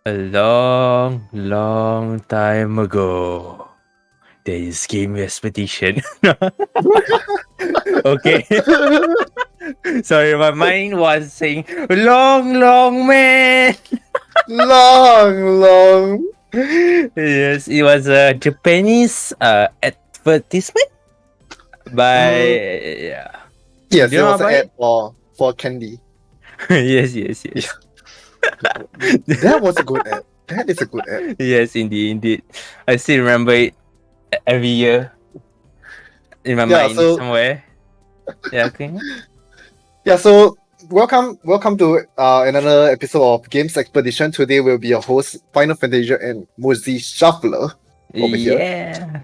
A long, long time ago, there is game expedition. Okay. Sorry, my mind was saying long, long man. long. Yes, it was a Japanese advertisement by Mm, yeah. Do yes, you it know was an about ad it? for candy. Yes, yes, Yeah, yes. that was a good ad. That is a good ad. Yes, indeed, indeed. I still remember it every year in my Yeah, mind so somewhere. Yeah, okay. yeah, so welcome to another episode of Games Expedition. Today will be your host, Final Fantasy and Moosey Shuffler over here. Yeah.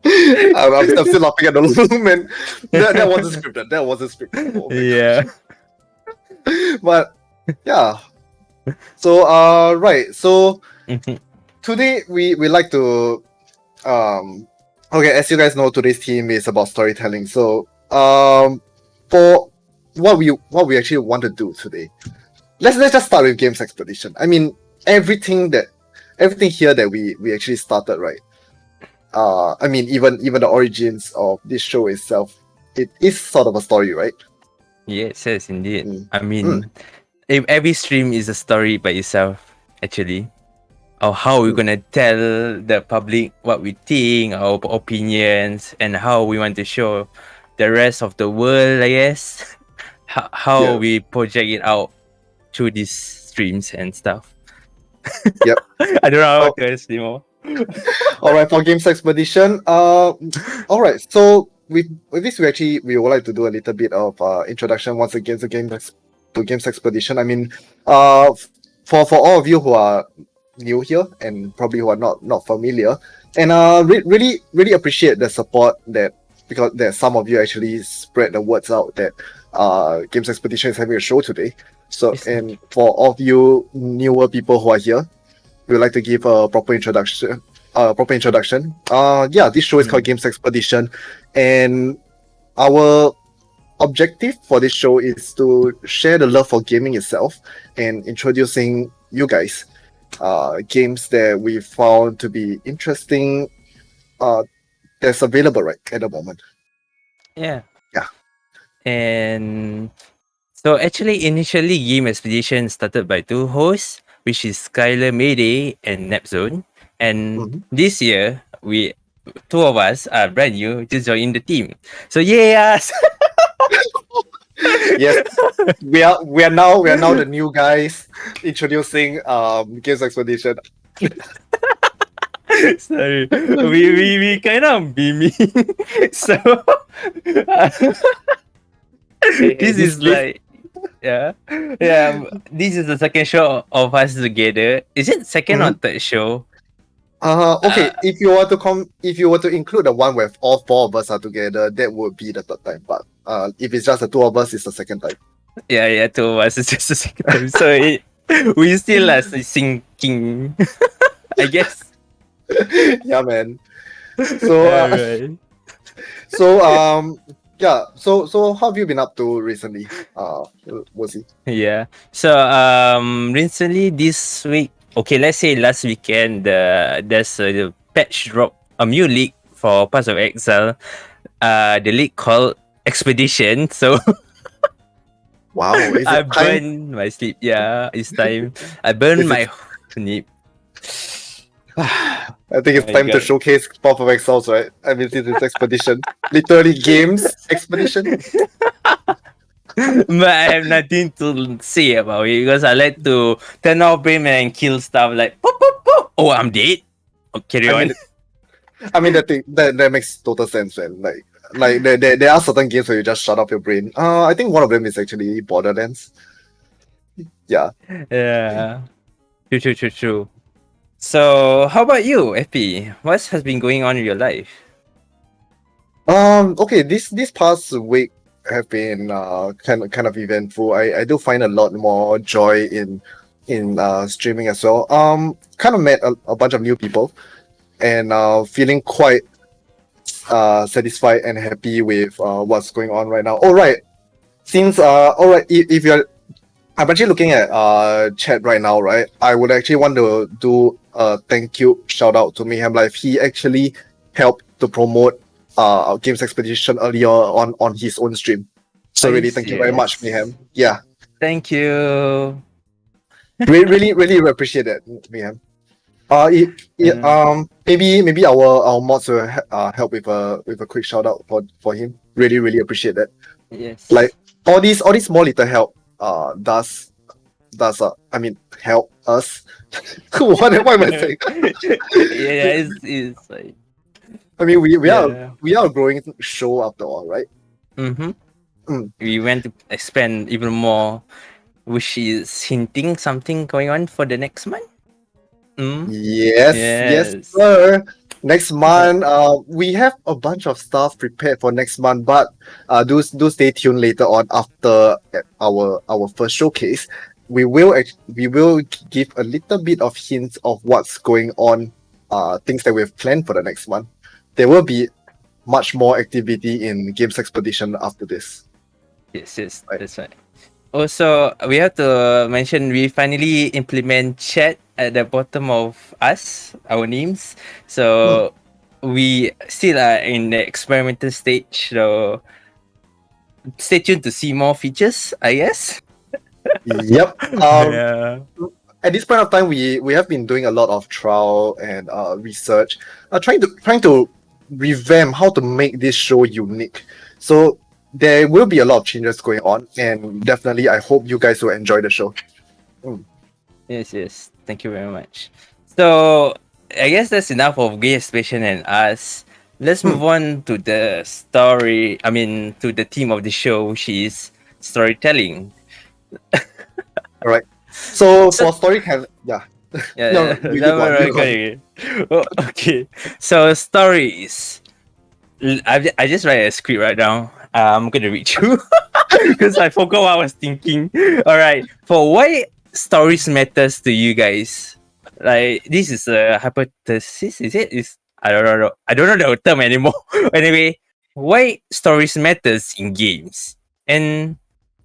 And I'm still laughing at the room, and that wasn't scripted. That wasn't scripted. Oh my Yeah. gosh. But yeah. So right. So Mhm. today we like to okay, as you guys know, today's theme is about storytelling. So for what we actually want to do today, let's just start with games expedition. I mean, everything here that we actually started, right? I mean, even the origins of this show itself, it is sort of a story, right? Yes, yes, indeed. Mm. I Mm. mean, if every stream is a story by itself, actually. Or how we're Mm. gonna tell the public what we think, our opinions, and how we want to show the rest of the world, I guess. How Yes. we project it out through these streams and stuff. Yep. I don't know how Oh, to explain more. all right, for games expedition. All right. So with this, we would like to do a little bit of introduction once again to games expedition. I mean, for all of you who are new here and probably who are not familiar, and really appreciate the support that because that some of you actually spread the words out that games expedition is having a show today. So Yes. and for all of you newer people who are here, we would like to give a proper introduction. Yeah, this show is called Mm. Games Expedition, and our objective for this show is to share the love for gaming itself and introducing you guys games that we found to be interesting that's available right at the moment. Yeah. Yeah. And so actually initially Game Expedition started by two hosts, which is Skylar Mayday and Nepzone. And Mhm. this year we two of us are brand new, just joined the team. So yes. Yes, we are now the new guys introducing Games Expedition. Sorry. We kind of beaming. So this This is this like yeah. Yeah. This is the second show of us together. Is it second or Mhm. third show? Okay, Uh if you were to include the one where all four of us are together, that would be the third time. But if it's just the two of us, it's the second time. yeah, yeah, two of us is just the second time. So we still are sinking, I guess. Yeah, man. So Alright. yeah. So how have you been up to recently? Was he? Yeah. So recently this week, okay, let's say last weekend, there's a patch drop, a new league for Pass of Exile. The league called Expedition. So Wow, is I it time? burned my sleep. Yeah, it's time. I burned Is it? my sleep. I think it's My time to God. showcase Path of Exiles, right? I mean, this is expedition, literally games expedition. But I have nothing to say about it because I like to turn off brain and kill stuff like poop, poop, poop. Oh, I'm dead. Oh, carry I on. mean, that makes total sense, man. Like there are certain games where you just shut off your brain. I think one of them is actually Borderlands. Yeah. Yeah. True, true, true, true. So, how about you, FP? What has been going on in your life? Okay. This past week have been kind of eventful. I do find a lot more joy in streaming as well. Kind of met a bunch of new people and feeling quite satisfied and happy with what's going on right now. All right. Since all right, if you're I'm actually looking at chat right now, right? I would actually want to do a thank you shout out to Mayhem Life. He actually helped to promote our Games Expedition earlier on his own stream. So Are you really, thank you very much, serious? Mayhem. Yeah, Thank you. really appreciate that, Mayhem. Uh, Maybe our mods will help with a quick shout out for him. Really appreciate that. Like yes. all these small little help does I mean help us. What am I saying? Yeah, it's like I mean yeah. we are a growing show after all, right? Mm-hmm. Mm. We went to expand even more, which is hinting something going on for the next month. Mm? Yes, Yes. sir. Next month, we have a bunch of stuff prepared for next month, but do stay tuned later on after our first showcase. We will give a little bit of hints of what's going on, things that we've planned for the next month. There will be much more activity in Games Expedition after this. Yes, Right. that's right. Also, we have to mention we finally implement chat at the bottom of our names. Hmm. So we still are in the experimental stage. So stay tuned to see more features, I guess. Yep. Yeah. At this point of time, we have been doing a lot of trial and research, trying to revamp how to make this show unique. So there will be a lot of changes going on, and definitely I hope you guys will enjoy the show. Mm. Yes. Thank you very much. So I guess that's enough of Gay Expression and us. Let's Hmm. move on to the story. I mean, to the theme of the show, which is storytelling. All right. So So for story can yeah. No, yeah, you go on. You go on. Oh, okay. So stories. I just write a script right now. I'm gonna read through because I forgot what I was thinking. All right. For why stories matters to you guys? Like this is a hypothesis. Is it? Is I don't know. I don't know the term anymore. Anyway, why stories matters in games, and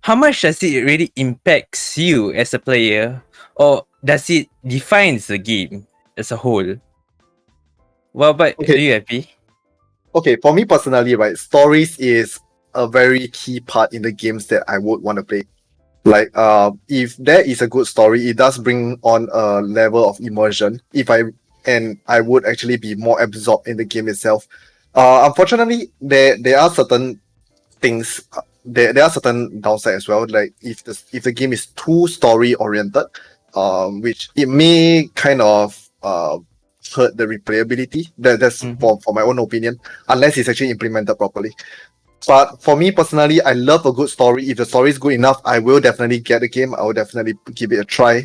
how much does it really impacts you as a player, or does it defines the game as a whole? What about Okay. you, Happy? Okay. For me personally, right, stories is a very key part in the games that I would want to play. Like if there is a good story, it does bring on a level of immersion. I would actually be more absorbed in the game itself. Unfortunately, there are certain things, there are certain downsides as well. Like if the game is too story oriented, which it may kind of hurt the replayability. That's Mm-hmm. for my own opinion, unless it's actually implemented properly. But for me personally, I love a good story. If the story is good enough, I will definitely get the game. I will definitely give it a try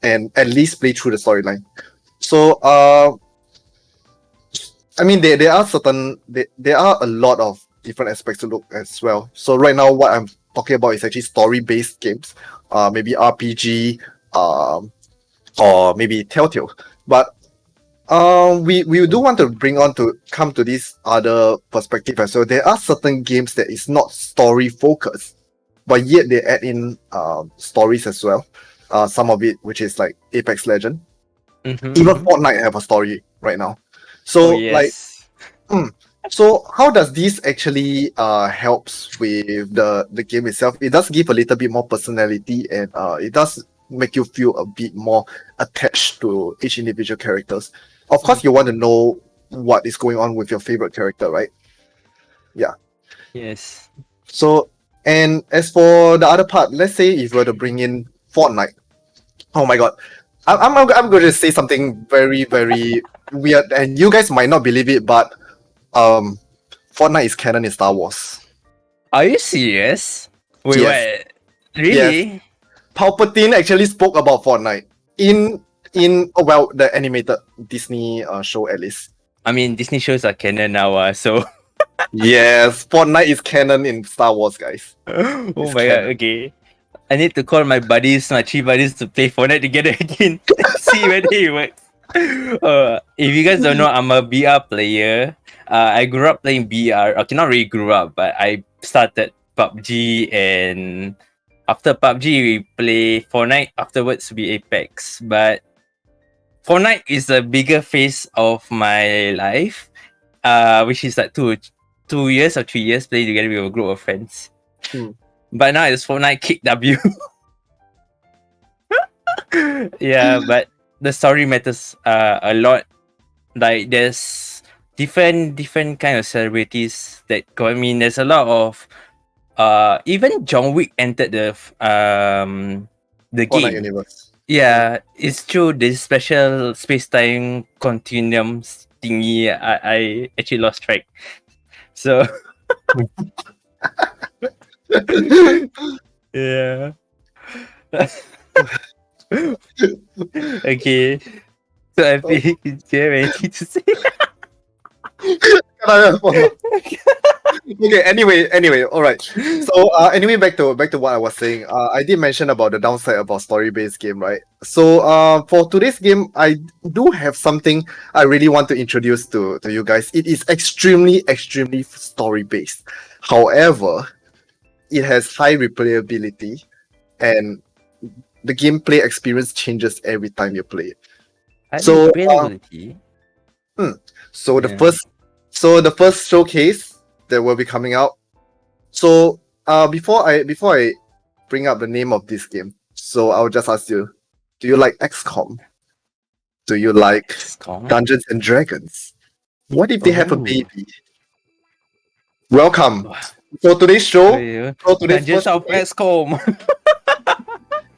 and at least play through the storyline. So, I mean, there are a lot of different aspects to look as well. So right now, what I'm talking about is actually story-based games, maybe RPG, or maybe Telltale. But we do want to bring on to come to this other perspective as well. There are certain games that is not story focused, but yet they add in stories as well. Some of it, which is like Apex Legend, even Mm-hmm. Fortnite have a story right now. Oh So like, yes. mm, so how does this actually helps with the game itself? It does give a little bit more personality, and it does make you feel a bit more attached to each individual characters. Of course, you want to know what is going on with your favorite character, right? Yeah. Yes. So, and as for the other part, let's say if you were to bring in Fortnite, oh my god, I'm going to say something very weird, and you guys might not believe it, but um, Fortnite is canon in Star Wars. Are you serious? Wait, Yes, what? yes. Really? Palpatine actually spoke about Fortnite in well the animated Disney show at least. I mean, Disney shows are canon now, so. Yes, Fortnite is canon in Star Wars, guys. Oh It's my god. canon. Okay. I need to call my buddies, my three buddies, to play Fortnite together again. See whether it works. If you guys don't know, I'm a BR player. I grew up playing BR. Okay, not really grew up, but I started PUBG and after PUBG we play Fortnite. Afterwards we Apex. But Fortnite is a bigger phase of my life. Which is like 2 years or 3 years playing together with a group of friends. But now it's Fortnite Kick W. Yeah, but the story matters a lot. Like there's different kind of celebrities that go. I mean, there's a lot of even John Wick entered the Fortnite game. universe. Yeah, it's true. This special space-time continuum thingy, I actually lost track. So yeah. Okay. So FP, do you have anything to say? Okay, anyway, all right. So anyway, back to what I was saying. I did mention about the downside about story-based game, right? So for today's game, I do have something I really want to introduce to you guys. It is extremely story-based. However, it has high replayability, and the gameplay experience changes every time you play it. So, Availability. So the first showcase that will be coming out. So before I bring up the name of this game, so I'll just ask you, do you like XCOM? Do you like XCOM? Dungeons and Dragons? What if they have a Ooh. baby? Welcome. So today's show, so today's Dungeons first of showcase, XCOM.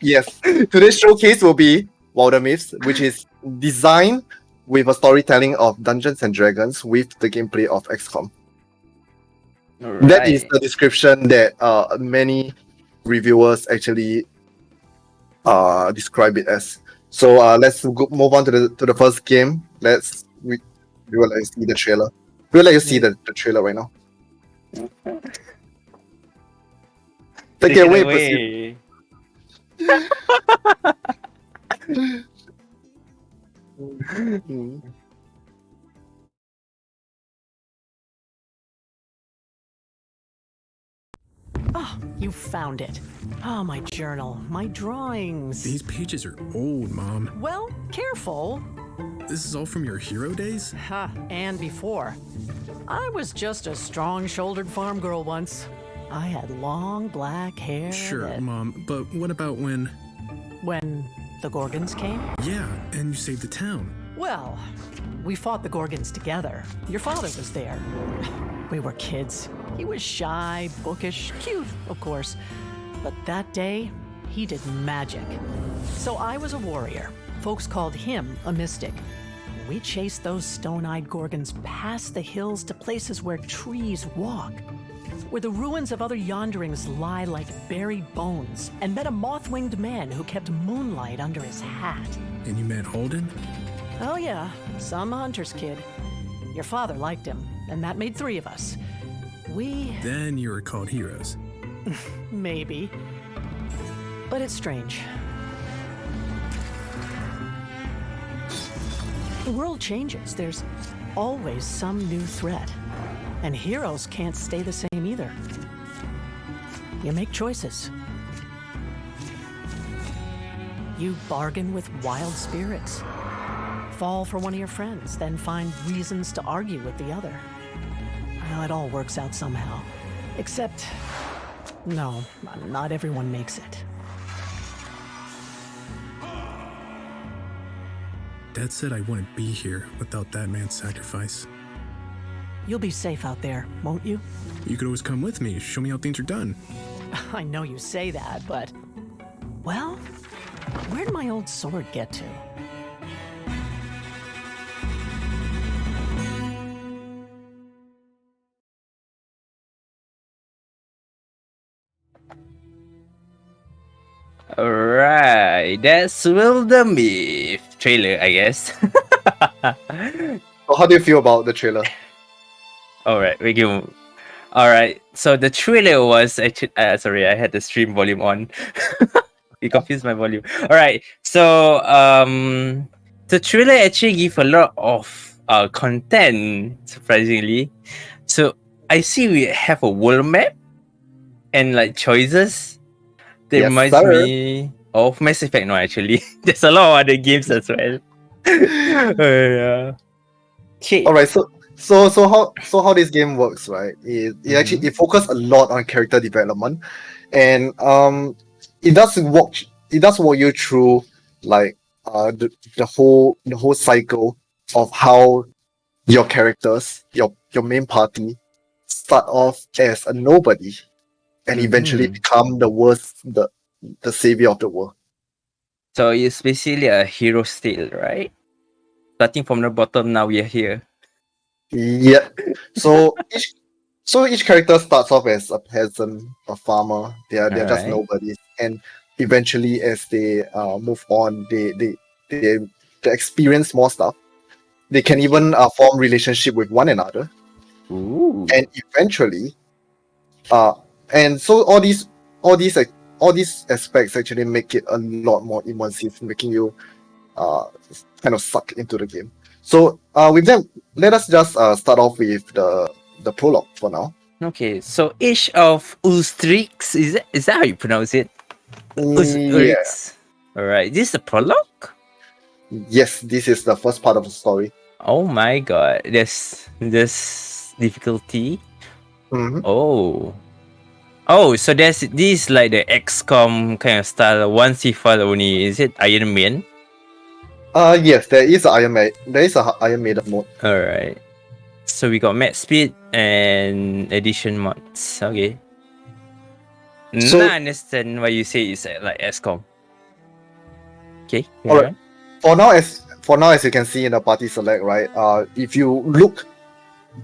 yes, today's showcase will be Wildermyth, which is designed with a storytelling of Dungeons and Dragons with the gameplay of XCOM. That is the description that many reviewers actually describe it as. So let's move on to the first game. We will let you see the trailer. We'll let you see the trailer right now. Take it away. Oh, you found it. Oh, my journal, my drawings. These pages are old, Mom. Well, careful. This is all from your hero days? Ha, and before. I was just a strong-shouldered farm girl once. I had long black hair. Sure, Mom, but what about when the Gorgons came? Yeah, and you saved the town. Well, we fought the Gorgons together. Your father was there. We were kids. He was shy, bookish, cute, of course. But that day, he did magic. So I was a warrior. Folks called him a mystic. We chased those stone-eyed Gorgons past the hills to places where trees walk, where the ruins of other yonderings lie like buried bones, and met a moth-winged man who kept moonlight under his hat. And you met Holden? Oh yeah, some hunter's kid. Your father liked him, and that made 3 of us. Then you were called heroes. Maybe. But it's strange. The world changes. There's always some new threat. And heroes can't stay the same either. You make choices. You bargain with wild spirits. Fall for one of your friends, then find reasons to argue with the other. Well, it all works out somehow. Except, no, not everyone makes it. Dad said I wouldn't be here without that man's sacrifice. You'll be safe out there, won't you? You could always come with me, show me how things are done. I know you say that, but... Well, where'd my old sword get to? Alright, that's Wildermyth trailer, I guess. So how do you feel about the trailer? Alright, we can. Alright, so the trailer was actually. Sorry, I had the stream volume on. You confused my volume. Alright, so the trailer actually give a lot of content, surprisingly. So I see we have a world map and like choices. That Yes, reminds sir. me of Mass Effect. No, actually, there's a lot of other games as well. Yeah. Okay. All right, so how this game works, right? It actually Mhm. it focuses a lot on character development, and it does walk you through like the whole cycle of how your characters, your main party, start off as a nobody and eventually Mhm. become the savior of the world. So it's basically a hero tale, right? Starting from the bottom, now we are here. Yeah. So each character starts off as a peasant, a farmer. They're just Alright. nobodies, and eventually, as they move on, they they experience more stuff. They can even form relationship with one another, Ooh. and eventually, uh, and so all these aspects actually make it a lot more immersive, making you uh kind of suck into the game. So with that, let us just start off with the prologue for now. Okay, so Age of Ulstrix, is that how you pronounce it? Yeah. Ulstrix. Alright, this is the prologue? Yes, this is the first part of the story. Oh my god, there's difficulty. Hmm. Oh. Oh, so this like the XCOM kind of style, one C file only. Is it Iron Man? Yes, there is a Iron Maiden mode. Alright. So we got map speed and edition mods. Okay. Now So I understand why you say it's like XCOM. Okay, all carry right, on. for now as you can see in the party select, right? If you look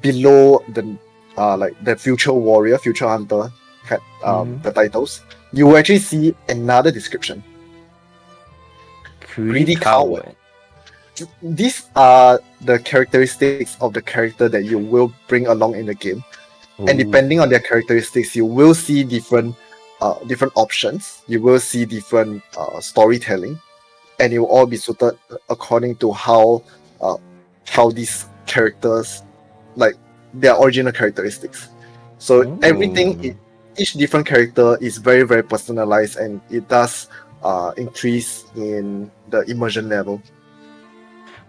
below the like the future warrior, future hunter, Mhm. the titles, you will actually see another description. Greedy Greedy coward. coward. These are the characteristics of the character that you will bring along in the game, and Ooh. depending on their characteristics, you will see different options. You will see different storytelling, and it will all be suited according to how these characters, like their original characteristics. So Ooh. each different character is very very personalized, and it does increase in the immersion level.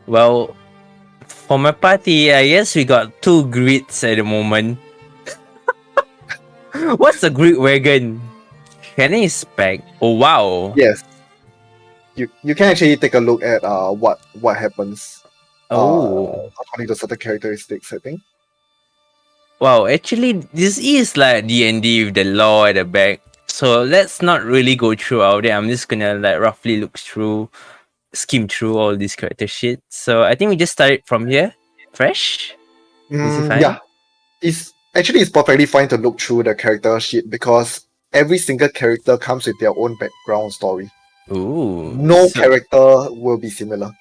Well, for my party, I guess we got two grids at the moment. What's a grid wagon? Can I inspect? Oh wow. Yes, you can actually take a look at what happens Oh. according to certain characteristics, I think. Wow, actually this is like D&D with the law at the back. So let's not really go through all that. I'm just gonna like roughly skim through all this character shit. So I think we just start it from here. Fresh? Is it fine? Yeah, it's perfectly fine to look through the character sheet because every single character comes with their own background story. Ooh. No character will be similar.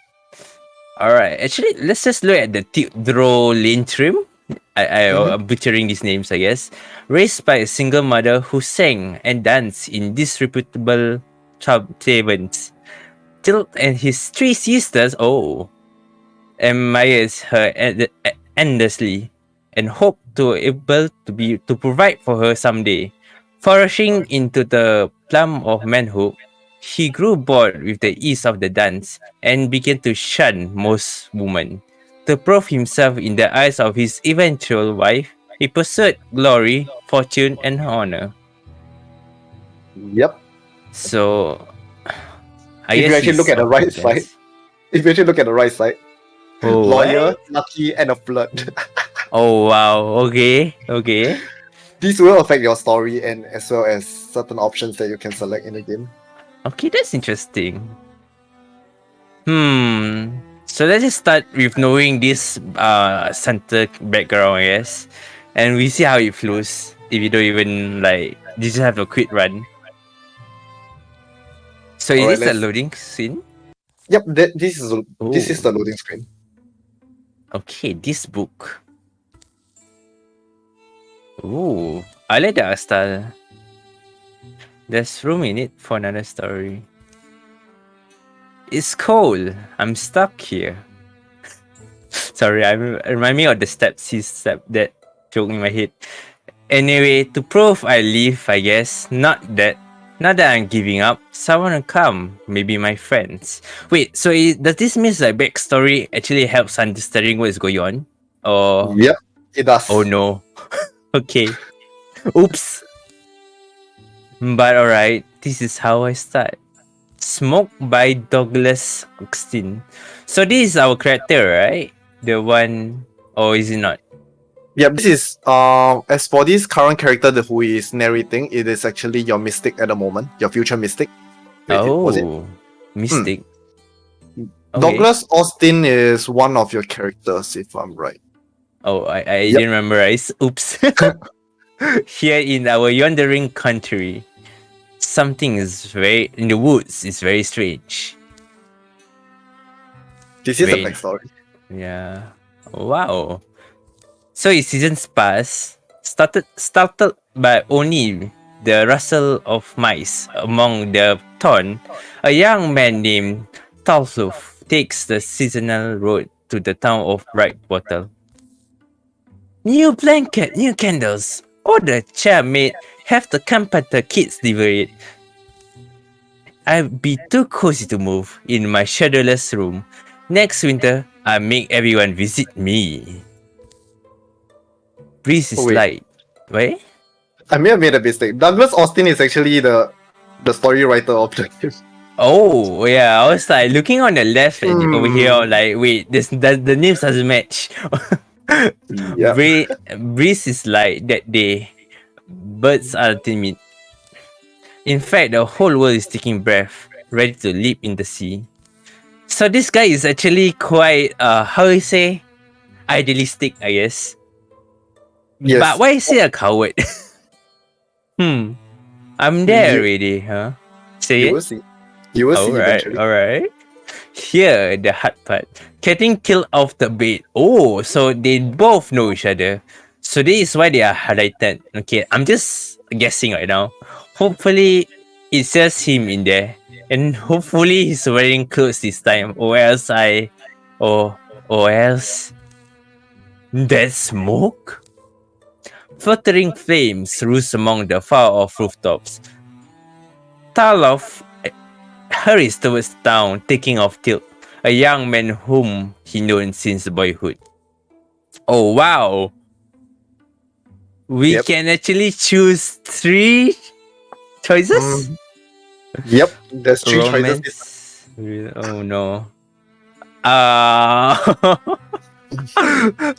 Alright. Actually, let's just look at the Theodro Lintrim. Mhm. I'm butchering these names, I guess. Raised by a single mother who sang and danced in disreputable taverns. Tilt and his three sisters, admires her endlessly and hope to able to provide for her someday. Flourishing into the plum of manhood, he grew bored with the ease of the dance and began to shun most women. To prove himself in the eyes of his eventual wife, he pursued glory, fortune, and honor. Yep. So, I If you guess actually look he's at the off to right the side, dance. if you actually look at the right side, Oh, lawyer, what? lucky, and a flirt. Oh, wow. Okay. Okay. This will affect your story and as well as certain options that you can select in the game. Okay, that's interesting. So let's just start with knowing this center background, I guess. And we see how it flows if you don't even like you just have a quick run. So All is right, this a let's. loading scene? Yep, this is Oh, the loading screen. okay, this book. Oh, I like the art style. There's room in it for another story. It's cold. I'm stuck here. Sorry, remind me of the step that joke in my head. Anyway, to prove I live, I guess, not that Now that I'm giving up, someone will come. Maybe my friends. Wait, so does this mean like backstory actually helps understanding what is going on? Or Yep, it does. oh no. Okay. Oops. But alright, this is how I start. Smoke by Douglas Austin. So this is our character, right? The one, or is it not? Yep, this is as for this current character who is narrating, it is actually your mystic at the moment, your future mystic. Wait, was it? Mystic. Okay. Douglas Austin is one of your characters, if I'm right. Oh, I Yep. didn't memorize. Oops. Here in our wandering country, something is very in the woods. Is very strange. This is Very- a backstory. Yeah. Wow. So his seasons pass, started by only the rustle of mice among the thorn. A young man named Talsuf takes the seasonal road to the town of Brightwater. New blanket, new candles. Order chairmaid, have the carpenter kids deliver it. I'd be too cozy to move in my shadowless room. Next winter, I make everyone visit me. Breeze is Oh, wait. light. Wait? I may have made a mistake. Douglas Austin is actually the story writer of the game. Oh, yeah. I was like looking on the left and over here, Hmm. like, wait, the names doesn't match. Yeah. Breeze is light that day. Birds are timid. In fact, the whole world is taking breath, ready to leap in the sea. So this guy is actually quite, how you say, idealistic, I guess. Yes. But why is he a coward? I'm there already, huh? Say You it. will see. You will see Alright, eventually. alright. Here, the hard part. Getting killed off the bed. Oh, so they both know each other. So this is why they are highlighted. Okay, I'm just guessing right now. Hopefully, it's just him in there. And hopefully, he's wearing clothes this time. Or else or else... There's smoke? Fluttering flames roost among the far-off rooftops. Tarlov hurries towards town, taking off Tilt, a young man whom he known since boyhood. Oh wow! We Yep. can actually choose 3 choices? Yep. There's 3 choices. Romance. Oh no.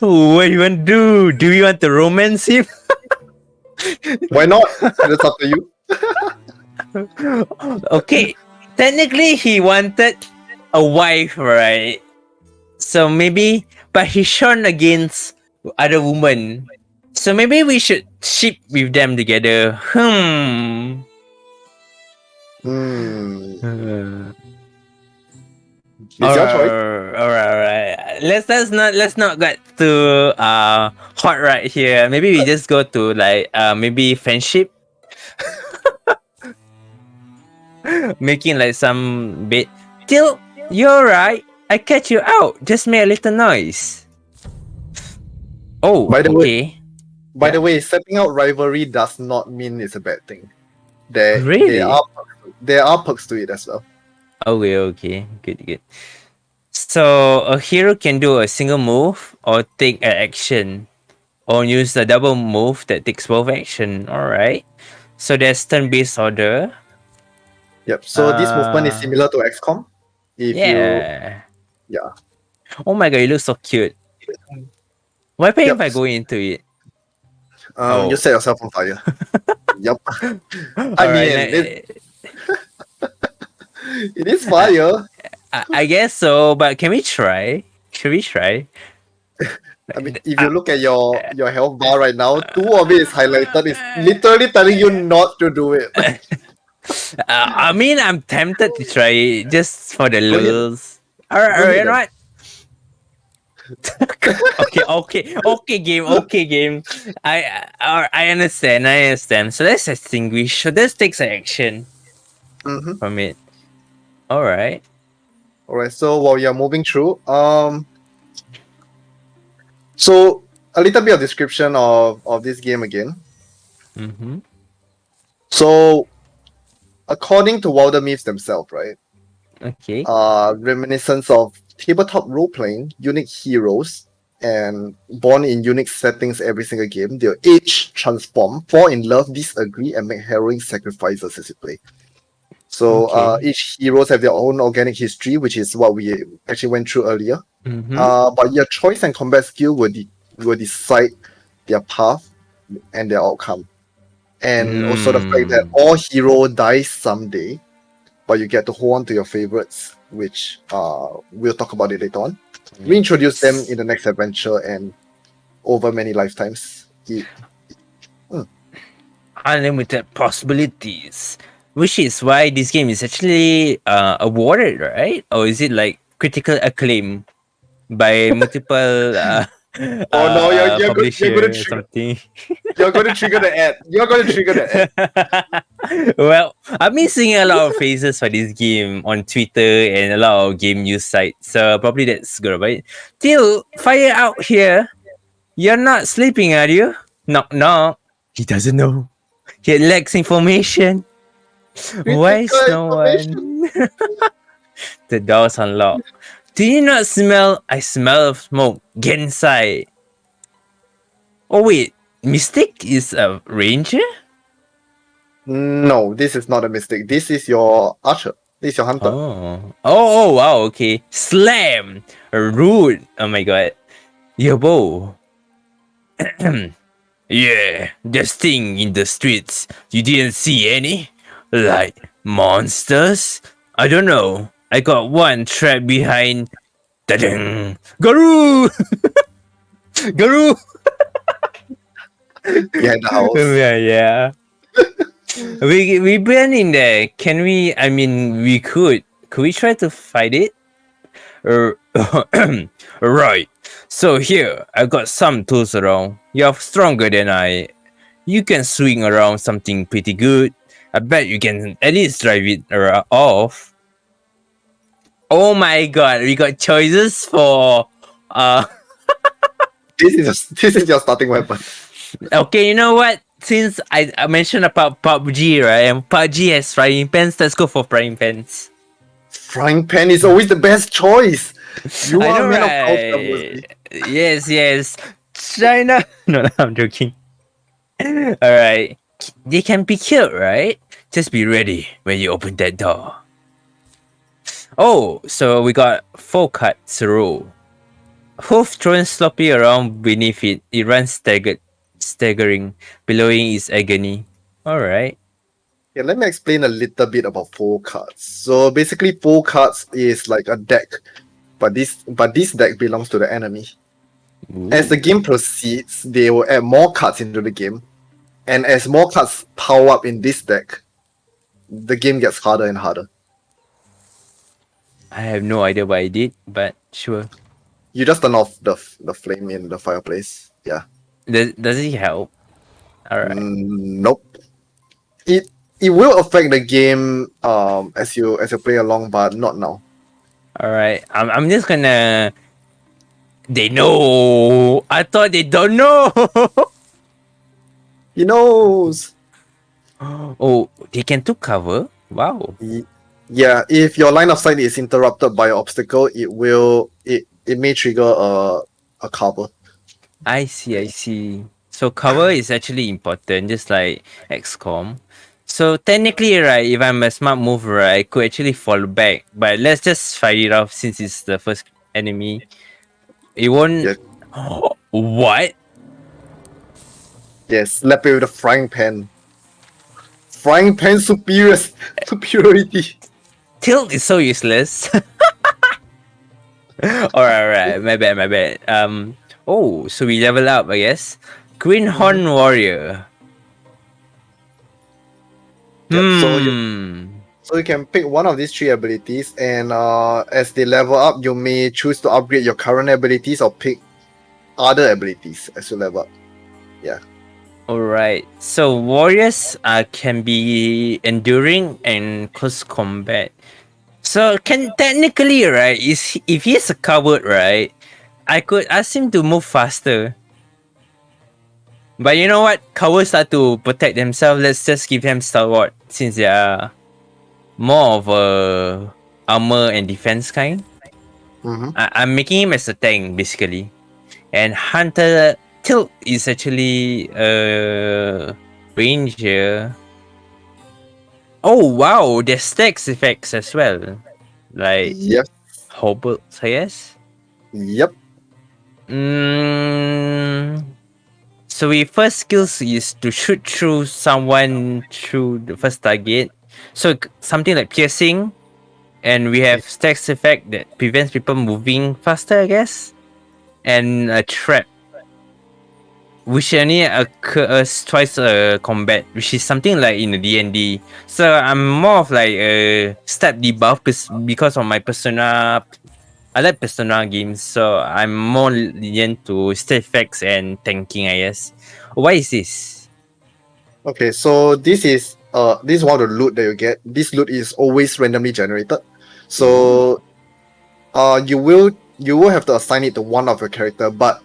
What do you want to do? Do you want to romance him? Why not? That's up to you. Okay, technically he wanted a wife, right? So maybe, but he shone against other women. So maybe we should ship with them together. It's your choice. Alright. Let's not get too hot right here. Maybe we just go to like maybe friendship. Making like some bit. Till you're right. I catch you out. Just make a little noise. Oh, By the okay. By the way, setting out rivalry does not mean it's a bad thing. Really? There are perks to it as well. Okay. Good. So a hero can do a single move or take an action, or use a double move that takes both action. Alright. So there's turn-based order. Yep. So this movement is similar to XCOM. Yeah. Yeah. Oh my god, you look so cute. What happens Yep. if I go into it? You set yourself on fire. Yep. Alright, It is fire. I guess so, but can we try? Should we try? I mean, if you look at your health bar right now, 2 of it is highlighted. It's literally telling you not to do it. I mean, I'm tempted to try it just for the Go ahead. lulz. Alright, Go ahead you know what? Okay, game. I understand. So let's extinguish. So this takes an action from it. Alright. Alright, so while you're moving through, so a little bit of description of this game again. So according to Wildermyth themselves, right? Okay. Reminiscence of tabletop role playing, unique heroes, and born in unique settings every single game. They'll age, transform, fall in love, disagree, and make harrowing sacrifices as you play. So Okay. each heroes have their own organic history, which is what we actually went through earlier. But your choice and combat skill will decide their path and their outcome. And also the fact that all hero dies someday, but you get to hold on to your favorites, which we'll talk about it later on. Reintroduce them in the next adventure and over many lifetimes. Unlimited possibilities. Which is why this game is actually awarded, right? Or is it like critical acclaim by multiple Oh no, you're publisher gonna or trigger, something? you're gonna trigger the ad. You're gonna trigger the ad. Well, I've been seeing a lot of faces for this game on Twitter and a lot of game news sites, so probably that's good, right? Till fire out here. You're not sleeping, are you? Knock knock. He doesn't know. He lacks information. Why is Critical no information. one? The door's unlocked. Do you not smell? I smell of smoke. Get inside. Oh wait, Mystic is a ranger? No, this is not a mistake. This is your archer. This is your hunter. Oh, wow, okay. Slam! Rude. Oh my god. Your bow. Yeah, there's thing in the streets. You didn't see any? Like monsters? I don't know. I got one trapped behind. Da-ding! Garu! Garu! Behind the house. Yeah. we been in there. Can we? I mean, we could. Could we try to fight it? Right. So here, I got some tools around. You're stronger than I. You can swing around something pretty good. I bet you can at least drive it off. Oh my god, we got choices for This is your starting weapon. Okay, you know what? Since I mentioned about PUBG, right? And PUBG has frying pans, let's go for frying pans. Frying pan is always the best choice. You I are know, a man of right? culture, Yes. China. No, I'm joking. Alright. They can be killed, right? Just be ready when you open that door. Oh, so we got 4 cards to roll. Hoof thrown sloppy around beneath it. It runs staggering. Below it is agony. Alright. Yeah, let me explain a little bit about 4 cards. So basically 4 cards is like a deck, but this deck belongs to the enemy. As the game proceeds, they will add more cards into the game. And as more cards power up in this deck, the game gets harder and harder. I have no idea what I did, but sure. You just turn off the flame in the fireplace. Yeah. Does it help? Alright. Nope. It will affect the game as you play along, but not now. Alright. I'm just gonna. They know. I thought they don't know. He knows. Oh, they can take cover. Wow. Yeah, if your line of sight is interrupted by an obstacle, it may trigger a cover. I see. So cover is actually important, just like XCOM. So technically, right, if I'm a smart mover, right, I could actually fall back. But let's just fight it off since it's the first enemy. It won't. Yeah. What? Yes, slap it with a frying pan. Frying pan superiority. Tilt is so useless. Alright, my bad. Oh, so we level up, I guess. Greenhorn Warrior. Yep, so you can pick one of these 3 abilities, and as they level up, you may choose to upgrade your current abilities or pick other abilities as you level up. Yeah. Alright, so warriors can be enduring and close combat. So can technically, right, if he's a coward, right, I could ask him to move faster. But you know what? Cowards are to protect themselves. Let's just give them stalwart since they are more of a armor and defense kind. I'm making him as a tank basically, and Hunter Tilt is actually a ranger. Oh wow, there's stacks effects as well, like Yep. hobards, I guess. Yep. So the first skills is to shoot through someone through the first target. So something like piercing, and we have stacks effect that prevents people moving faster, I guess, and a trap, which only occurs twice a combat, which is something like in the D&D. So I'm more of like a stat debuff because of my persona. I like persona games, so I'm more lenient to stat effects and tanking, I guess. Why is this? Okay, so this is one of the loot that you get. This loot is always randomly generated. So you will have to assign it to one of your character, but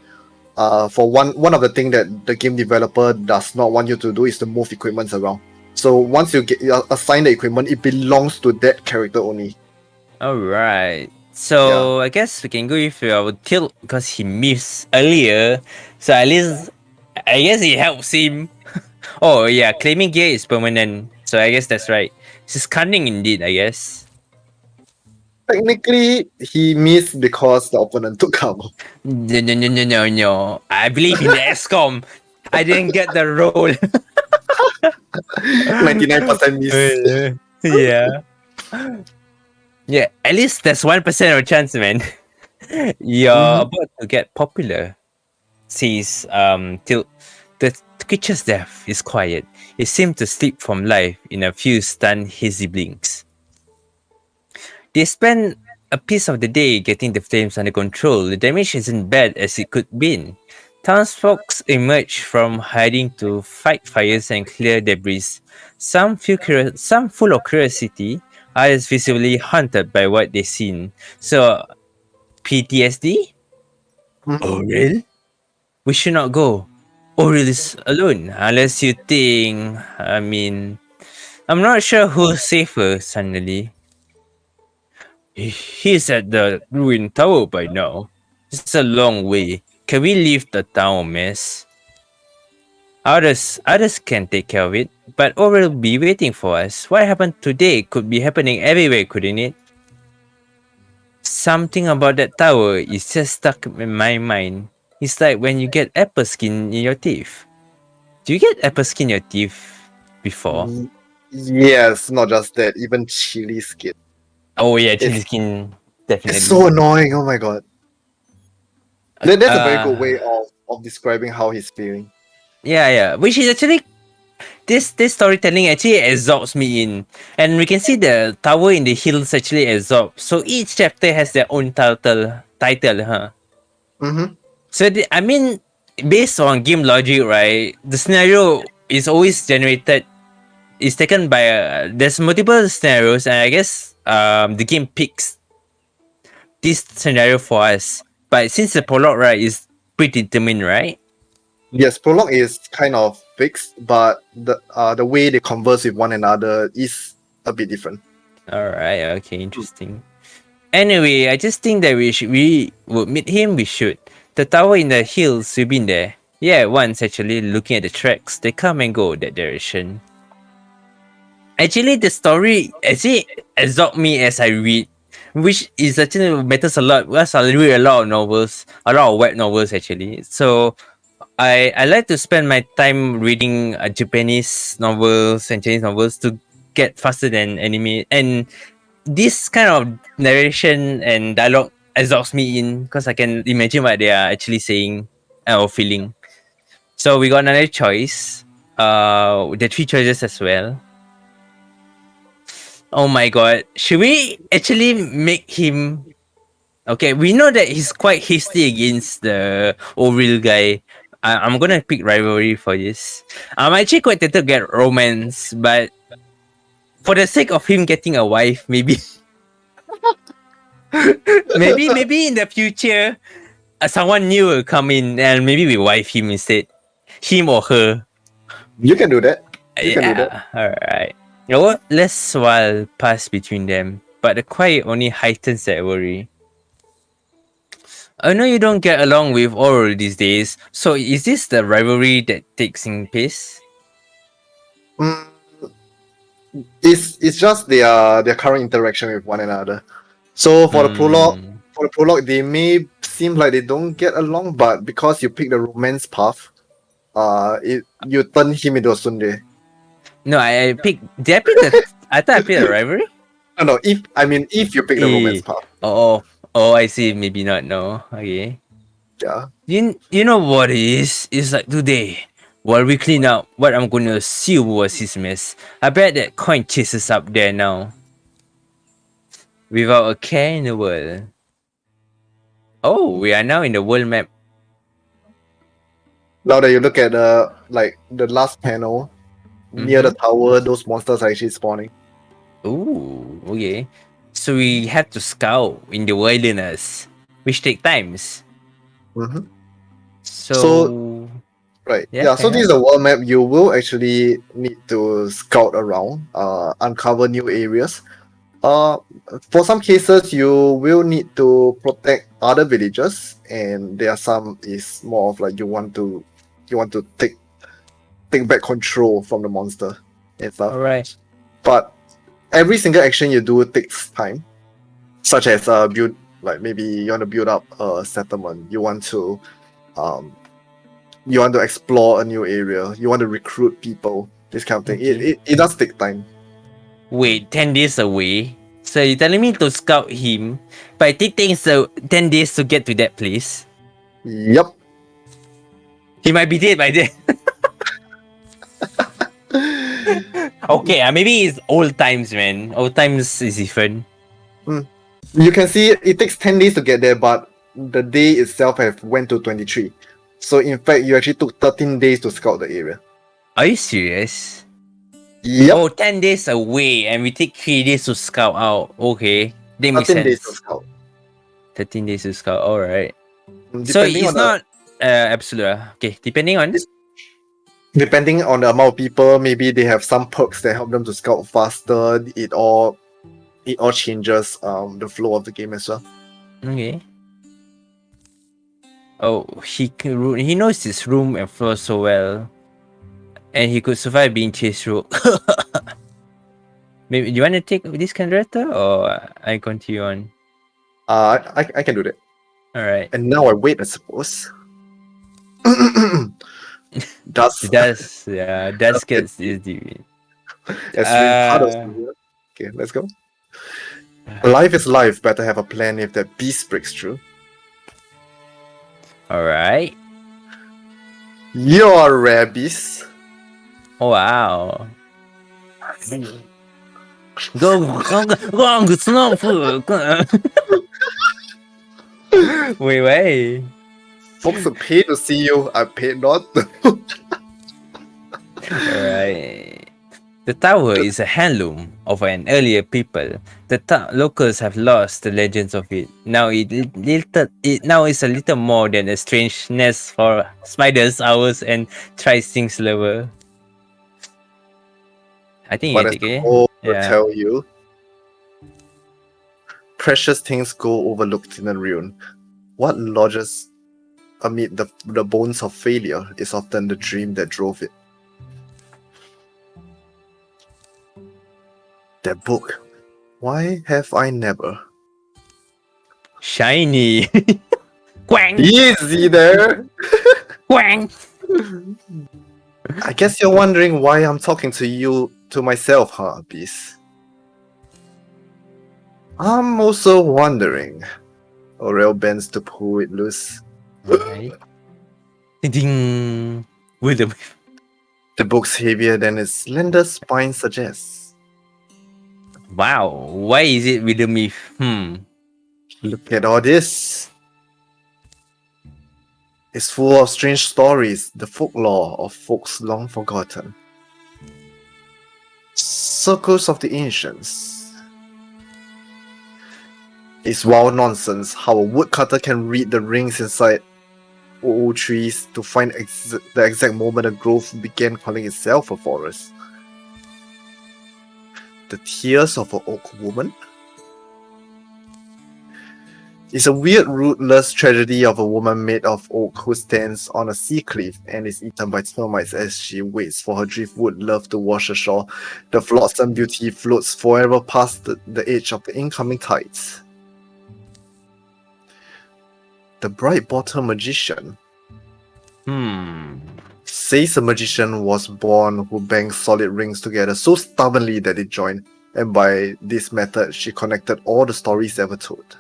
for one of the thing that the game developer does not want you to do is to move equipments around. So once you assign the equipment, it belongs to that character only. Alright. So I guess we can go with our Tilt because he missed earlier. So at least I guess it helps him. Oh yeah, claiming gear is permanent. So I guess that's right. This is cunning indeed, I guess. Technically, he missed because the opponent took cover. No. I believe in the XCOM. I didn't get the role. 99% miss. Yeah. Yeah, at least there's 1% of chance, man. You're about to get popular. Says till the creature's death is quiet. It seemed to slip from life in a few stunned hazy blinks. They spend a piece of the day getting the flames under control. The damage isn't bad as it could be. Townsfolk emerge from hiding to fight fires and clear debris. Some full of curiosity, others visibly haunted by what they've seen. So, PTSD? Aurel? We should not go. Aurel is alone, unless you think. I mean, I'm not sure who's safer suddenly. He's at the ruined tower by now. It's a long way. Can we leave the town, miss? Others can take care of it, but Aurel will be waiting for us. What happened today could be happening everywhere, couldn't it? Something about that tower is just stuck in my mind. It's like when you get apple skin in your teeth. Do you get apple skin in your teeth before? Yes, not just that, even chili skin. Oh yeah, chili skin, definitely. It's so annoying. Oh my god. That's a very good way of describing how he's feeling. Yeah. Which is actually this storytelling actually absorbs me in, and we can see the tower in the hills actually absorb. So each chapter has their own title, huh? So I mean, based on game logic, right? The scenario is always generated. It's taken by there's multiple scenarios, and I guess the game picks this scenario for us. But since the prologue, right, is predetermined, right? Yes, prologue is kind of fixed, but the way they converse with one another is a bit different. Alright, okay, interesting. Anyway, I just think that we would meet him, we should. The tower in the hills, we've been there. Yeah, once actually, looking at the tracks, they come and go that direction. Actually, the story actually absorbed me as I read, which is actually matters a lot because I read a lot of novels, a lot of web novels actually. So I like to spend my time reading Japanese novels and Chinese novels to get faster than anime, and this kind of narration and dialogue absorbs me in because I can imagine what they are actually saying or feeling. So we got another choice. The 3 choices as well. Oh my god. Should we actually make him... Okay, we know that he's quite hasty against the Aurel guy. I'm gonna pick rivalry for this. I'm actually quite tempted to get romance, but for the sake of him getting a wife, maybe... maybe in the future, someone new will come in and maybe we wife him instead. Him or her. You can do that. You can do that. Alright. You know what? Less while pass between them, but the quiet only heightens that worry. I know you don't get along with Oral these days, so is this the rivalry that takes in place? Mm, it's just their current interaction with one another. So Hmm. for the prologue, they may seem like they don't get along, but because you pick the romance path, you turn him into a tsundere. No, I picked. Did I pick the? I thought I picked a rivalry. No, no. If you pick the romance Eh. path, Oh, I see. Maybe not. No. Okay. yeah. You know what it is? It's like today, while we clean up what I'm gonna assume was his mess. I bet that coin chases up there now, without a care in the world. Oh, we are now in the world map. Now that you look at the last panel near the tower, those monsters are actually spawning. Ooh, okay. So we have to scout in the wilderness, which take times. Mm-hmm. So Right. yeah, Yeah. So carry this is on. a world map. You will actually need to scout around, uncover new areas. Uh, for some cases, you will need to protect other villages, and there are some is more of like you want to take back control from the monster and stuff. All right. But every single action you do takes time, such as build, like maybe you want to build up a settlement, um you want to explore a new area, you want to recruit people, this kind of thing. Okay. It does take time. Wait, 10 days away. So you're telling me to scout him, but it takes 10 days to get to that place. Yep. He might be dead by then. Okay, maybe it's old times, man. Old times is different. You can see it takes 10 days to get there, but the day itself have went to 23. So in fact, you actually took 13 days to scout the area. Are you serious? Yep. Oh, 10 days away, and we take 3 days to scout out. Okay, that makes 13 days to sense. scout. 13 days to scout. All right. So Depending it's on the not absolute. Okay, depending on. depending on the amount of people, maybe they have some perks that help them to scout faster. It all changes the flow of the game as well. Okay. Oh, he knows his room and floor so well, and he could survive being chased through. Maybe you want to take this character, or I continue on? I can do that. All right. And now I wait, I suppose. Does That's gets easy. as we part of the Okay, let's go. Life is life. Better have a plan if that beast breaks through. All right. You're a rare beast. Oh, wow. Go, it's not food. Wait. Folks are paid to see you. I paid not. Alright. The tower is a handloom of an earlier people. The locals have lost the legends of it. Now now is a little more than a strange nest for spiders, owls, and tri-stings lover. I think But you as take the it. old will Yeah. tell you, precious things go overlooked in a ruin. What lodges amid the bones of failure is often the dream that drove it. That book. Why have I never? Shiny. Quang! Easy there! Quang! I guess you're wondering why I'm talking to myself, huh, Beast? I'm also wondering. Aurel bends to pull it loose. Alright. Ding ding. Wildermyth. The book's heavier than its slender spine suggests. Wow. Why is it Wildermyth? Look at all this. It's full of strange stories, the folklore of folks long forgotten. Circles of the ancients. It's wild nonsense how a woodcutter can read the rings inside old trees to find the exact moment a grove began calling itself a forest. The Tears of an Oak Woman. It's a weird, rootless tragedy of a woman made of oak who stands on a sea cliff and is eaten by termites as she waits for her driftwood love to wash ashore. The flotsam beauty floats forever past the edge of the incoming tides. The Bright Bottom Magician. Says a magician was born who banged solid rings together so stubbornly that they joined, and by this method she connected all the stories ever told.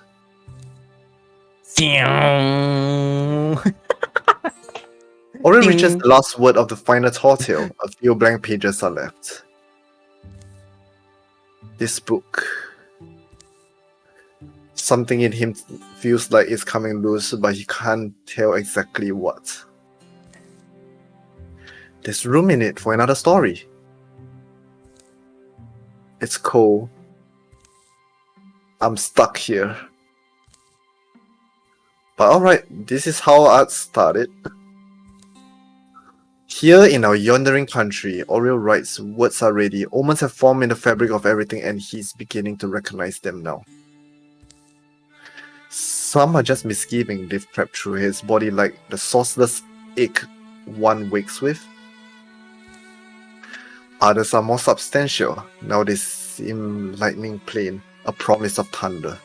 Orion reaches the last word of the final tall tale. A few blank pages are left. This book. Something in him feels like it's coming loose, but he can't tell exactly what. There's room in it for another story. It's cold. I'm stuck here. But alright, this is how art started. Here in our yondering country, Oriel writes, words are ready, omens have formed in the fabric of everything, and he's beginning to recognize them now. Some are just misgiving, they've crept through his body like the sourceless ache one wakes with. Others are more substantial, now they seem lightning plain, a promise of thunder.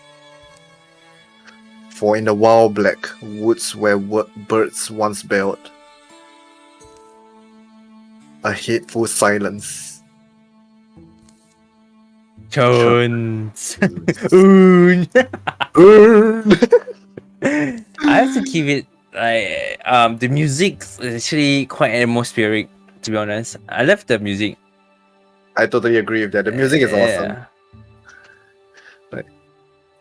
For in the wild black woods where birds once bailed, a hateful silence. Tones. I have to keep it like the music is actually quite atmospheric, to be honest. I love the music. I totally agree with that. The music is awesome. Right.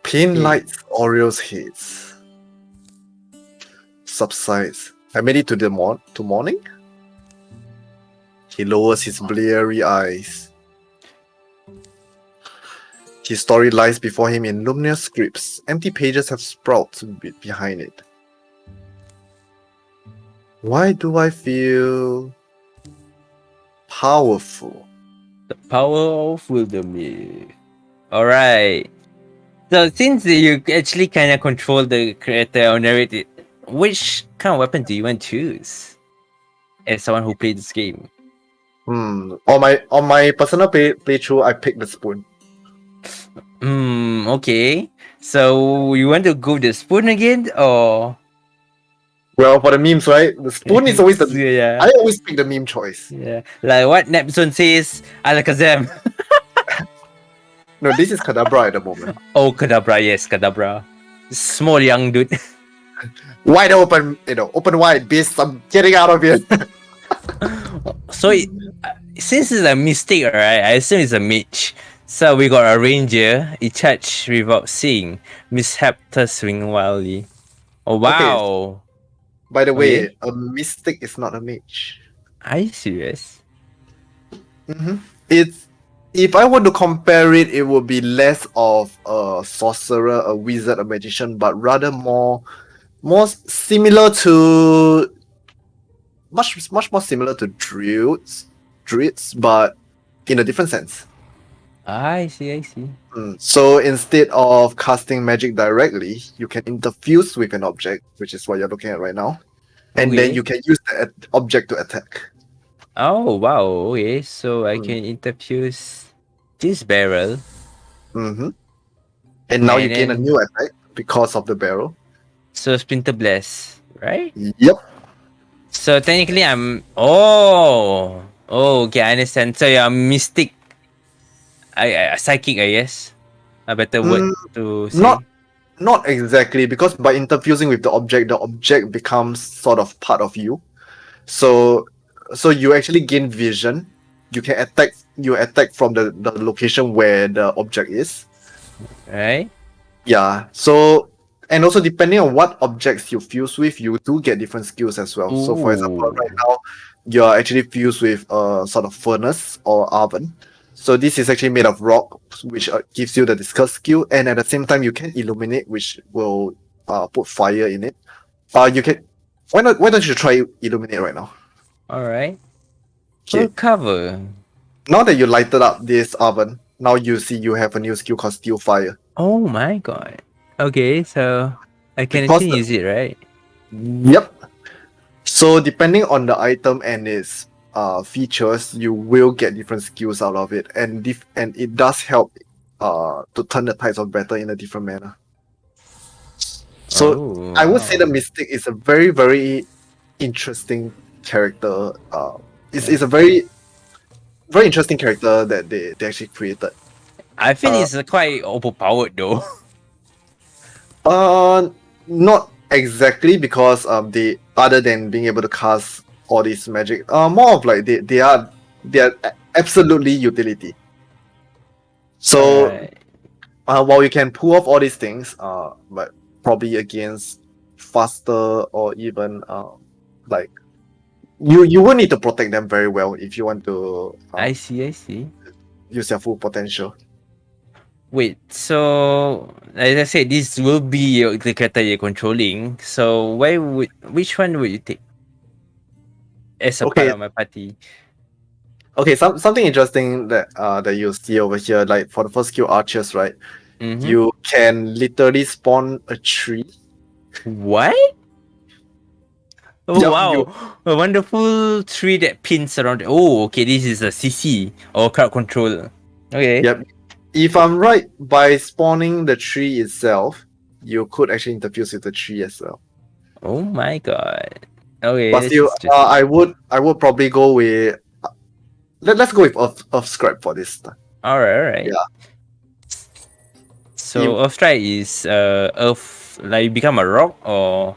Pain lights Oriel's head. Subsides. I made it to morning. He lowers his bleary eyes. His story lies before him in luminous scripts. Empty pages have sprouted behind it. Why do I feel powerful? The power of Wildermyth. Alright. So since you actually kind of control the creator or narrative, which kind of weapon do you want to choose? As someone who played this game. On my personal playthrough, I picked the spoon. Okay. So you want to go with the spoon again, or? Well, for the memes, right? The spoon is always the. Yeah. I always pick the meme choice. Yeah. Like what Neptune says, Alakazam. No, this is Kadabra at the moment. Oh, Kadabra, yes, Kadabra. Small young dude. Wide open, open wide, beast. I'm getting out of here. So, since it's a mistake, right? I assume it's a mage. So we got a ranger. He charged without seeing. Mishap to swing wildly. Oh wow! Okay. By the way, a mystic is not a mage. Are you serious? It's if I were to compare it, it would be less of a sorcerer, a wizard, a magician, but rather more similar to much more similar to druids, but in a different sense. I see. So instead of casting magic directly, you can interfuse with an object, which is what you're looking at right now, and then you can use the object to attack. Oh wow! Okay, so I can interfuse this barrel. And now you gain a new attack because of the barrel. So Splinter Blast, right? Yep. So technically, I'm. Oh, okay, I understand. So you're a mystic. A psychic, I guess. A better word to say. Not exactly, because by interfusing with the object becomes sort of part of you. So you actually gain vision. You can attack. You attack from the location where the object is. Right. Yeah. So and also depending on what objects you fuse with, you do get different skills as well. Ooh. So for example, right now you are actually fused with a sort of furnace or oven. So this is actually made of rock, which gives you the discuss skill, and at the same time you can illuminate, which will put fire in it. You can. Why don't you try illuminate right now? All right. Okay. Full cover. Now that you lighted up this oven, now you see you have a new skill called Steel Fire. Oh my god. Okay, so I can Because actually use it, right? Yep. So depending on the item and its features, you will get different skills out of it, and it does help to turn the tides of battle in a different manner. So Oh, I would say the wow. Mystic is a very, very interesting character. It's a very, very interesting character that they actually created. I feel Uh, it's quite overpowered though. Not exactly, because they, other than being able to cast all this magic, more of like they are absolutely utility. So Alright. while you can pull off all these things, but probably against faster or even like you will need to protect them very well if you want to I see. use their full potential. Wait, so as I said, this will be the character you're controlling. So which one would you take as a part Okay, of my party? okay. Something interesting that you see over here, like for the first skill archers, right? Mm-hmm. You can literally spawn a tree. What? Oh Yup, wow! A wonderful tree that pins around. Oh, okay. This is a CC or crowd control. Okay. Yep. If I'm right, by spawning the tree itself, you could actually interfuse with the tree as well. Oh my god. Okay. But That's still, interesting. I would probably go with let's go with Earth Scribe for this time. Alright. Yeah. So Earthstrike is Earth, like you become a rock or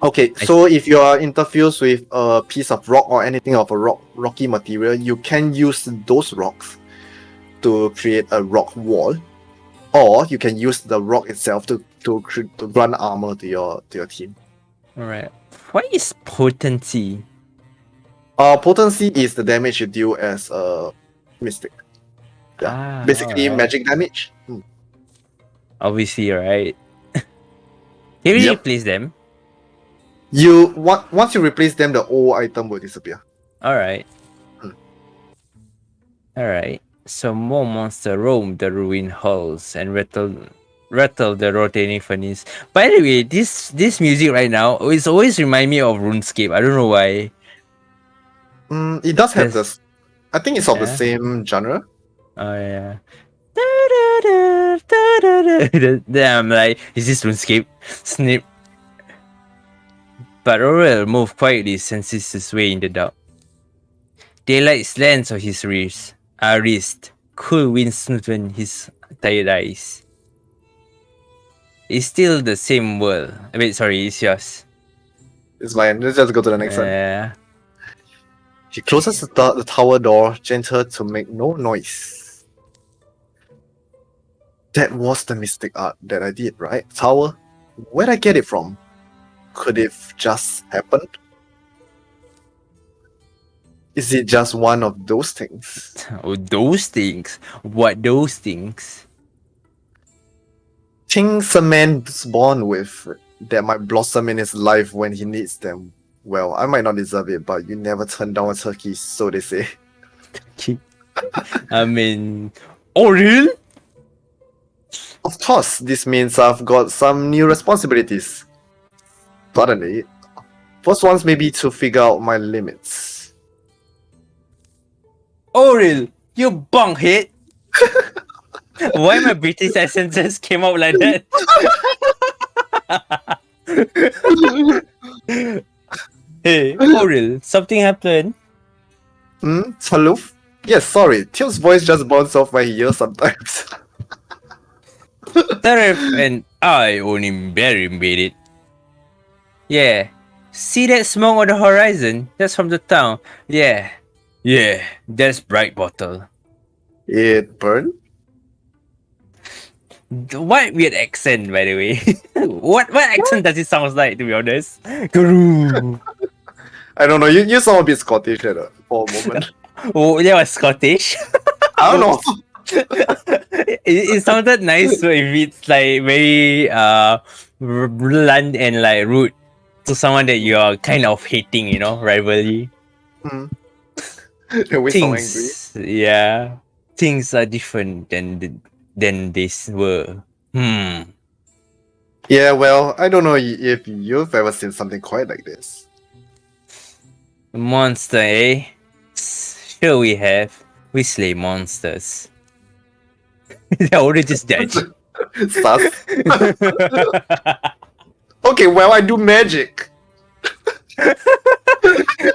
Okay, so if you are interfused with a piece of rock or anything of a rocky material, you can use those rocks to create a rock wall, or you can use the rock itself to run armor to your team. alright. What is potency? Potency is the damage you deal as a mystic. Yeah, basically alright. magic damage. Obviously, right? Can you Yep. replace them? Once you replace them, the old item will disappear. Alright. Hmm. Alright. So more monster roam the ruined halls and rattle the rotating furnace. By the way, this music right now is always remind me of RuneScape. I don't know why. It does have There's- this. I think it's of the Yeah. same genre. Oh yeah. Then I'm like, is this RuneScape? Snip. But Aurel moved quietly, senses his way in the dark. Daylight slants on his wrist. Cool wind smoothen his tired eyes. It's still the same world. Wait, sorry, it's yours. It's fine. Let's just go to the next one. Yeah. He closes the tower door, gentle to make no noise. That was the mystic art that I did, right? Tower? Where'd I get it from? Could it have just happened? Is it just one of those things? Oh, those things. What those things? Things a man's born with that might blossom in his life when he needs them. Well, I might not deserve it, but you never turn down a turkey, so they say. I mean, Aurel? Of course, this means I've got some new responsibilities. Suddenly, first one's maybe to figure out my limits. Aurel, you bunkhead! Why my British accent just came out like that? Hey, Aurel, something happened. Hello? Yes, sorry. Tio's voice just bounces off my ear sometimes. Tarif and I only barely made it. Yeah. See that smoke on the horizon? That's from the town. Yeah. Yeah, that's Bright Bottle. It burned? What weird accent, by the way. What accent does it sound like, to be honest? Guru. I don't know. You sound a bit Scottish for a moment. Oh, that was Scottish. I don't know. It sounded nice if it's like very blunt and like rude to someone that you are kind of hating, you know, rivalry. They always sound angry. Things, yeah. things are different than they were. Yeah, well, I don't know if you've ever seen something quite like this. Monster, eh? Sure we have. We slay monsters. They're already just dead. Sus. Okay, well, I do magic.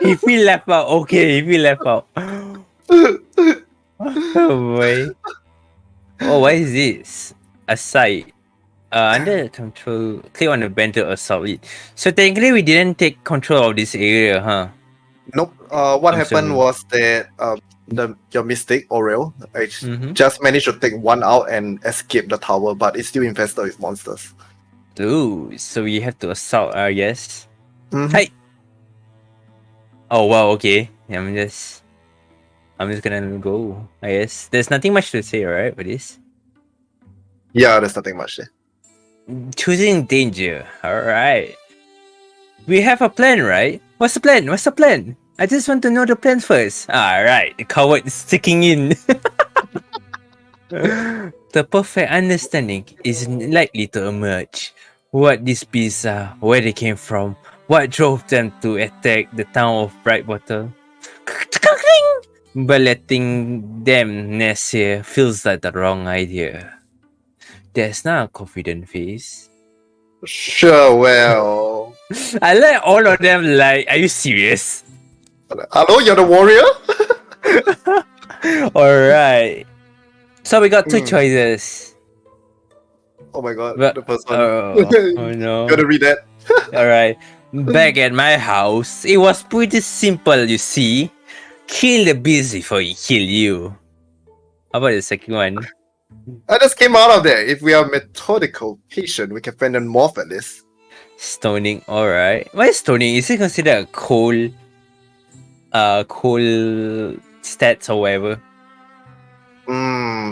If we left out, okay, if we left out. Oh boy. Oh, what is this? A site. Under control, click on the band to assault it. So technically we didn't take control of this area, huh? Nope. What I'm happened sorry. was that your mistake, Oreo, just managed to take one out and escape the tower, but it's still infested with monsters. Ooh, so we have to assault, I guess. Mhm. Hey! Oh wow, okay. I'm just gonna go, I guess. There's nothing much to say, right, for this? Yeah, there's nothing much there. Choosing danger. Alright. We have a plan, right? What's the plan? What's the plan? I just want to know the plan first. Alright, the coward is sticking in. The perfect understanding is likely to emerge. What these beasts are, where they came from, what drove them to attack the town of Brightwater. But letting them nest here feels like the wrong idea. That's not a confident face. Sure, well. I like all of them like, are you serious? Hello, you're the warrior? Alright. So we got two choices. Oh my god, But- the first one. Oh no. Gotta read that. Alright. Back at my house, it was pretty simple, you see. Kill the beast before he kill you. How about the second one? I just came out of there. If we are methodical, patient, we can find and morph at this. Stoning, alright. What is stoning? Is it considered a cold stats or whatever?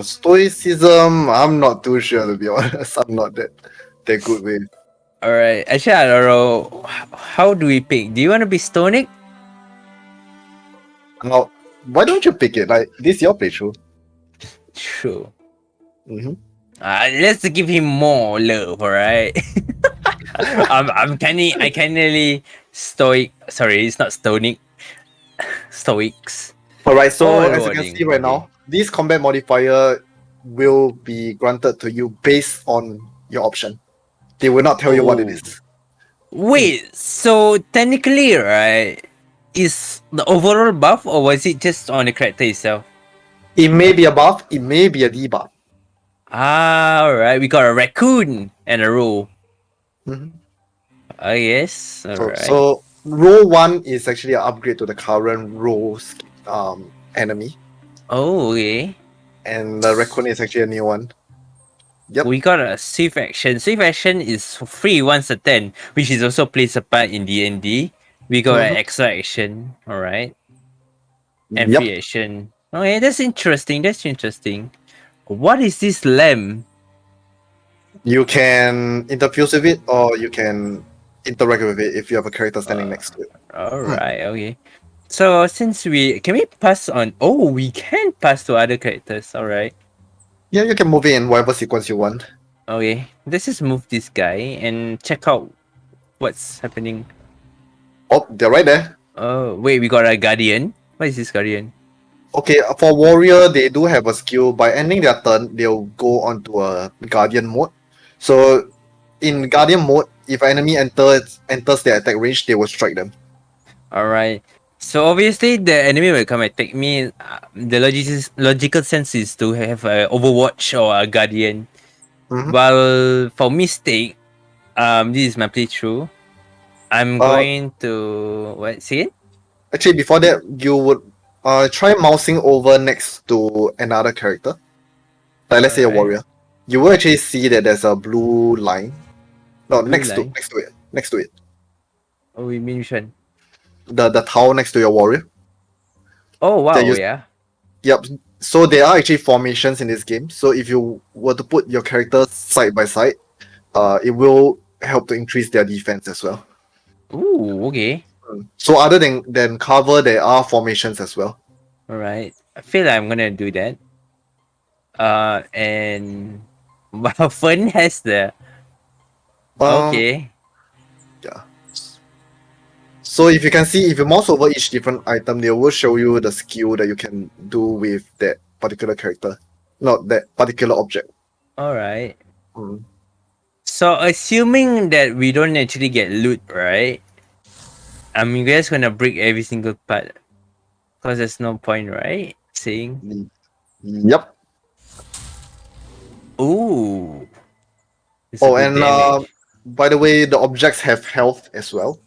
Stoicism, I'm not too sure to be honest. I'm not that good with. Alright. Actually, I don't know. How do we pick? Do you want to be stonic? Now, why don't you pick it? Like, this is your playthrough. True. Mm-hmm. Let's give him more love, alright? I kindly stoic. Sorry, it's not stonic. Stoics. Alright, so Oh, as you rewarding, can see right now, this combat modifier will be granted to you based on your option. They will not tell you what it is. Wait, so technically, right, is the overall buff or was it just on the character itself? It may be a buff, it may be a debuff. Alright, we got a raccoon and a roe. Mhm. I guess. Alright. So row 1 is actually an upgrade to the current rows enemy. Oh, okay. And the raccoon is actually a new one. Yep. We got a swift action. Swift action is free once a 10, which is also plays a part in D&D. We got an extra action, alright. And Yep. free action. Okay, that's interesting. That's interesting. What is this lamb? You can interfuse with it or you can interact with it if you have a character standing next to it. Alright, okay. So since can we pass on? Oh, we can pass to other characters. Alright. Yeah, you can move it in whatever sequence you want. Okay, let's just move this guy and check out what's happening. Oh, they're right there. Oh, wait, we got a guardian. What is this guardian? Okay, for warrior, they do have a skill. By ending their turn, they'll go onto a guardian mode. So, in guardian mode, if an enemy enters their attack range, they will strike them. Alright. So obviously the enemy will come and take me. The logical sense is to have a Overwatch or a Guardian. Well, for mistake, this is my playthrough. I'm going to see it. Actually, before that, you would try mousing over next to another character. Like let's say a warrior. You will actually see that there's a blue line. No, next to it. Oh, you mean which one? The towel next to your warrior. Oh wow, That you- yeah. Yep. So there are actually formations in this game. So if you were to put your characters side by side, it will help to increase their defense as well. Ooh, okay. So other than cover, there are formations as well. Alright. I feel like I'm gonna do that. And wow, Fern has the Um, okay. yeah. So if you can see, if you mouse over each different item, they will show you the skill that you can do with that particular character, not that particular object. All right. Mm. So assuming that we don't actually get loot, right? I'm just gonna break every single part, cause there's no point, right? Saying, Yep. ooh, it's a Oh, good and damage. by the way, the objects have health as well.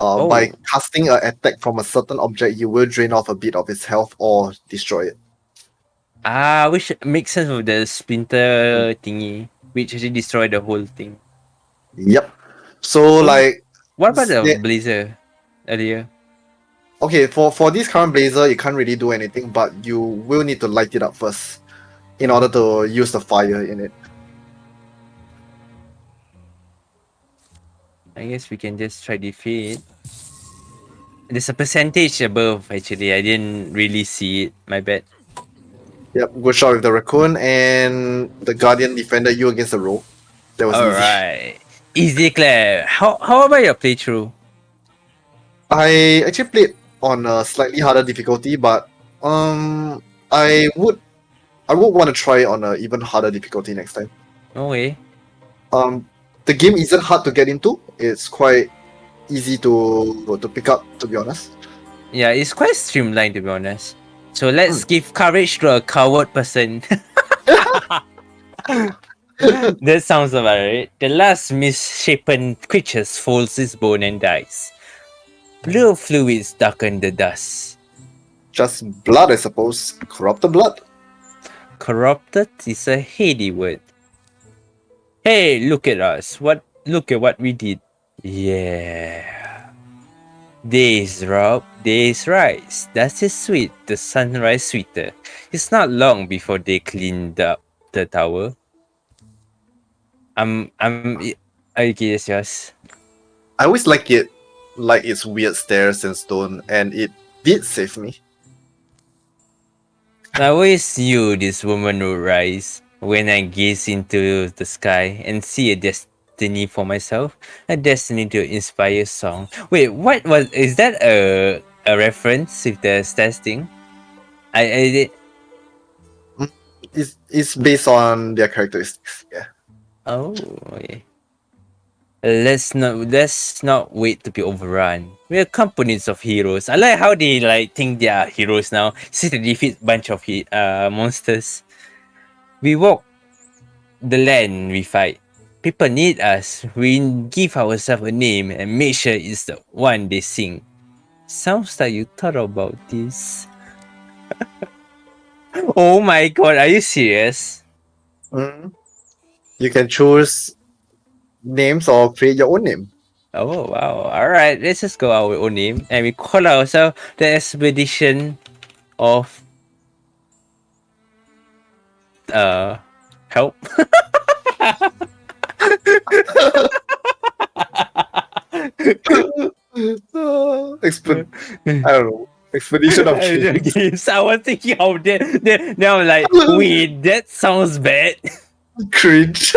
By Oh, casting an attack from a certain object, you will drain off a bit of its health or destroy it. which makes sense with the Mm. splinter thingy, which actually destroy the whole thing. Yep. So Oh, like, what about the yeah, blazer earlier? okay, for this current blazer, you can't really do anything, but you will need to light it up first in order to use the fire in it. I guess we can just try defeat. There's a percentage above, actually. I didn't really see it. My bad. Yep, good shot with the raccoon, and the guardian defended you against the roll. That was easy. Alright. Easy, Claire. How about your playthrough? I actually played on a slightly harder difficulty, but I would want to try on a even harder difficulty next time. No way. The game isn't hard to get into. It's quite easy to pick up, to be honest. Yeah, it's quite streamlined, to be honest. So let's give courage to a coward person. That sounds about right. The last misshapen creature folds his bone and dies. Blue fluids darken the dust. Just blood, I suppose. Corrupted blood. Corrupted is a heady word. Hey, look at us. Look at what we did. Yeah. Days drop, days rise. Dust is sweet, the sunrise sweeter. It's not long before they cleaned up the tower. I guess yes. I always like it, like its weird stairs and stone, and it did save me. I always knew this woman would rise when I gaze into the sky and see a destiny for myself, a destiny to inspire song. Wait, is that a reference with the stats thing? I did. It's based on their characteristics. Yeah. Oh, okay. Let's not wait to be overrun. We're companies of heroes. I like how they think they are heroes now. See they defeat bunch of monsters. We walk the land we fight. People need us. We give ourselves a name and make sure it's the one they sing. Sounds like you thought about this. Oh my god, are you serious? You can choose names or create your own name. Oh wow. Alright, let's just go our own name and we call ourselves the expedition of help. I don't know. Expedition of Dreams. Games. I was thinking of that. Now I'm like, wait, that sounds bad. Cringe.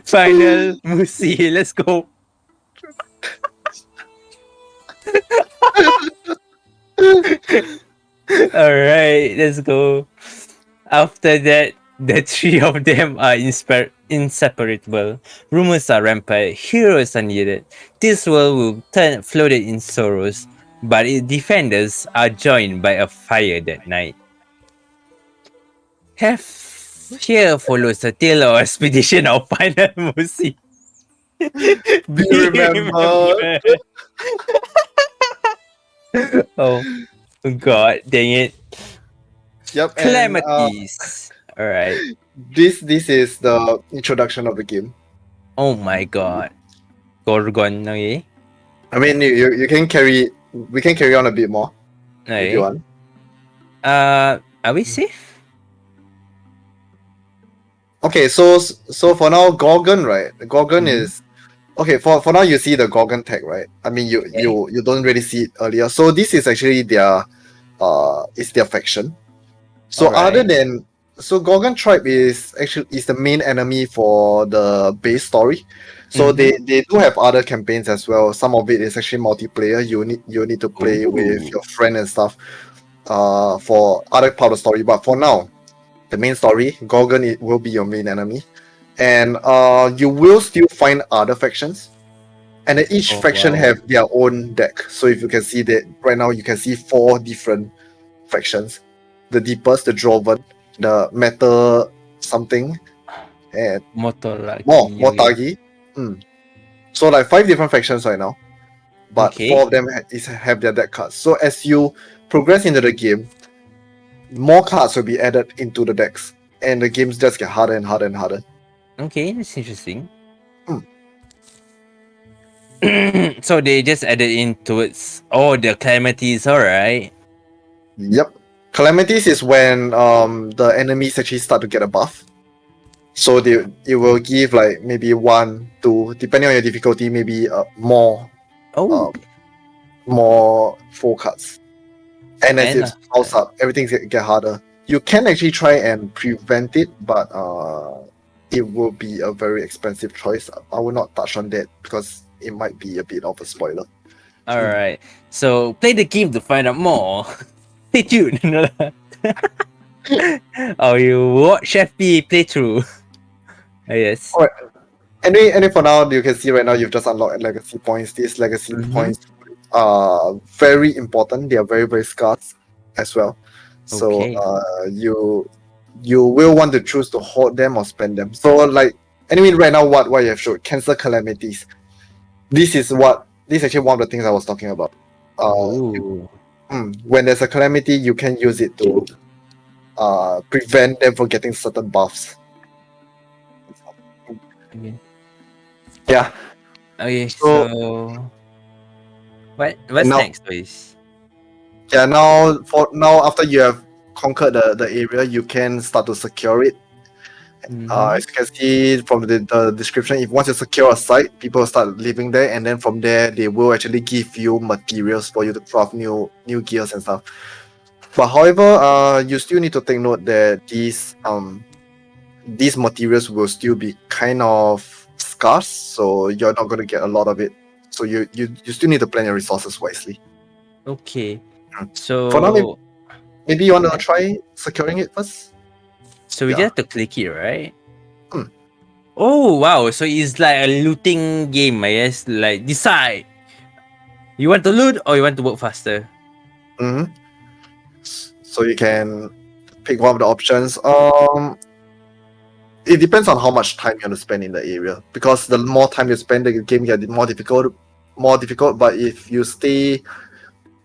Final Moosey, let's go. Alright, let's go. After that, the three of them are inseparable. Rumors are rampant, heroes are needed. This world will turn floated in sorrows, but its defenders are joined by a fire that night. Here follows a tale of expedition of Final Moosey. Do you remember? Oh god, dang it. Yep. And, Calamities. Alright. this is the introduction of the game. Oh my god. Gorgon, okay? I mean, you can carry. We can carry on a bit more if you want. Are we safe? Okay, so for now, Gorgon, right? The Gorgon is okay. For now, you see the Gorgon tag, right? I mean, you don't really see it earlier. So this is actually their it's their faction. So other Alright. than Gorgon Tribe is the main enemy for the base story. So Mhm. they do have other campaigns as well. Some of it is actually multiplayer. You need to play with Ooh. your friend and stuff. For other part of the story. But for now, the main story, Gorgon will be your main enemy, and you will still find other factions. And then each Oh faction wow. have their own deck. So if you can see that right now, you can see 4 different factions: the Deepest, the Droven, the Metal something, and Motoraki. Okay. Motagi. So like 5 different factions right now, but 4 Okay. of them have their deck cards. So as you progress into the game, more cards will be added into the decks, and the games just get harder and harder and harder. Okay, that's interesting. Hmm. So they just added in towards the calamities, alright. Yep. Calamities is when the enemies actually start to get a buff. So it will give like maybe 1, 2, depending on your difficulty, maybe more Oh, more full cards. And as and it piles up, everything get harder. You can actually try and prevent it, but it will be a very expensive choice. I will not touch on that because it might be a bit of a spoiler. alright. So play the game to find out more. Stay tuned. Or you watch FP playthrough. Yes. Alright. Anyway, for now, you can see right now you've just unlocked legacy points. These legacy Mhm. points are very important. They are very, very scarce as well. So Okay. you will want to choose to hold them or spend them. So like anyway, right now what you have showed, cancel calamities. This is actually one of the things I was talking about. Ooh. When there's a calamity, you can use it to prevent them from getting certain buffs. Okay. Yeah. Okay, So so what's now next, please? now after you have conquered the area, you can start to secure it. Mhm. As you can see from the description, if once you secure a site, people will start living there, and then from there they will actually give you materials for you to craft new gears and stuff. But however, you still need to take note that these materials will still be kind of scarce, so you're not going to get a lot of it. So you still need to plan your resources wisely. Okay. Mm. For now, So maybe you want to yeah. try securing it first. So we Yeah. just have to click it, right? Hmm. Oh wow! So it's like a looting game, I guess. Like decide you want to loot or you want to work faster. Mm-hmm. So you can pick one of the options. It depends on how much time you want to spend in the area. Because the more time you spend, the game get more difficult. But if you stay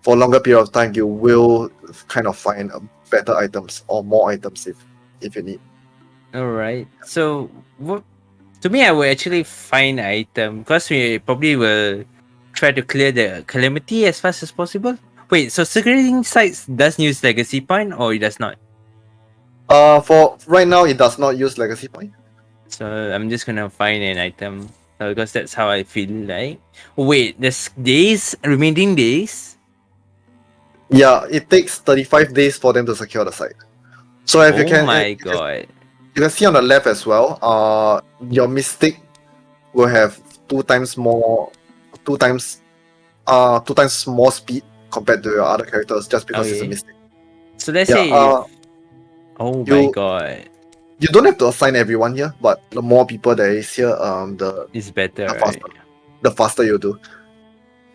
for a longer period of time, you will kind of find better items or more items if you need. All right. So what? To me, I will actually find item because we probably will try to clear the calamity as fast as possible. Wait, so securing sites does use legacy point or it does not? For right now, it does not use legacy point. So I'm just gonna find an item because that's how I feel like. Wait, there's days, remaining days. Yeah, it takes 35 days for them to secure the site. So if Oh my god. you can see on the left as well. Your mystic will have 2 times more, 2 times, 2 times more speed compared to your other characters just because it's a Okay. mystic. So let's Yeah. say if oh my You god, you don't have to assign everyone here, but the more people there is here, it's better, the right? faster the faster you do.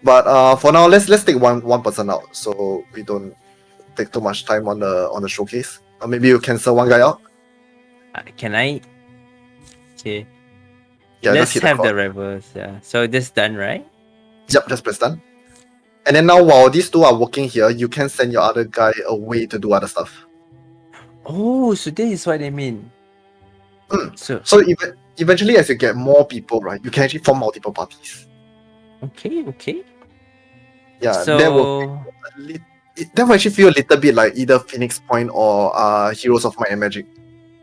But for now, let's take one person out so we don't take too much time on the showcase. Or maybe you cancel one guy out. Can I? Okay. Yeah, just Let's hit the have cross. the reverse. Yeah. So this done, right? Yep, just press done. And then now while these two are working here, you can send your other guy away to do other stuff. Oh, so this is what I mean. So So eventually, as you get more people, right, you can actually form multiple parties. okay. Yeah, So that will actually feel a little bit like either Phoenix Point or Heroes of Might and Magic.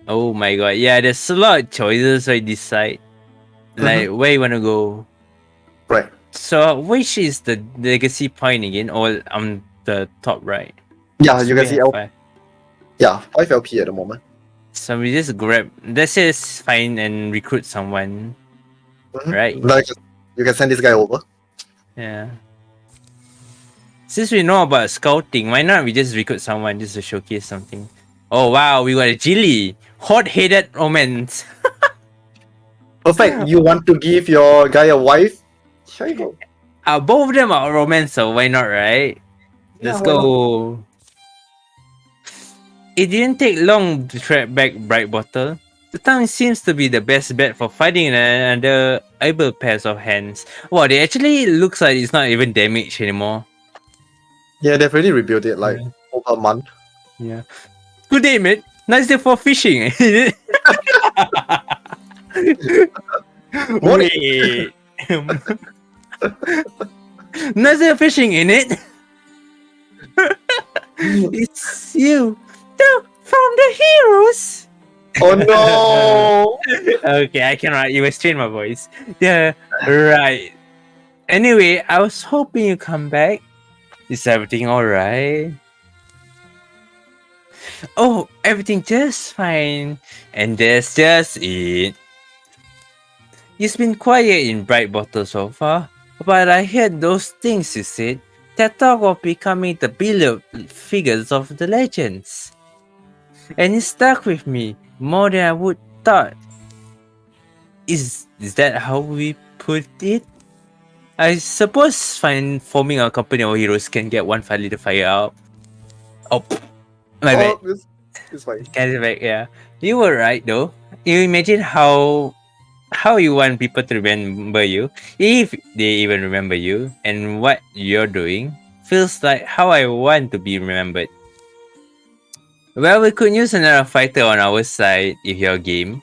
oh my god, yeah, there's a lot of choices so I decide like where you wanna go. Right. So which is the legacy point again? Or on the top right? Yeah, So you we can see have five. Yeah, 5 LP at the moment. So we just grab. Let's just find and recruit someone. Right. Like, you can send this guy over. Yeah. Since we know about scouting, why not we just recruit someone just to showcase something? Oh wow, we got a Jilly. Hot-headed romance. Perfect. You want to give your guy a wife? Here you go. Both of them are romance, so why not, right? Let's Yeah, why not? go. It didn't take long to track back Bright Bottle. The town seems to be the best bet for finding another able pairs of hands. Wow, they actually looks like it's not even damaged anymore. Yeah, they've already rebuilt it like over a month. Yeah. Good day, mate. Nice day for fishing. Morning. Wait. Nice day fishing, in it. It's you. From the heroes. Oh no! Okay, I cannot. You restrain my voice. Yeah, right. Anyway, I was hoping you come back. Is everything alright? Oh, everything just fine. And that's just it. You've been quiet in Bright Bottle so far, but I heard those things you said. That talk of becoming the beloved figures of the legends. And it stuck with me more than I would thought. Is that how we put it? I suppose forming a company of heroes can get one fire little fire out. Oh, my bad. It's fine. Carry back, yeah. You were right though. You imagine how you want people to remember you, if they even remember you, and what you're doing feels like how I want to be remembered. Well, we could use another fighter on our side if you're game.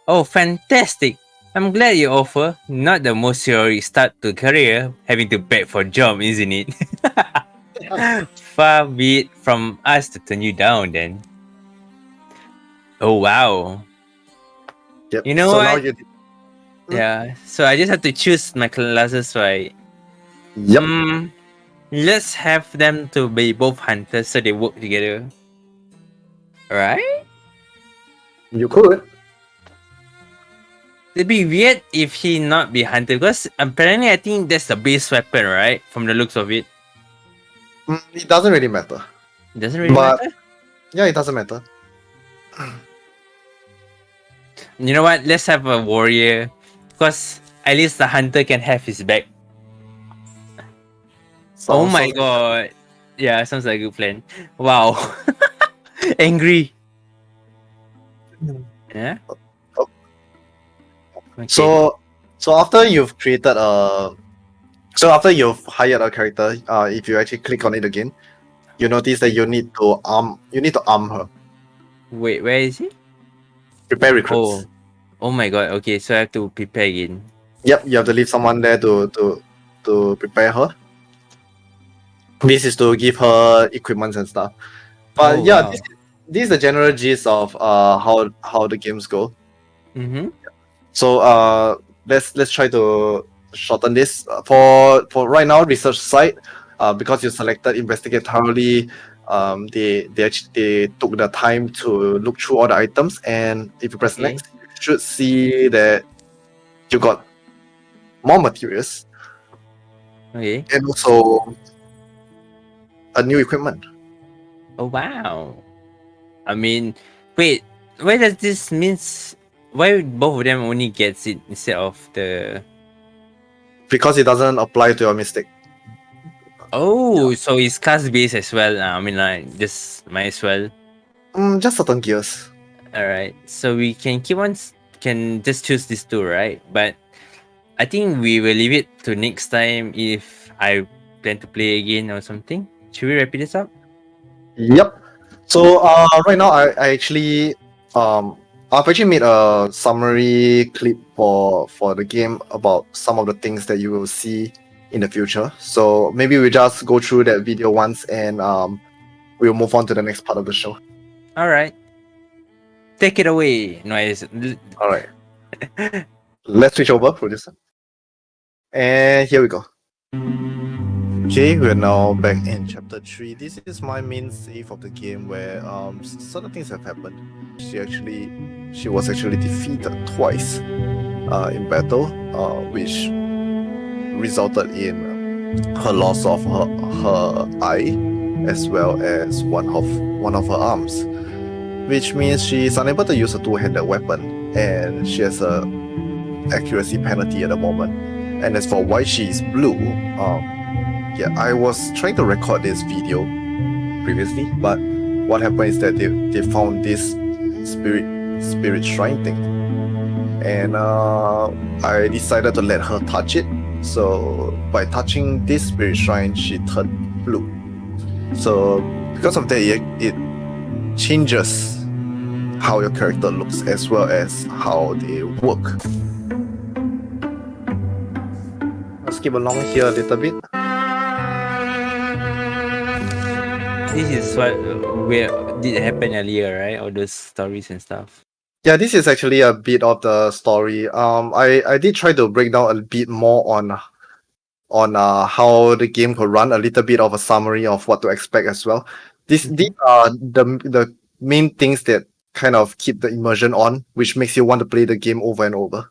Oh, fantastic! I'm glad you offer. Not the most heroic start to career, having to beg for a job, isn't it? Far be it from us to turn you down then. Oh wow. Yep. You know so what? Now you. Yeah, so I just have to choose my classes, right? Yep. Let's have them to be both hunters so they work together. Alright? You could. It'd be weird if he not be hunter because apparently I think that's the base weapon, right? From the looks of it. It doesn't really matter. It doesn't really But- matter. Yeah, it doesn't matter. You know what? Let's have a warrior. Because at least the hunter can have his back. Oh my god. Yeah, sounds like a good plan. Wow. Angry. Yeah? Oh. Okay. So after you've created after you've hired a character, if you actually click on it again, you notice that you need to arm her. Wait, where is he? Prepare recruits. Oh my god. Okay, so I have to prepare again. Yep, you have to leave someone there to prepare her. This is to give her equipment and stuff. But wow. this is the general gist of how the games go. Mm-hmm. So let's try to shorten this. For right now, research site, because you selected investigate thoroughly, they took the time to look through all the items, and if you press Okay. next, you should see that you got more materials Okay. and also a new equipment. Oh wow. I mean, wait. Why does this means? Why both of them only gets it instead of the? Because it doesn't apply to your mistake. Oh, so it's class based as well. I mean, like just might as well. Just certain gears. All right. So we can can just choose these two, right? But I think we will leave it to next time if I plan to play again or something. Should we wrap this up? Yep. So right now I actually I've actually made a summary clip for the game about some of the things that you will see in the future. So maybe we just go through that video once and we'll move on to the next part of the show. All right. Take it away. No, All right. Let's switch over, producer. And here we go. Okay, we're now back in chapter 3. This is my main save of the game where certain things have happened. She was actually defeated twice in battle, which resulted in her loss of her eye as well as one of her arms, which means she is unable to use a two-handed weapon and she has a accuracy penalty at the moment. And as for why she is blue, yeah, I was trying to record this video previously, but what happened is that they found this spirit shrine thing, and I decided to let her touch it. So by touching this spirit shrine, she turned blue. So because of that, it changes how your character looks as well as how they work. I'll skip along here a little bit. This is what where did happen earlier, right? All those stories and stuff. Yeah, this is actually a bit of the story. I did try to break down a bit more on how the game could run, a little bit of a summary of what to expect as well. These are the main things that kind of keep the immersion on, which makes you want to play the game over and over.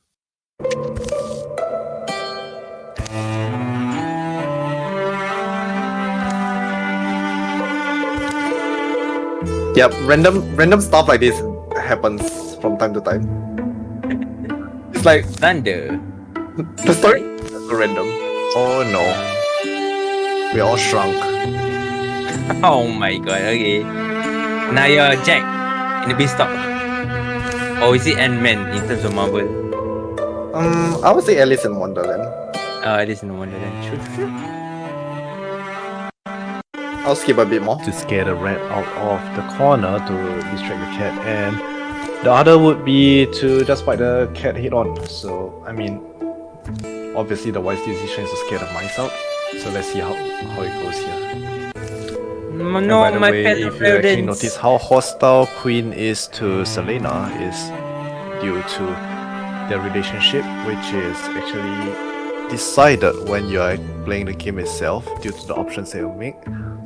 Yep, random stuff like this happens from time to time. It's like Thunder. the story is so random. Oh no, we all shrunk. Oh my god, okay. Now you're Jack in the Beanstalk. Or is it Ant-Man in terms of Marvel? I would say Alice in Wonderland. Alice in Wonderland. True. I'll skip a bit more. To scare the rat out of the corner to distract the cat, and the other would be to just fight the cat head on. So I mean, obviously the wise decision is to scare the mice out. So let's see how it goes here. And No, by the my way, pet if you actually parents. notice how hostile Queen is to Selena is due to their relationship, which is actually decided when you are playing the game itself due to the options that you make.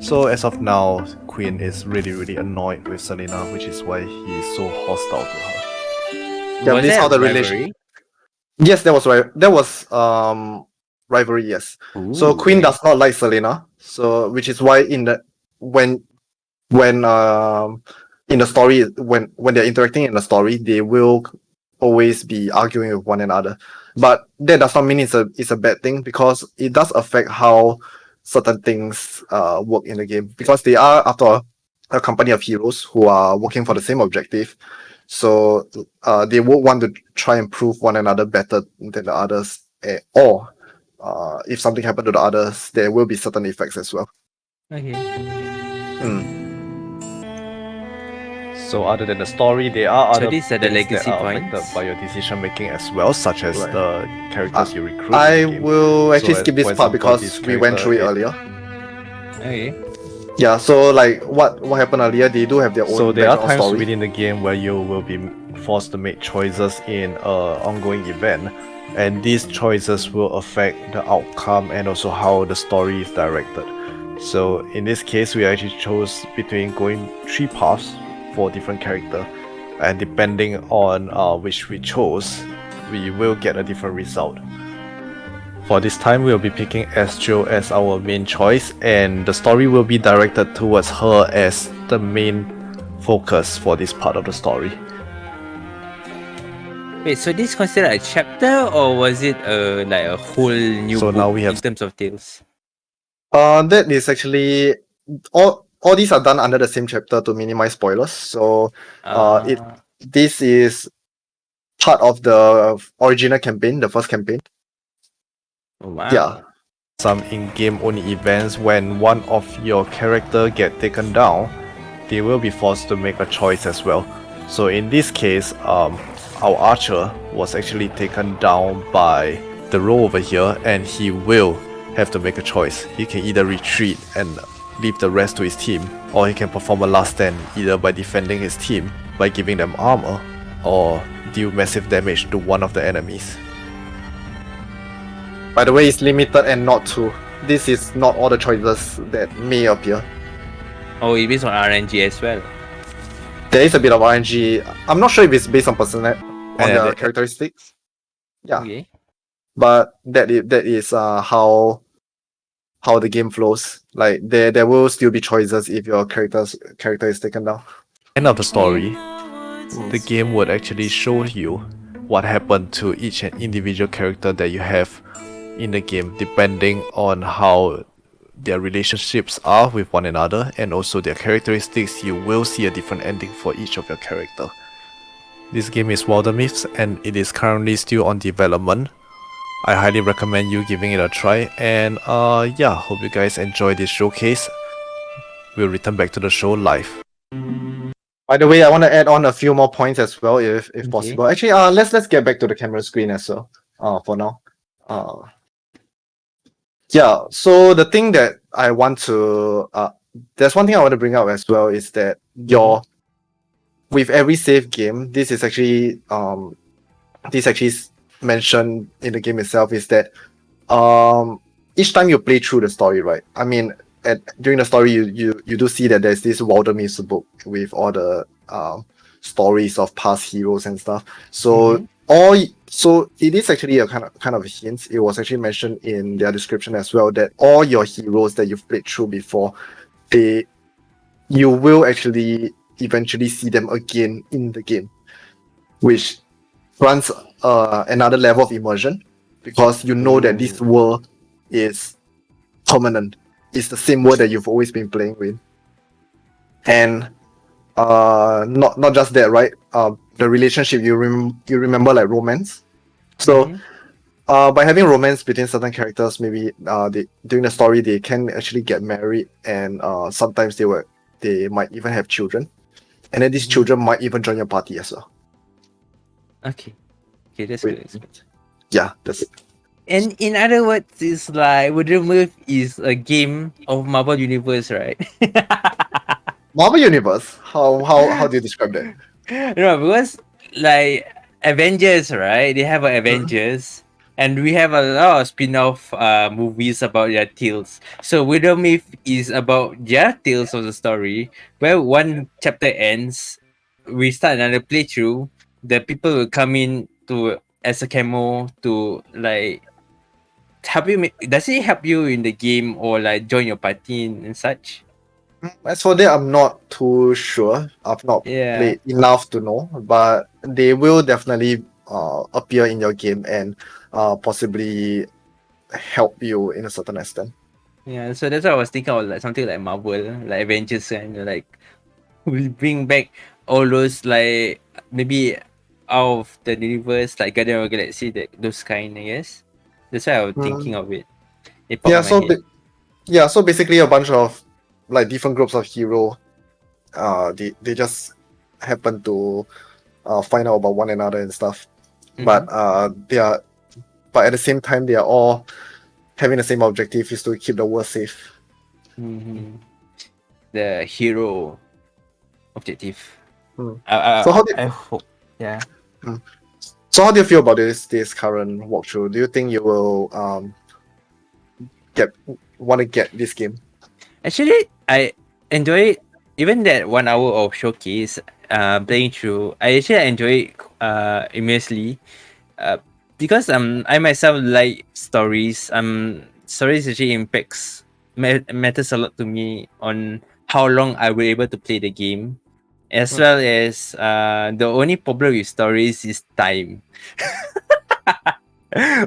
So as of now, Queen is really annoyed with Selena, which is why he is so hostile to her. Yeah, Was this is that how the rivalry? relation. Yes, that was right. That was rivalry. Yes. So Ooh. Queen does not like Selena. So which is why in the when in the story when they're interacting in the story, they will always be arguing with one another. But that does not mean it's a bad thing, because it does affect how certain things work in the game, because they are, after all, a company of heroes who are working for the same objective. So they will want to try and prove one another better than the others, or if something happened to the others, there will be certain effects as well. Okay. So other than the story, there are So other these are the things that legacy are points? affected by your decision making as well, such as Right. the characters you recruit. I in the game. will actually So, skip this for part example, because this we went through it character, earlier. Okay. Yeah, so like what happened earlier, they do have their own So there are background times story. within the game where you will be forced to make choices in an ongoing event, and these choices will affect the outcome and also how the story is directed. So in this case, we actually chose between going 3 paths for different character, and depending on which we chose, we will get a different result. For this time, we'll be picking Astro as our main choice, and the story will be directed towards her as the main focus for this part of the story. Wait, so this considered a chapter, or was it like a whole new So book now we have- in terms of tales? That is actually all these are done under the same chapter to minimize spoilers. So this is part of the original campaign, the first campaign. Wow. Yeah. Some in-game only events, when one of your character get taken down, they will be forced to make a choice as well. So in this case, our archer was actually taken down by the row over here, and he will have to make a choice. He can either retreat and leave the rest to his team, or he can perform a last stand either by defending his team by giving them armor, or deal massive damage to one of the enemies. By the way, it's limited and not 2. this is not all the choices that may appear. Oh, it is on RNG as well. There is a bit of RNG. I'm not sure if it's based on the characteristics. Yeah, Okay. but that is how the game flows. Like there will still be choices if your character is taken down. End of the story, the game would actually show you what happened to each and individual character that you have in the game, depending on how their relationships are with one another and also their characteristics. You will see a different ending for each of your character. This game is Wildermyth and it is currently still on development. I highly recommend you giving it a try, and yeah, hope you guys enjoy this showcase. We'll return back to the show live. By the way, I want to add on a few more points as well, if Okay. possible. Actually, let's get back to the camera screen as well. For now. Yeah. So the thing that I want to there's one thing I want to bring up as well is that with every save game, this is actually mentioned in the game itself, is that each time you play through the story, right? I mean, during the story, you do see that there's this Wildermyth book with all the stories of past heroes and stuff. So so it is actually a kind of a hint. It was actually mentioned in their description as well that all your heroes that you've played through before, you will actually eventually see them again in the game, which grants another level of immersion, because you know that this world is permanent. It's the same world that you've always been playing with. And not just that, right? The relationship, you remember like romance. So by having romance between certain characters, maybe during the story they can actually get married, and sometimes they might even have children, and then these children might even join your party as well. Okay, that's good. That's good. Yeah, that's. And in other words, it's like Wildermyth is a game of Marvel Universe, right? Marvel Universe. How do you describe that? No, because like Avengers, right? They have Avengers, and we have a lot of spin-off movies about their tales. So Wildermyth is about their tales of the story, where one chapter ends, we start another playthrough. The people will come in to as a camo to like help you. Does it help you in the game or like join your party and such? As for that, I'm not too sure. I've not played enough to know, but they will definitely appear in your game and possibly help you in a certain extent. Yeah, so that's what I was thinking of, like something like Marvel, like Avengers, and like will bring back all those like maybe out of the universe, like Guardian of the Galaxy, those kind, I guess. That's why I was thinking of it. So basically a bunch of like different groups of hero, they just happen to find out about one another and stuff. But but at the same time they are all having the same objective, is to keep the world safe. The hero objective. So how do you feel about this current walkthrough? Do you think you will want to get this game? Actually, I enjoy even that 1 hour of showcase playing through. I actually enjoy it immensely because I myself like stories. Stories actually matters a lot to me on how long I will able to play the game, as well as the only problem with stories is time.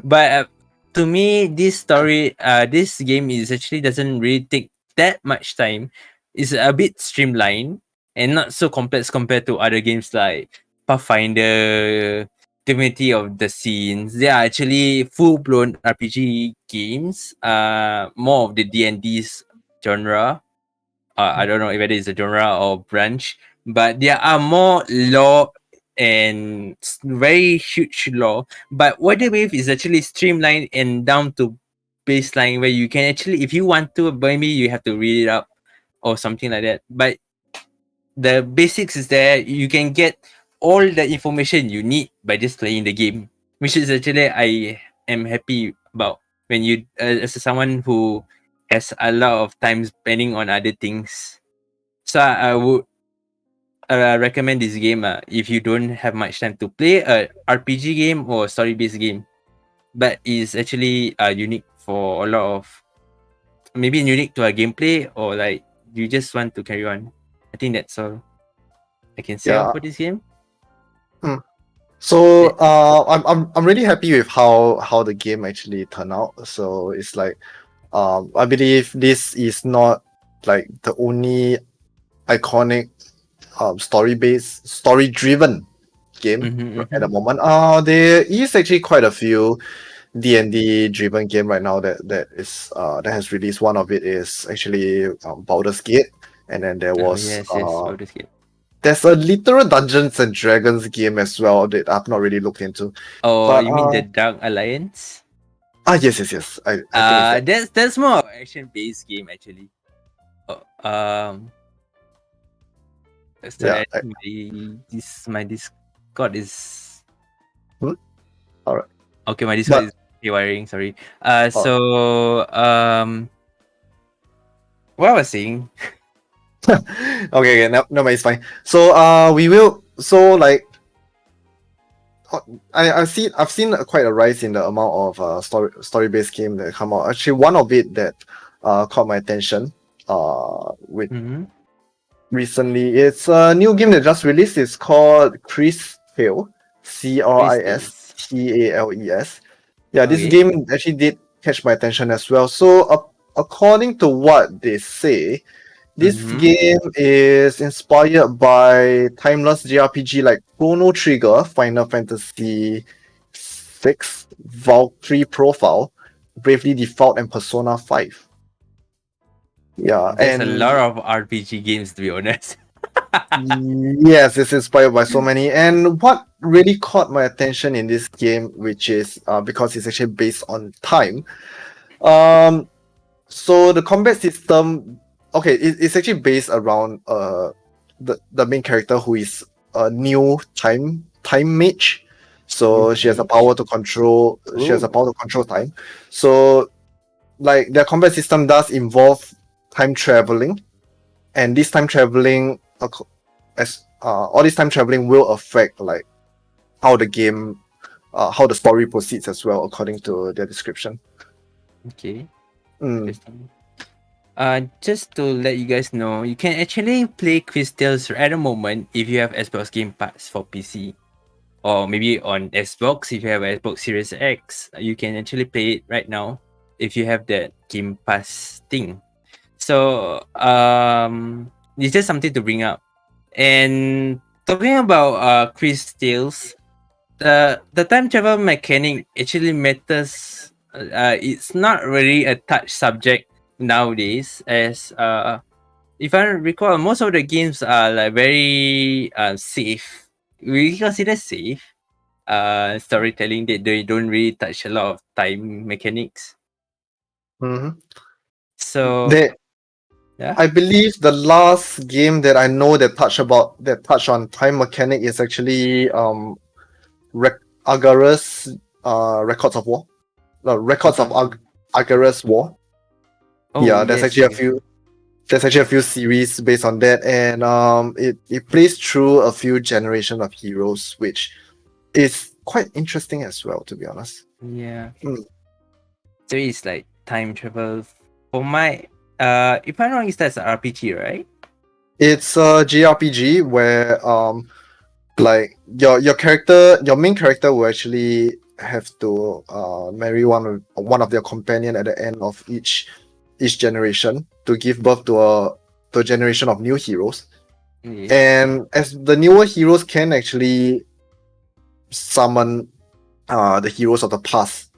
But to me, this game is actually doesn't really take that much time. It's a bit streamlined and not so complex compared to other games like Pathfinder, Divinity of the Scenes. They are actually full-blown RPG games. More of the D&D's genre. I don't know if it is a genre or branch, but there are more lore and very huge lore. But Wildermyth is actually streamlined and down to baseline, where you can actually, if you want to, maybe you have to read it up or something like that. But the basics is there. You can get all the information you need by just playing the game, which is actually I am happy about when you as someone who has a lot of time spending on other things. So I would recommend this game if you don't have much time to play a RPG game or story based game, but it's actually unique for a lot of maybe unique to a gameplay or like you just want to carry on. I think that's all I can say Yeah. for this game. So I'm really happy with how the game actually turned out. So it's like I believe this is not like the only iconic story driven game at the moment. There is actually quite a few D&D driven game right now that has released. One of it is actually Baldur's Gate, and then there was yes, Baldur's Gate. there's a literal Dungeons and Dragons game as well that I've not really looked into. Oh, But, you mean the Dark Alliance? Yes. I think it's that. That's more of action based game actually. Sorry, Yeah, my Discord is Alright. okay. My Discord is wiring. Sorry. So what I was saying. okay, no, it's fine. So we will. So like, I've seen quite a rise in the amount of story based game that come out. Actually, one of it that caught my attention with recently. It's a new game that just released. It's called Preshow, Cristales. Yeah, this game actually did catch my attention as well. So according to what they say, this game is inspired by timeless JRPG like Chrono Trigger, Final Fantasy VI, Valkyrie Profile, Bravely Default, and Persona 5. Yeah, There's a lot of RPG games to be honest. Yes, it's inspired by so many. And what really caught my attention in this game, which is because it's actually based on time. So the combat system, it's actually based around the main character who is a new time mage. So she has a power to control. She has a power to control time. So like their combat system does involve time traveling, and this time traveling all this time traveling will affect like how the game how the story proceeds as well, according to their description. Okay. Interesting. Just to let you guys know, you can actually play Crystals at the moment if you have Xbox Game Pass for PC, or maybe on Xbox if you have Xbox Series X. You can actually play it right now if you have that Game Pass thing. So it's just something to bring up. And talking about Crystals, the time travel mechanic actually matters. It's not really a touch subject nowadays, as if I recall, most of the games are like very safe. We consider safe storytelling that they don't really touch a lot of time mechanics. So yeah, I believe the last game that I know that touch on time mechanic is actually Agarus Records of War. No, Records of Agarus War. There's actually a few series based on that, and it plays through a few generations of heroes, which is quite interesting as well, to be honest. Yeah. So it's like time travel. For my if I'm not wrong, that's an RPG, right? It's a JRPG where like your main character will actually have to marry one of their companion at the end of each generation to give birth to a generation of new heroes. And as the newer heroes can actually summon the heroes of the past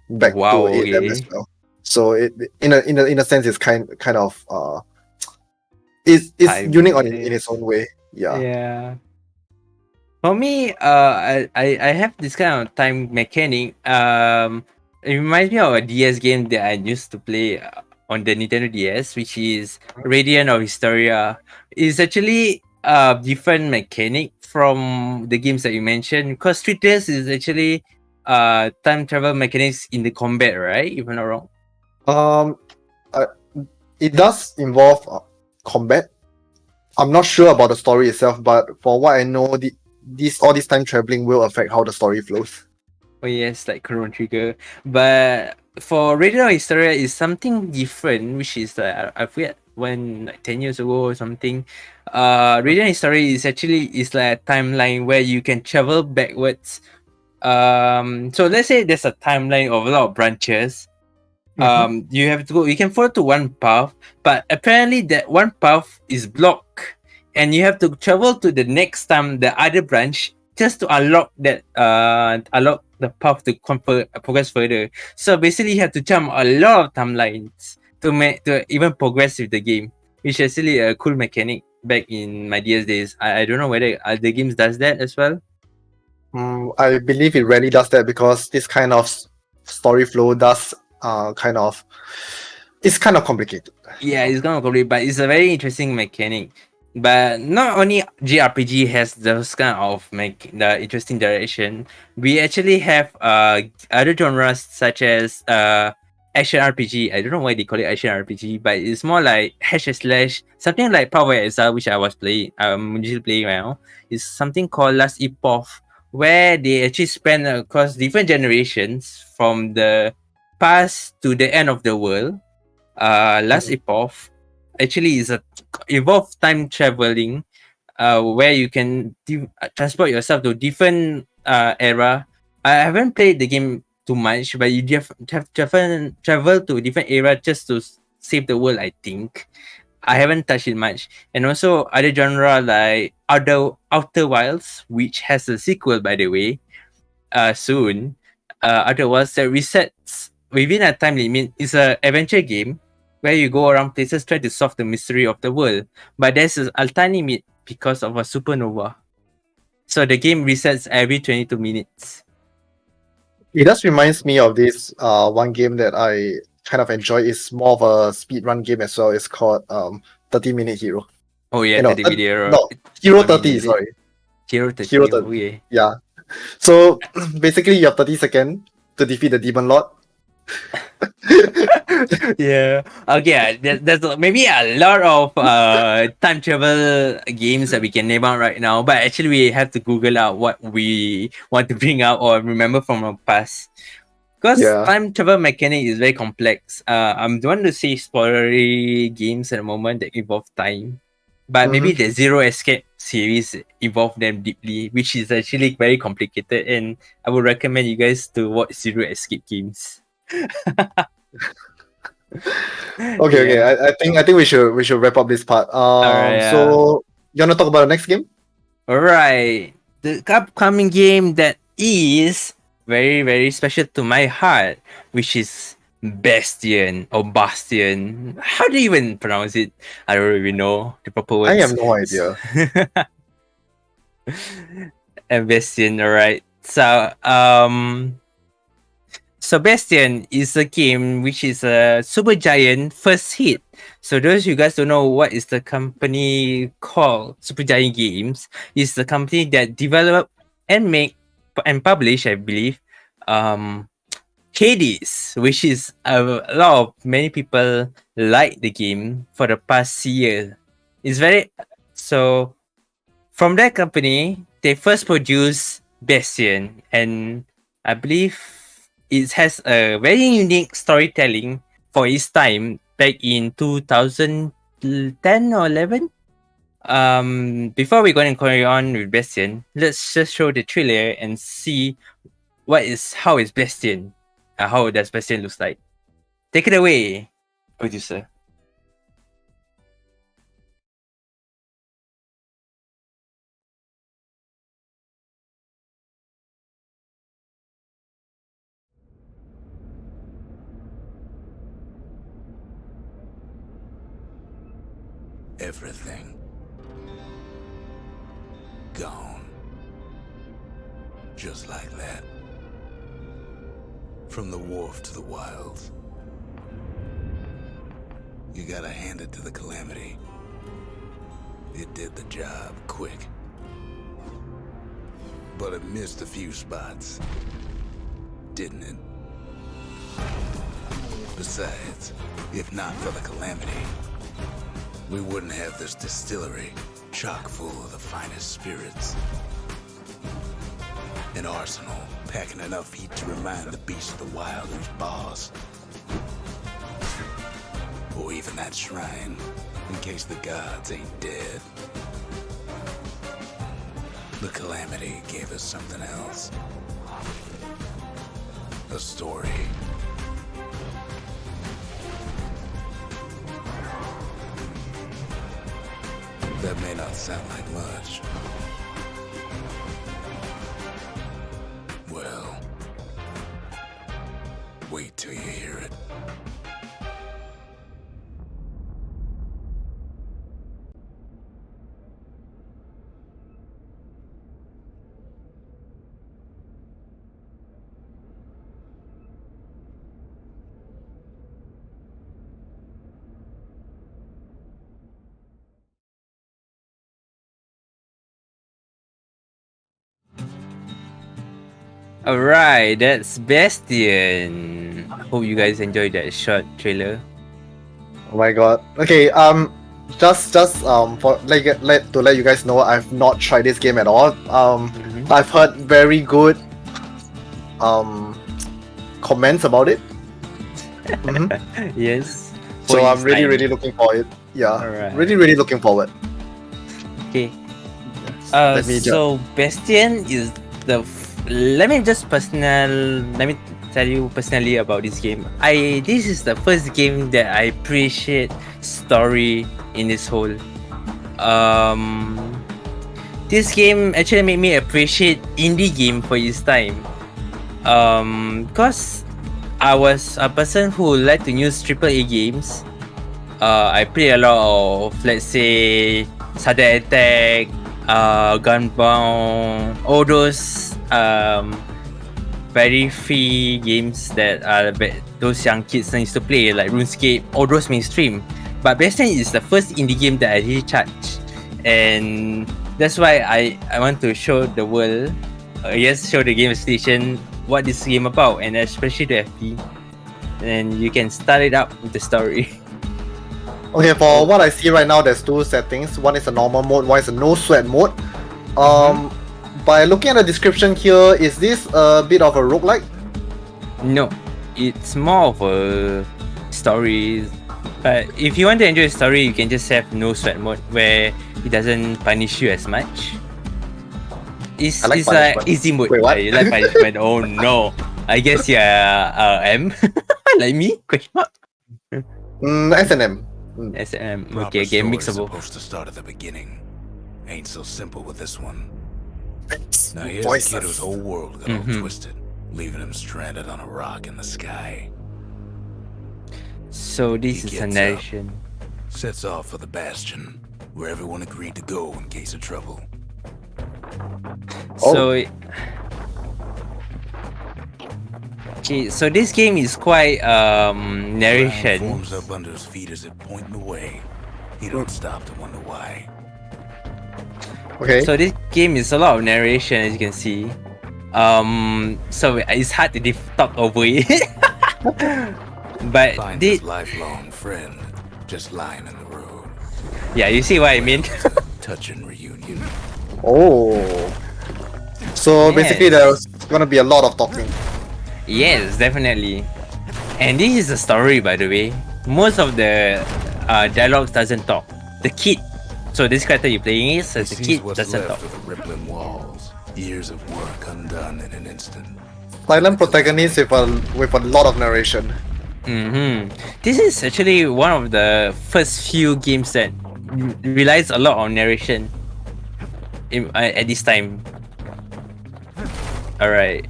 back to aid them as well. So it in a sense it's kind of it's unique in its own way. Yeah. For me, I have this kind of time mechanic. It reminds me of a DS game that I used to play on the Nintendo DS, which is Radiant of Historia. It's actually a different mechanic from the games that you mentioned, because Street Tales is actually time travel mechanics in the combat, right? If I'm not wrong. Um, it does involve combat. I'm not sure about the story itself, but for what I know, all this time traveling will affect how the story flows. Oh yes, like Chrono Trigger. But for Radiant Hysteria is something different, which is I forget when like 10 years ago or something. Radiant Hysteria is actually is like a timeline where you can travel backwards. So let's say there's a timeline of a lot of branches. You have to go, you can follow to one path, but apparently that one path is blocked, and you have to travel to the next time the other branch just to unlock the path to progress further. So basically you have to jump a lot of timelines to even progress with the game, which is actually a cool mechanic back in my DS days. I don't know whether the games does that as well. I believe it rarely does that because this kind of story flow does it's kind of complicated. Yeah, it's kind of complicated, but it's a very interesting mechanic. But not only JRPG has those kind of the interesting direction, we actually have other genres such as action RPG. I don't know why they call it action RPG, but it's more like hash and slash, something like Power Exile, which I'm usually playing now. It's something called Last Epoch, where they actually span across different generations from the past to the end of the world. Last Epoch actually is a evolved time traveling, where you can transport yourself to different era. I haven't played the game too much, but you have to travel to a different era just to save the world, I think. I haven't touched it much. And also other genre like Outer Wilds, which has a sequel, by the way, soon. Outer Wilds that resets within a time limit. Is a adventure game where you go around places trying to solve the mystery of the world. But there's a time limit because of a supernova. So the game resets every 22 minutes. It does reminds me of this one game that I kind of enjoy. It's more of a speed run game as well. It's called 30-minute Hero. Oh yeah, 30 video. No, Hero 30, 30, sorry. Hero 30. Hero 30. Oh, yeah. Yeah. So basically you have 30 seconds to defeat the Demon Lord. Yeah. Okay. There's maybe a lot of time travel games that we can name out right now, but actually we have to Google out what we want to bring out or remember from our past. Because time travel mechanic is very complex. I'm the one to say spoilery games at the moment that involve time, but maybe the Zero Escape series involve them deeply, which is actually very complicated. And I would recommend you guys to watch Zero Escape games. Okay. I think we should wrap up this part. So you wanna talk about the next game? Alright. The upcoming game that is very, very special to my heart, which is Bastion or Bastion. How do you even pronounce it? I don't even know the proper words. I have no idea. And Bastion, alright. So Bastion is a game which is a super giant first hit. So those you guys don't know what is the company called, Super Giant Games, is the company that develop and make and publish, I believe, Hades, which is a lot of many people like the game for the past year. It's very so from that company, they first produced Bastion, and I believe it has a very unique storytelling for its time back in 2010 or 11. Before we're going to carry on with Bastion, let's just show the trailer and see how is Bastion. How does Bastion looks like? Take it away, producer. Everything gone. Just like that. From the wharf to the wilds. You gotta hand it to the Calamity. It did the job quick. But it missed a few spots. didn't it? Besides, if not for the calamity, we wouldn't have this distillery chock full of the finest spirits. An arsenal packing enough heat to remind the beast of the wild who's boss. Or even that shrine, in case the gods ain't dead. The calamity gave us something else. A story. That may not sound like much. Well, wait till you hear it. Alright, that's Bastion. Hope you guys enjoyed that short trailer. Oh my god. Okay, just for to let you guys know, I've not tried this game at all. I've heard very good comments about it. Yes. So I'm really looking for it. Yeah. Alright. Really looking forward. Okay. Let me So Bastion is the. Let me tell you personally about this game. This is the first game that I appreciate story in this whole. This game actually made me appreciate indie game for its time. Because I was a person who liked to use AAA games. I play a lot of, let's say, Sudden Attack, Gunbound, all those very free games that those young kids used to play, like RuneScape, all those mainstream. But Bastion is the first indie game that I really charged, and that's why I want to show the world, show the game station what this game about, and especially the FP. And you can start it up with the story. Okay, for what I see right now, there's two settings. One is a normal mode, one is a no sweat mode. By looking at the description here, is this a bit of a roguelike? No, it's more of a story. But if you want to enjoy the story, you can just have no sweat mode where it doesn't punish you as much. It's like easy mode. Wait, what? You like punishment? Oh no! I guess M like me? Question mark. S&M. SM. Proper Okay, mixable. supposed to start at the beginning. Ain't so simple with this one. Now here's Voices. a kid whose whole world got all twisted, leaving him stranded on a rock in the sky. So this He is a gets narration. Sets off for the Bastion, where everyone agreed to go in case of trouble. So so this game is quite Ground narration. forms up under his feet as it pointing the way. He don't stop to wonder why. Okay. So this game is a lot of narration, as you can see. So it's hard to talk over it. But Find his lifelong friend just lying in the road. yeah, you see what I mean. Touching reunion. Oh. So basically, there's gonna be a lot of talking. Yes, definitely. And this is a story, by the way. Most of the dialogues doesn't talk. The kid. So this character you're playing is as a Sees kid what's doesn't left talk. of the rippling walls. Years of work undone in an instant. Silent protagonist with a lot of narration. This is actually one of the first few games that relies a lot on narration at this time. Alright.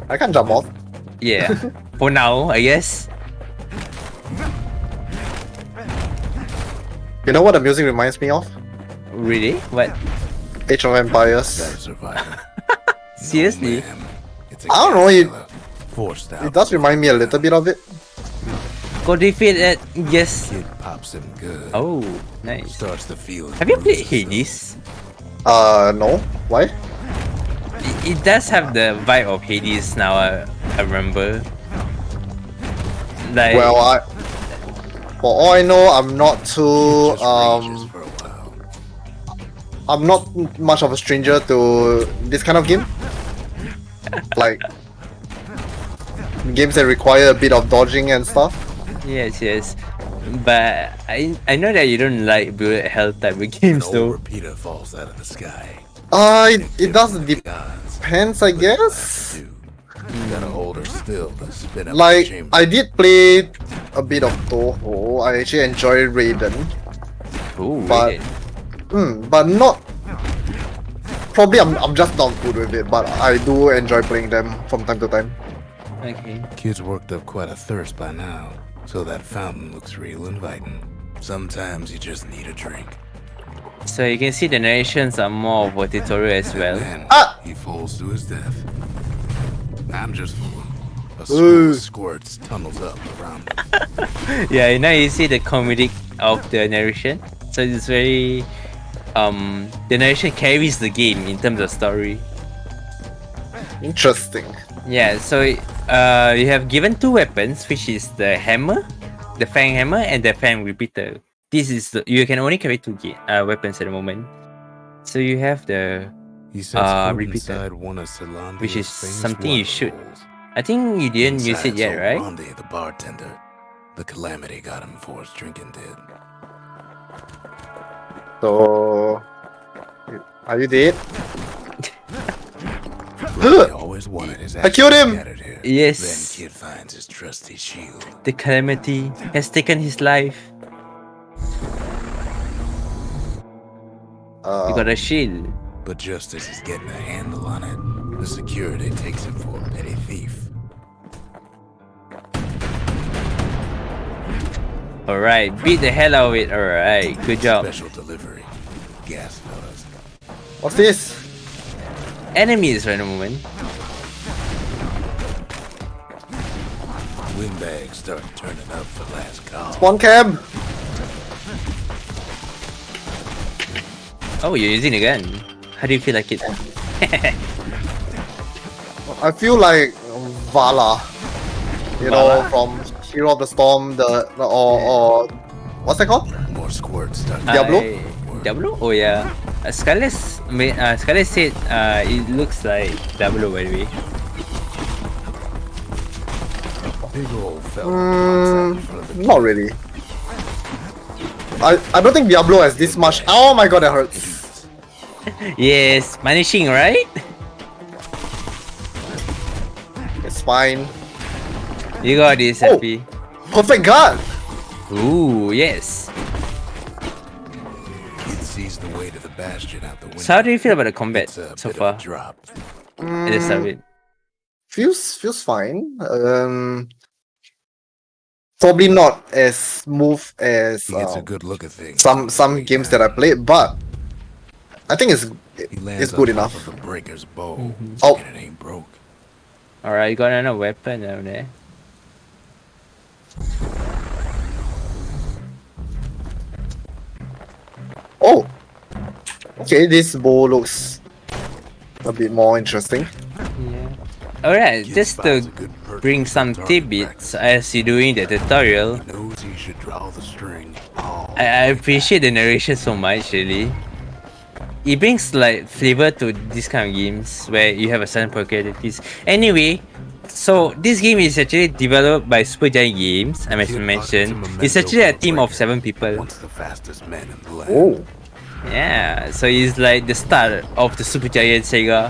I can jump off. Yeah. For now, I guess. You know what the music reminds me of? Really? What? Age of Empires. Gotta survive. Seriously? No, ma'am. It's a I don't know, killer. Forced out. It does remind me a little bit of it. Go defeat it. Yes. Kid pops him good. Oh, nice. Starts to feel. Have you played Hades? No. Why? It does have the vibe of Hades now. I remember. Like, Well, for all I know, I'm not too Just rages for a while. I'm not much of a stranger to this kind of game. Like games that require a bit of dodging and stuff. yes. But I know that you don't like bullet hell type of An games old though. repeater falls out of the sky. It does Gods, depends, I but guess. you gotta hold her still to spin up the Like chamber. I did play a bit of Toho. I actually enjoyed Raiden, Ooh, but but not. Probably I'm just not good with it, but I do enjoy playing them from time to time. okay. Kid's worked up quite a thirst by now, so that fountain looks real inviting. Sometimes you just need a drink. So you can see the narrations are more of a tutorial as well. And then Ah! he falls to his death. I'm just fooling. A Ooh. smoke squirts tunnels up around him. Yeah, now you see the comedic of the narration. So it's very the narration carries the game in terms of story. Interesting. Yeah, so you have given two weapons, which is the hammer, the fang hammer, and the fang repeater. This is you can only carry two weapons at the moment. So you have the He sets foot repeater, inside one of Solandia's which is famous something you water should. holes. I think you didn't use it Inside's yet, old right? Rondi, the bartender. The calamity got him before his drinking did. So, are you dead? He always wanted his I killed him! scattered here. Yes. Then Kid finds his trusty shield. The calamity has taken his life. You got a shield. But just as he's getting a handle on it, the security takes him for a petty thief. Alright, beat the hell out of it. Alright, good job. Special delivery. Gas fellas. What's this? Enemies right at the moment. Windbags start turning up for last call. Spawn cam. Oh, you're using a gun. How do you feel like it? I feel like Vala. You Vala? know, from Hero of the Storm, or what's that called? More squirts start. Diablo? Diablo? Oh yeah. Scarlet said it looks like Diablo by the way. Big old fella walks out in front of the Not really. I don't think Diablo has this much. Oh my god, that hurts. Yes, punishing, right? It's fine. You got this, Oh. FP. Perfect guard. Ooh, yes. Kid sees the way to the Bastion out the window. So how do you feel about the combat It's a so bit far? of a drop. At the start of it? Feels fine. Probably not as smooth as He gets a good look at things. some games that I played, but I think He lands it's good on top enough. of the breaker's bow, Oh. and it ain't broke. Alright, you got another weapon down there. Oh, okay. This bow looks a bit more interesting. Yeah. Alright, Kid just spots to a good perch bring for some target tidbits practice. as you doing the tutorial. He knows he should draw the string. all I the way appreciate the narration so much, really. It brings like flavor to these kind of games where you have a certain proclivities. Anyway, so this game is actually developed by Supergiant Games, I back. must Kid mention. pockets a It's memento actually a for team of breaker. 7 people. Once the fastest man in the land. Oh, Yeah, so it's like the start of the Supergiant Sega,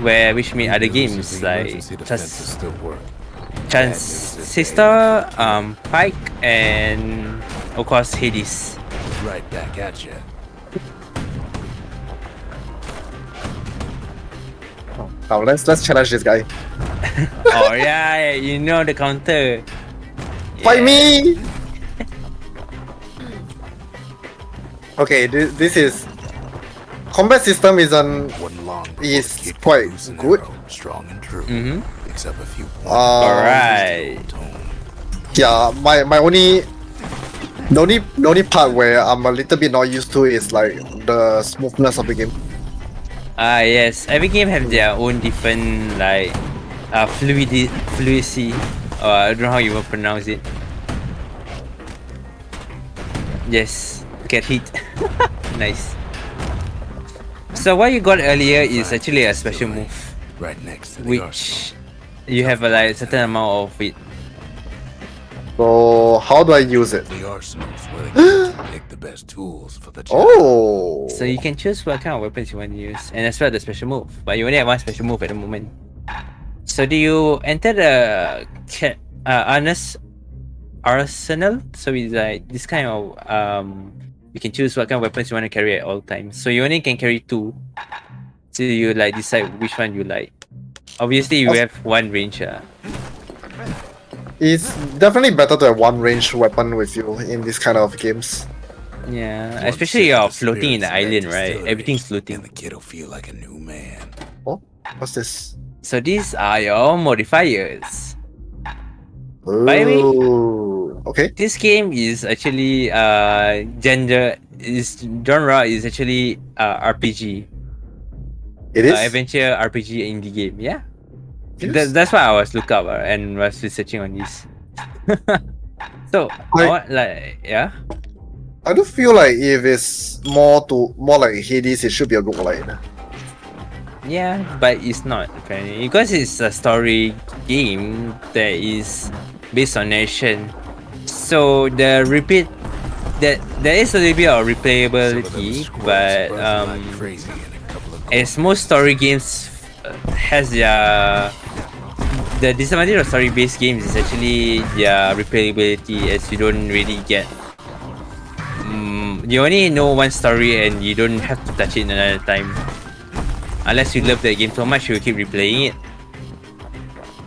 where which made other Good news is games the like emergency defenses still work. Transistor, Pike, and of course Hades. Right back at you. now let's challenge this guy. Oh yeah, you know the counter. Fight me! Okay, this is combat system isn't One long Is bullet kid quite can loose an good. arrow, strong and true. Mm-hmm. Picks up a few points. Alright. Tone. yeah. My only the only part where I'm a little bit not used to is like the smoothness of the game. Yes, every game have their own different like fluency, or I don't know how you will pronounce it. Yes, get hit. Nice. So what you got earlier is actually a special move, Right next to the which arsenal. you have a like certain amount of it. So how do I use it? The arsenal's where they pick the best tools for the job. Oh. So you can choose what kind of weapons you want to use, and as well the special move. But you only have one special move at the moment. So do you enter the arsenal? So it's like this kind of you can choose what kind of weapons you want to carry at all times. So you only can carry 2. So you like decide which one you like. Obviously you have one range. It's definitely better to have one ranged weapon with you in this kind of games. Yeah, Once especially set you're the floating in the spirits of that island, right? distillery, Everything's And floating. the kid'll feel like a new man. Oh, what's this? So these are your modifiers. By the way, Oh, okay. this game is actually genre is actually RPG. It is. Adventure RPG indie game. Yeah. Yes. That's why I was looking up and was researching on this. So yeah. I do feel like if it's more like Hades, it should be a roguelite. Yeah, but it's not apparently because it's a story game that is based on narration. So the repeat that there is a little bit of Some of them replayability, squirrels but buzzing like crazy in a couple of as most story games has the disadvantage of story-based games is actually their replayability, as you don't really get you only know one story and you don't have to touch it another time. Unless you love the game so much, you keep replaying it.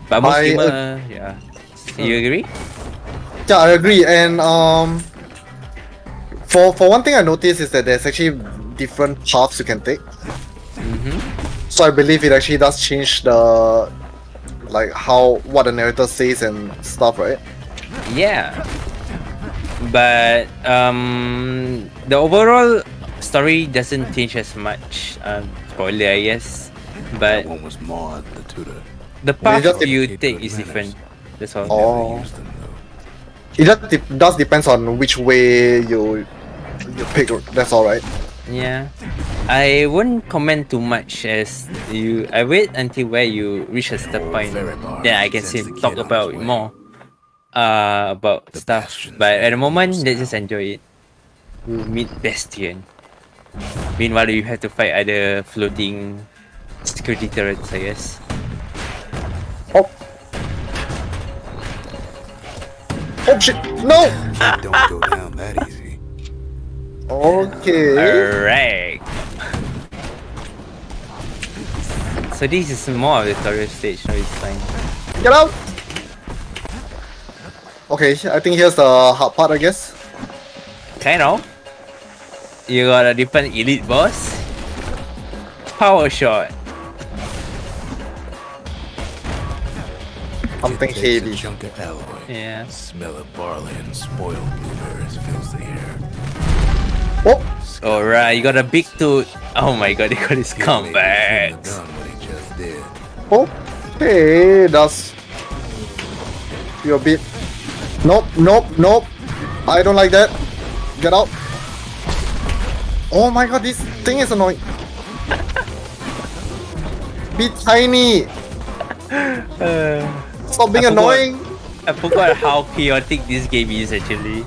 But most gamer, yeah. You agree? Yeah, I agree. And for one thing I noticed is that there's actually different paths you can take. So I believe it actually does change the what the narrator says and stuff, right? Yeah. But the overall story doesn't change as much. Spoiler, I guess. But That one was Maud, the tutor. the path just- you It take good is manners. different. That's all. Oh. Never used them, though. It just does depends on which way you pick. That's all right. Yeah. I won't comment too much as I wait until where you reach a certain point. Then I can talk about more about The stuff. Bastion But at the thing moment, was let's just enjoy it. You meet Bastion. Meanwhile, you have to fight other floating security turrets, I guess. Oh. Oh shit! No. It don't go down that easy. Okay. Alright. So this is more of the tutorial stage, so it's fine. Get out. Okay, I think here's the hard part, I guess. Kind of. You got a different elite boss. Power shot. Something It takes a heavy. chunk of alloy. Yeah. Smell of barley and spoiled blueberries fills the air. Oh. Alright, you got a big tooth. Oh my god, you got his He made me combat. shouldn't have done what he just did. Okay, that's you a bit. Nope, nope, nope. I don't like that. Get out. Oh my god, this thing is annoying. Be tiny. Stop being I forgot. annoying. I forgot how chaotic this game is actually,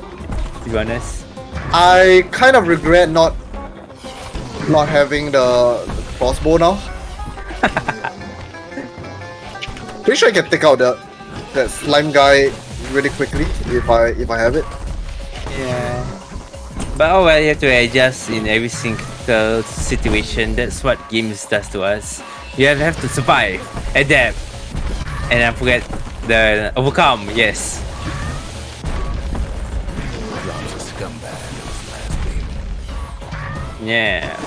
to be honest. I kind of regret not having the crossbow now. Pretty sure I can take out that slime guy really quickly if I have it. Yeah. But oh well, you have to adjust in every single situation. That's what games does to us. You have to survive, adapt, and I forget the overcome. Yes. Rob's a scumbag in his last game. Yeah.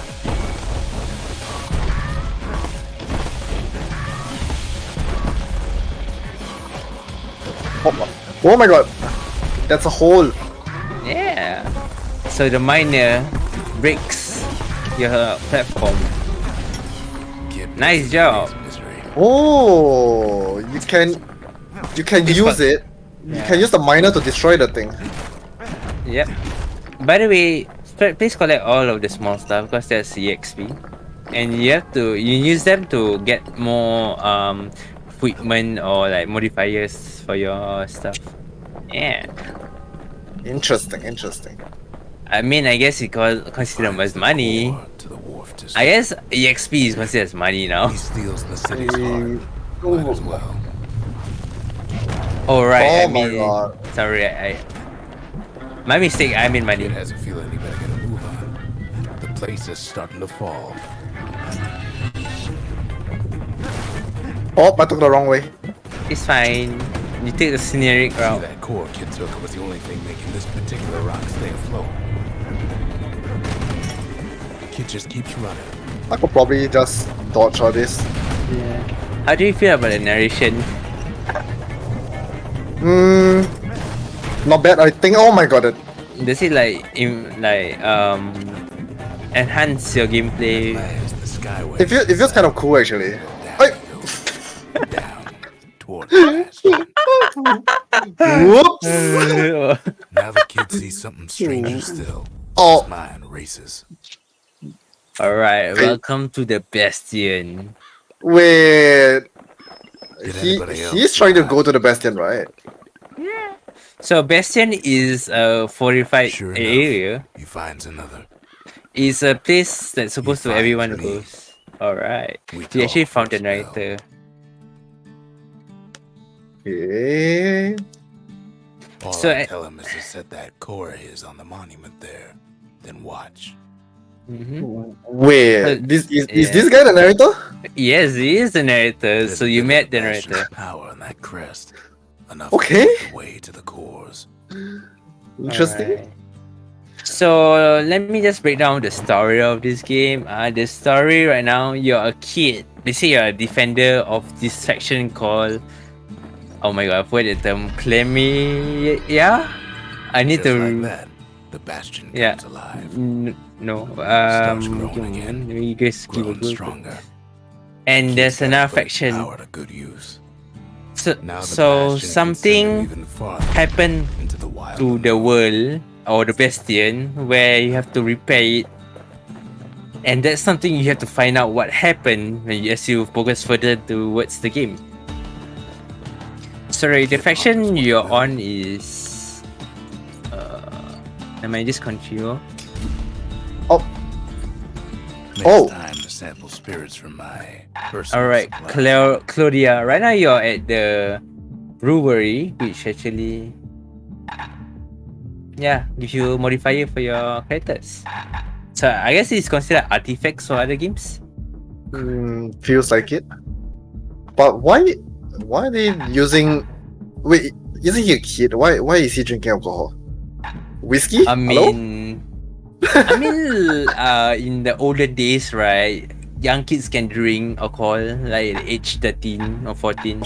Oh my god, that's a hole. Yeah. So the miner breaks your platform. Kid Nice was job. in misery. Oh, you can use it. You can use the miner to destroy the thing. Yep. By the way, please collect all of the small stuff because that's EXP, and you use them to get more equipment or like modifiers for your stuff. Yeah. Interesting. I mean, I guess it considered as money. To the wharf to I guess EXP is considered as money now. He steals the city's heart. Might as well. Oh right. Oh my god. Sorry, my mistake. I mean money. It has a feeling he better get a move on. The place is starting to fall. Oh, I took the wrong way. It's fine. You take the scenic See, route. that core kid took was the only thing making this particular rock stay afloat. Kid just keeps running. I could probably just dodge all this. Yeah. How do you feel about the narration? Not bad. I think. Oh my god. Does it enhance your gameplay? As the skyway It feels kind of cool actually. Ay! down toward Bastion. Whoops. Now the kid sees something stranger still. Oh. His mind races. Alright, welcome to the Bastion. Wait. Did anybody else He's trying to survive? go to the Bastion, right? So Bastion is a fortified Sure enough, area. he finds another. It's a place that's supposed to finds everyone me. goes. Alright. We You actually talk found for the a spell. narrator. Okay. All So I I- tell him is to set that core of his on the monument there. Then watch. Wait. Is yeah. this guy the narrator? Yes, he is the narrator. There's So a you bit met of the Bastion's narrator. power on that crest. Enough Okay. to lead the way to the cores. Interesting. Alright. So let me just break down the story of this game. The story right now, you're a kid. Basically, you're a defender of this faction called. Oh my god, I forgot the term. Yeah? I need Just to. like that, the Bastion Yeah. comes alive. No. Starts growing again. Let me just give a Growing good. stronger. And there's Gotta another put faction. Power to good use. So, Now the so Bastion can send him something even farther happened into the wild. to the world or the Bastion where you have to repair it. And that's something you have to find out what happened as you progress further towards the game. Sorry, the faction you're on is. Am I just confused? Next Oh. time to sample spirits from my personal Alright, supply. Claudia. Right now you're at the brewery, which actually. Yeah, gives you modifier for your characters. So I guess it's considered artifacts for other games. Feels like it. But why are they using? Wait, isn't he a kid? Why is he drinking alcohol? Whiskey? I Hello? mean, in the older days, right, young kids can drink alcohol like at age 13 or 14.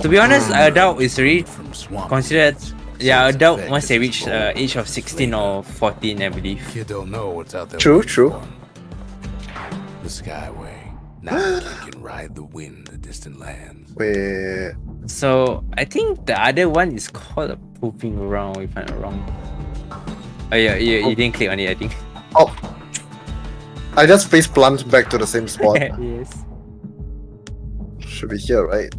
To be honest, adult is already From swamp considered. weeds. Yeah, So its adult effect once is they its reach bold, age of 16 or 14, I believe. Kid don't know what's out there. True, waiting true. for him. The Skyway. Now the kid can ride the wind to distant lands. Wait. So I think the other one is called a proving ground, if I'm not wrong. Oh yeah, you didn't click on it, I think. Oh. I just face plunged back to the same spot. Yes. Should be here, right?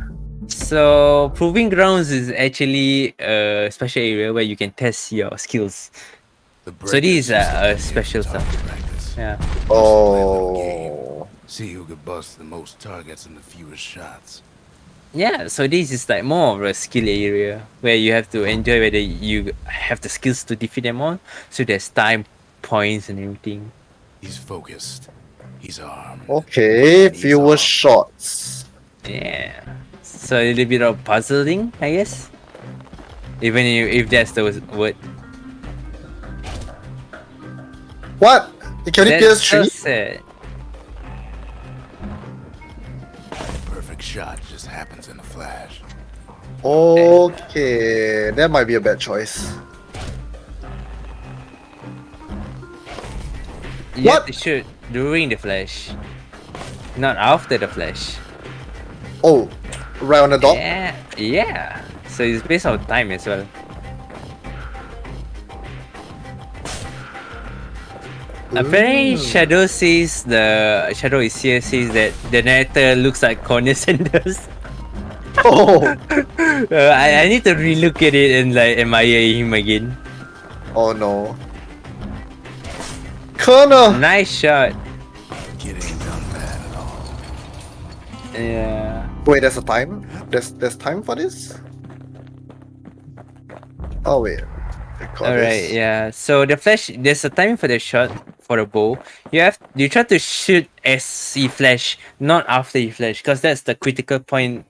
So proving grounds is actually a special area where you can test your skills. The So this is breakers used to a come here special for stuff. target practice. Yeah. Oh. See who could bust the most targets and the fewest shots. Yeah, so this is like more of a skill area where you have to enjoy whether you have the skills to defeat them all. So there's time, points, and everything. He's focused. He's armed. Okay, and he's fewer off. shots. Yeah. So a little bit of puzzling, I guess. Even if that's the word. What? Can it That's pierce so tree? sad. Perfect shot just happens in a flash. Okay, that might be a bad choice. You have What? to shoot during the flash, not after the flash. Oh, Right on the dot. Yeah. So it's based on time as well. Apparently, Shadow is here says that the narrator looks like Corner Sanders. Oh, I need to relook at it and like admire him again. oh no. Connor! Nice shot. It ain't done bad at all. Yeah. Wait, there's a time? There's time for this? Oh wait. Alright, yeah. So the flash, there's a time for the shot for the bow. You try to shoot as you flash, not after you flash, because that's the critical point.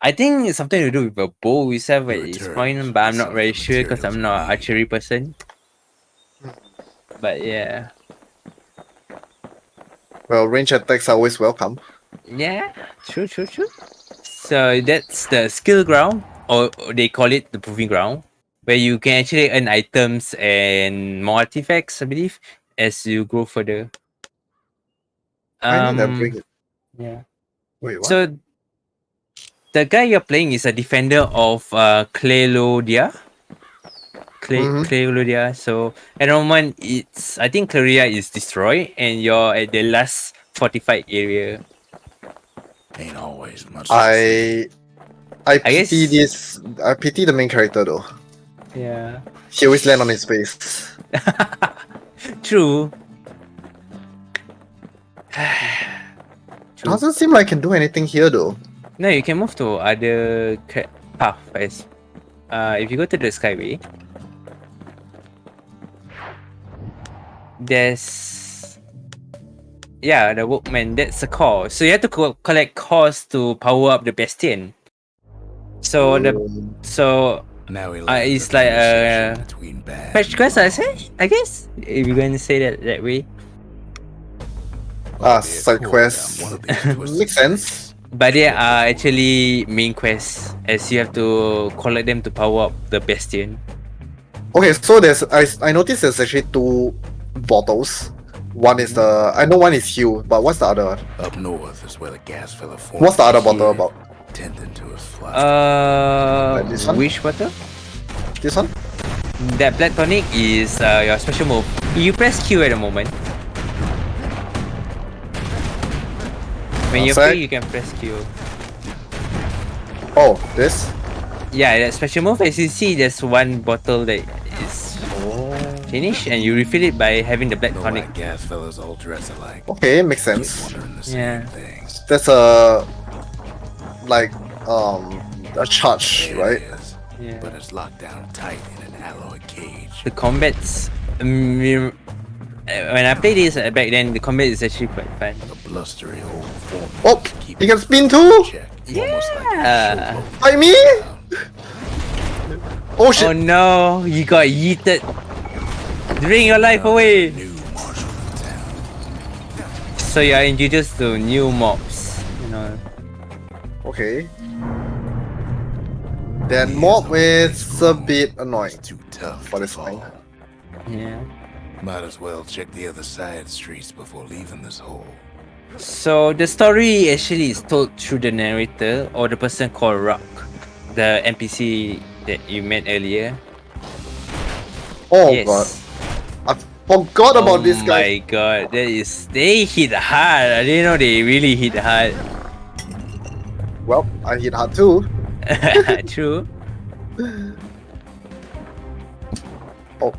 I think it's something to do with a bow itself at its point, but I'm not very sure because I'm not an archery person. But yeah. Well, range attacks are always welcome. Yeah, true. So that's the skill ground, or they call it the proving ground, where you can actually earn items and more artifacts, I believe, as you go further. I need to bring it. Yeah. Wait, what? So the guy you're playing is a defender of Clelodia. Clelodia. So at the moment, I think Claria is destroyed, and you're at the last fortified area. Ain't always much. I guess- pity this. I pity the main character though. Yeah. He always land on his face. True. Doesn't seem like I can do anything here though. No, you can move to other path first. If you go to the Skyway, there's the workman. That's a core. So you have to collect cores to power up the Bastion. So Now we it's like a between bad fetch quest, I guess, if you're going to say that way. Side quest. Makes sense. But they are actually main quests, as you have to collect them to power up the Bastion. Okay, so I noticed there's actually two bottles. One is I know one is heal, but what's the other one? Up north is where the gas fella formed. What's the other bottle about? Tending to his flush. Like this one? Which bottle? This one? That black tonic is your special move. You press Q at the moment. When you're free, you can press Q. Oh, this? Yeah, that special move, as you see, there's one bottle that is finished, and you refill it by having the black tonic. Like gas fellas all dress alike. Okay, makes sense. Wondering the same Yeah. things. That's a charge, There right? it is. Yeah. But it's locked down tight in an alloy cage. The combats, when I played this back then, the combat is actually quite fun. A blustery old form. Oh, Keep you can spin too? check. Yeah. By me? Oh Oh shit! no, you got yeeted. Bring your life away. New marshal in town. So you are introduced to new mobs, Okay. That mob is a bit annoying. Too tough But to it's fine. fall. Yeah. Might as well check the other side streets before leaving this hole. So the story actually is told through the narrator or the person called Rock, the NPC that you met earlier. Oh Yes. god. I forgot about this Oh guy. my god, they hit hard. I didn't know they really hit hard. Well, I hit hard too. True. Oh.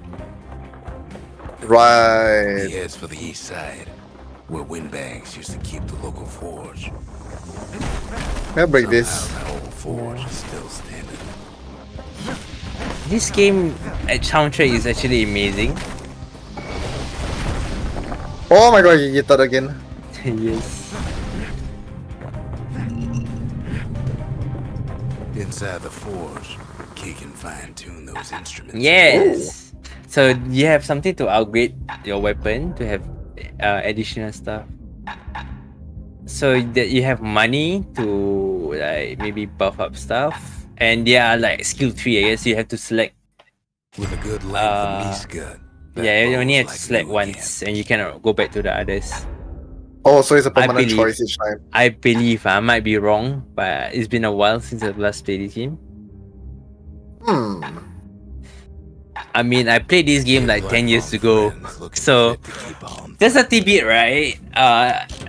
Right. He heads for the east side, where windbags used to keep the local forge. Can I break this? Somehow that old forge is still standing. This game soundtrack is actually amazing. Oh my god, you hit that again. Yes. Inside the forge, Key can fine-tune those instruments. Yes. So you have something to upgrade your weapon to have additional stuff. So that you have money to like maybe buff up stuff, and they are like skill tree. I guess you have to select. With a good length of meat gut. that Yeah, you only have bow's to like select new once, and you cannot go back to the others. Oh, so it's a I permanent believe. choice each time. I believe I might be wrong, but it's been a while since I've last played this game. I mean, I played this game like 10 years ago, so just a tidbit, right?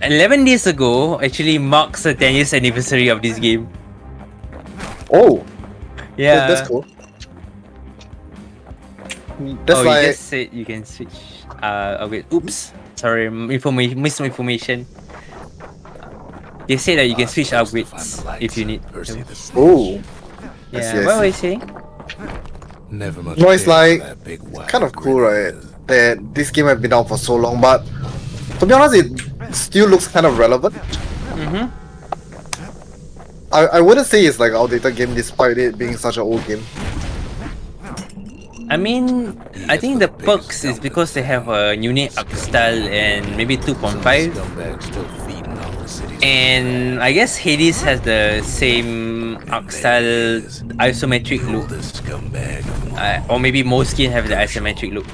11 days ago actually marks the 10 years anniversary of this game. Oh, Yeah. that's cool. That's You like just said you can switch. Wait, oops. Sorry, misinformation. They say that you can switch upgrades if you need. oh, Yeah, see, I what see. were you saying? Never much No, it's care for like that big wild kind of cool, grid. right? That this game has been out for so long, but to be honest, it still looks kind of relevant. Mm-hmm. I wouldn't say it's like an outdated game despite it being such an old game. I mean, I think the perks is because they have a unique art style and maybe 2.5. Scumbags still feeding off the city's And I guess Hades has the same art style isometric look. oldest scumbag of them all. Or maybe most skins have the isometric look.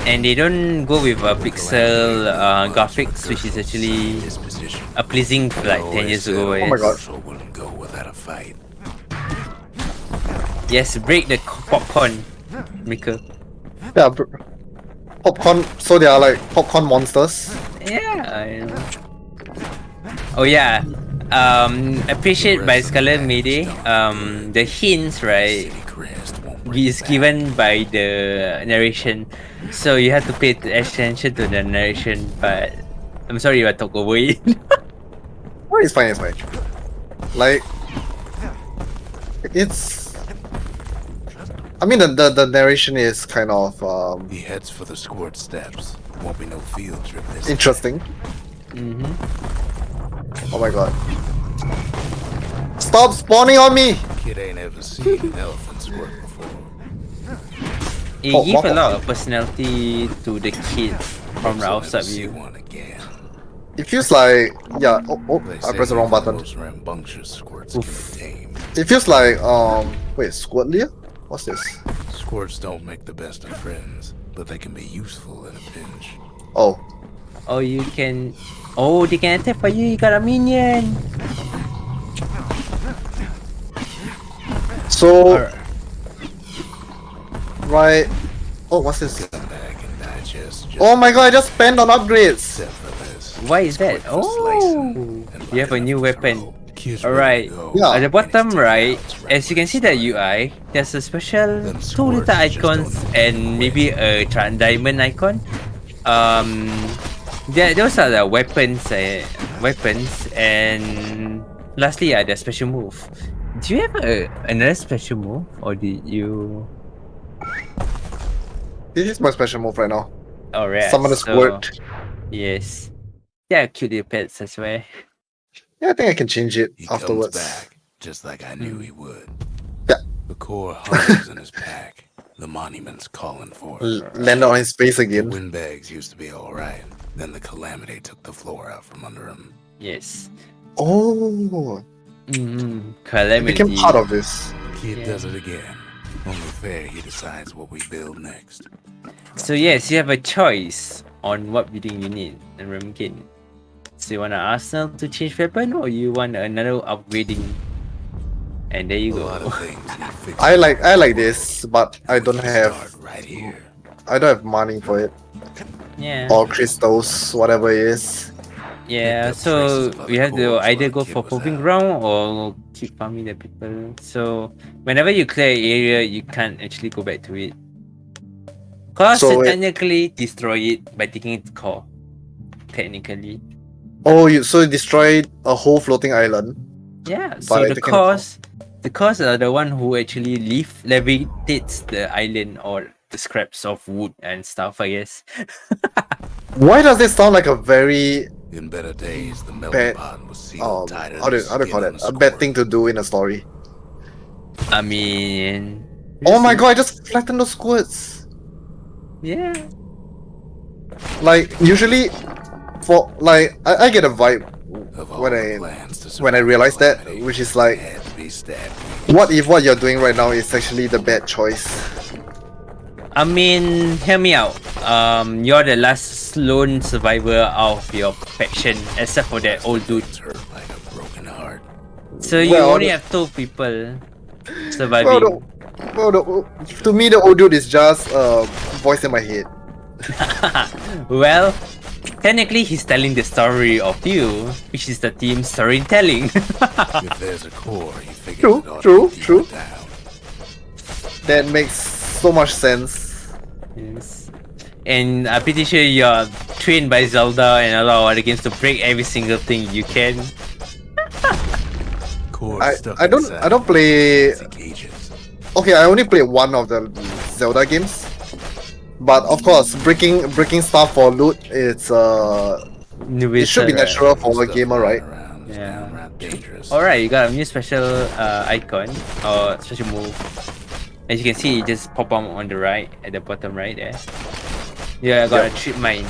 And they don't go with pixel graphics, which is actually Disposition. pleasing like 10 years ago. Oh my god. Marshall wouldn't go without a fight. Yes, break the popcorn maker. Yeah, popcorn. So they are like popcorn monsters. Yeah, I know. Oh yeah. Appreciate by Scarlet Mayday. The hints, right, City crest won't bring is it back. given by the narration, so you have to pay attention to the narration. But I'm sorry if I talk over it. Oh, it's fine. It's fine. Like, it's. I mean, the narration is kind of He heads for the squirt steps. Won't be no field trip this time. interesting. Mm-hmm. Oh my god! Stop spawning on me! Kid ain't ever seen an elephant squirt before. It Oh, gives a wow. lot of personality to the kid from the So outside never see view. one again. It feels like They I say pressed the wrong even button. Most rambunctious squirts Oof. can be tamed. It feels like wait, Squirtlia? What's this? Squirts don't make the best of friends, but they can be useful in a pinch. Oh, Oh, you can. Oh, they can attack for you. You got a minion. so Alright. right. Oh, what's this? Scumbag can digest just Oh my god! I just spent on upgrades. except for this. Why is that? Squirt for Oh, slicing and you have a light new enough to weapon. throw. Kids Alright. ready to go. Yeah. At the bottom And it's right, takeouts as you can see the UI, there's a special Them two little squirts just icons don't and maybe a diamond icon. Those are the weapons, and lastly, the special move. Do you have another special move, or did you? This is my special move right now. Alright. Summon a so- squirt. Yes. Yeah, cute little pets as well. Yeah, I think I can change it He afterwards. comes back, just like I knew he would. Yeah. The core hunters in his pack. The monument's calling for it. Landed on his face The again. windbags used to be alright. Then the calamity took the floor out from under him. Yes. Oh, Mm-hmm. it Calamity. became part of this. Kid Yeah. does it again. Only fair he decides what we build next. So yes, you have a choice on what building you need and Remkin. So you want an arsenal to change weapon, or you want another upgrading? And there you A lot go. of things need fixing. I like this, but I don't have Start right here. money for it Yeah. or crystals, whatever it is. Yeah. Picked up So traces of we other have to cores either while go the for kid was proving out. ground or keep farming the people. So whenever you clear an area, you can't actually go back to it. Cause So you it- technically destroy it by taking its core. Technically. Oh, you destroyed a whole floating island. Yeah, so By the taking the cores are the one who actually levitates the island or the scraps of wood and stuff, I guess. Why does this sound like a very In better days, the melting bad pot was sealed tighter how do than you call skin it? on A bad thing to do in a story. I mean, Oh my god! I just flattened those squids. yeah. Like usually, for like I get a vibe Of all when the I plans to when I survive realize that, calamity, which is like, it had to be stabbed. what if what you're doing right now is actually the bad choice? I mean, hear me out. You're the last lone survivor of your faction, except for that old dude. It's hurt like a broken heart. So you Well, only have 2 people surviving. To me, the old dude is just a voice in my head. Well, technically he's telling the story of you, which is the team storytelling. If there's a core, you figure True. That makes so much sense. Yes. And I'm pretty sure you're trained by Zelda and a lot of other games to break every single thing you can. Core stuck I don't play. inside cages. Okay, I only play one of the Zelda games. But of course, breaking stuff for loot, it should be natural for a Stuff gamer, right? lying around, it's Yeah. downright dangerous. Alright, you got a new special icon or special move. As you can see, it just pop up on the right, at the bottom right there. Yeah, I got a trip mine.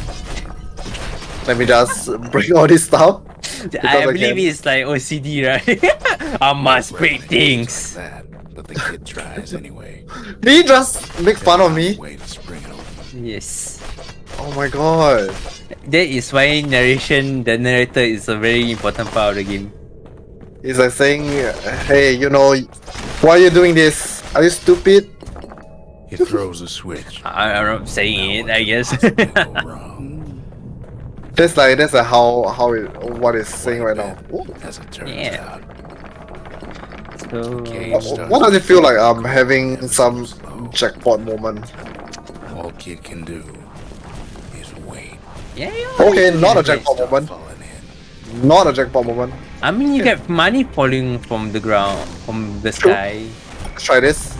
Let me just bring all this stuff. I I believe can. it's like OCD, right? I must break things. Like that, but the kid tries anyway. Did he just make fun of me? Way to spring it open. Yes. Oh my god. That is why the narrator is a very important part of the game. It's like saying, hey, why are you doing this? Are you stupid? He throws a switch. I'm not saying it, I guess. Something go wrong. That's like what it's saying right now. Ooh. As it turns Yeah. out, So, What does it feel like I'm having some jackpot moment? all kid can do is wait. yeah, Okay, not a jackpot moment. Falling in. Not a jackpot moment. I mean, you get money falling from the ground, from the True. sky. Let's try this.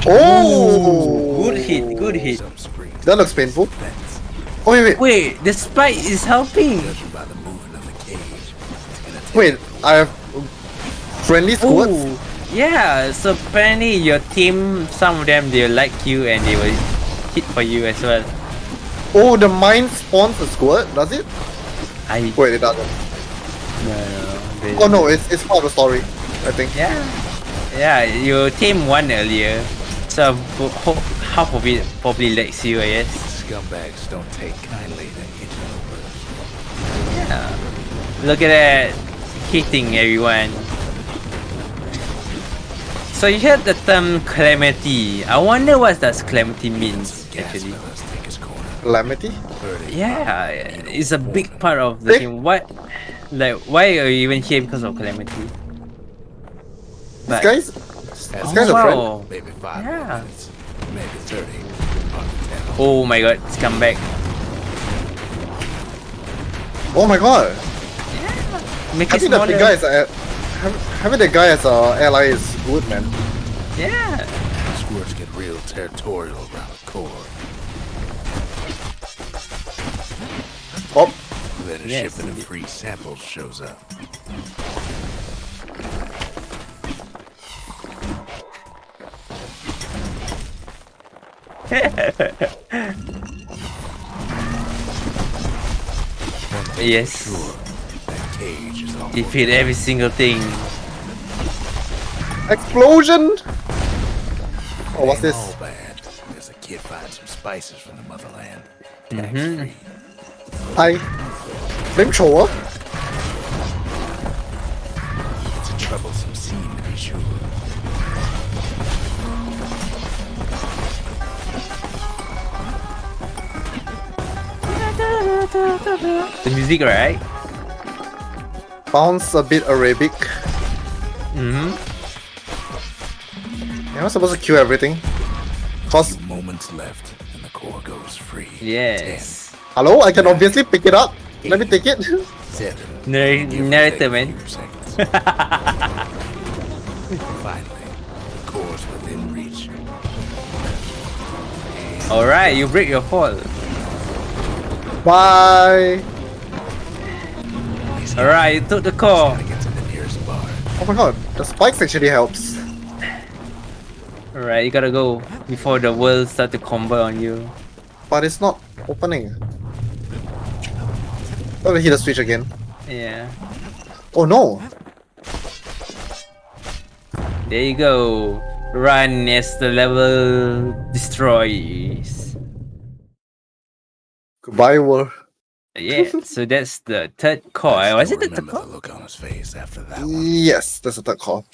Oh! Good hit. Some springs That looks painful. fence. Oh, wait. Wait, the spike is helping. Judging by the movement of the cage, it's gonna take Wait, I have friendly squads? Ooh, yeah, so apparently your team, some of them, they like you and they will hit for you as well. Oh, the mine spawns a squad, does it? I Wait, it doesn't. no. Oh no, it's part of the story, I think. Yeah, your team won earlier, so half of it probably likes you, I guess. Scumbags don't take kindly to hitting over. Yeah. Look at that, hitting everyone. So you heard the term calamity. I wonder what does calamity means Gas actually. fellas take his corner. Calamity? Heard it. Yeah, it's a big part of the game. Why are you even here because of calamity? This guy's a friend. wow. Maybe 5 Yeah. minutes, maybe 30. Hard to tell. Oh my god, it's come back. Oh my god. Make it Having that big smaller. guy having the guy as a ally is good, man. Yeah. Squirts get real territorial around the core. Oh, Then a Yes, shipment of indeed. free samples shows up. Yes. Sure, that cage is all Defeat every single thing. explosion! Oh, what's this? all bad. There's a kid finds some spices from the motherland. Mhm. Tax-free. Hi. Flamethrower? It's a troublesome scene to be sure. The music, right? Sounds a bit Arabic. Mm-hmm. Am I supposed to kill everything? Cause, Few moments left and the core goes free. Yes. hello, I can obviously pick it up. Let me take it. 7. Narrator, man. Finally, the core's within reach. Alright, you break your fall. Bye. Alright, you took the core. Gotta get to the nearest bar. Oh my god, the spikes actually helps. Alright, you gotta go before the world start to combo on you. But it's not opening. Oh, hit the switch again. Yeah. Oh no. There you go. Run as the level destroys. Goodbye, world. Yeah, so that's the third call. I Was still it the third remember call? the look on his face after that one. Yes, that's a third call.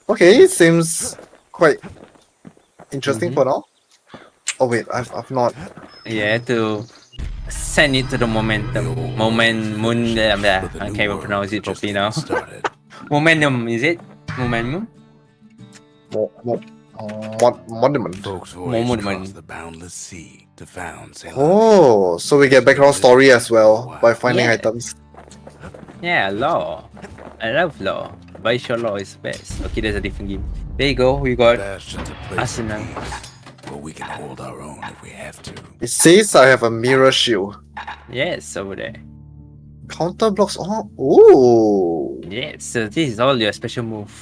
Okay, seems quite interesting for now. Oh wait, I've not. Yeah, to send it to the momentum. I But the can't new even world pronounce it just properly getting now. started. Momentum, is it? Momentum? Monument. Folks voyage Moment. across the boundless sea to found Ceylon. Oh, so we get background story as well by finding Yeah. items. Yeah, law. I love law. But sure law is best. Okay, that's a different game. There you go, we got Bastion's a place of Arsenal. peace, where we can hold our own if we have to. It says I have a mirror shield. Yes, over there. Counter blocks. Oh, ooh. Yes, so this is all your special move.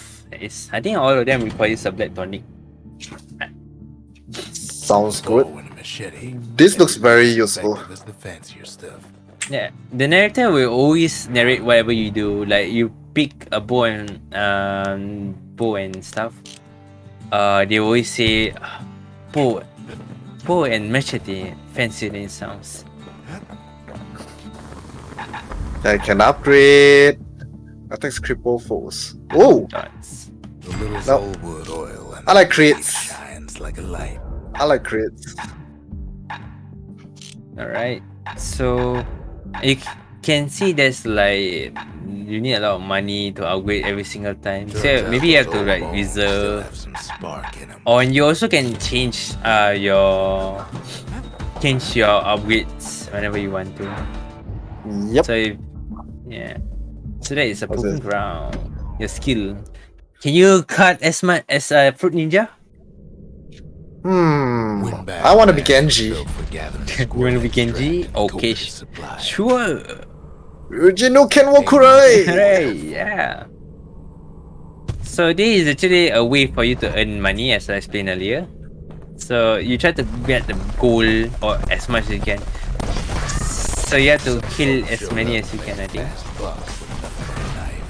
I think all of them requires a black tonic. Sounds good. Bow and a machete. This looks very As useful. effective as the fancier stuff. Yeah, the narrator will always narrate whatever you do. Like you pick a bow and stuff. They always say bow and machete fancier than it sounds. I can upgrade. Attacks cripple foes. Oh, Dots. The little Nope. soulwood oil and I like the crits. shines like a light. I like crits. Alright, so you can see there's like you need a lot of money to upgrade every single time. So Turns maybe you out have to those like old bones still reserve. have some spark in 'em. Oh, and you also can change your upgrades whenever you want to. Yep. So yeah, so that is a What's proving it? ground. Your skill. Can you cut as much as a fruit ninja? Win back I want to be lands Genji. built for gathering You want to be squirrels, Genji? drafting Okay, copious supplies. sure. Ujino Kenwokurai! Hooray! Yeah. So this is actually a way for you to earn money, as I explained earlier. So you try to get the gold or as much as you can. So you have to kill as many as you can, I think. Fast buck with nothing but a knife.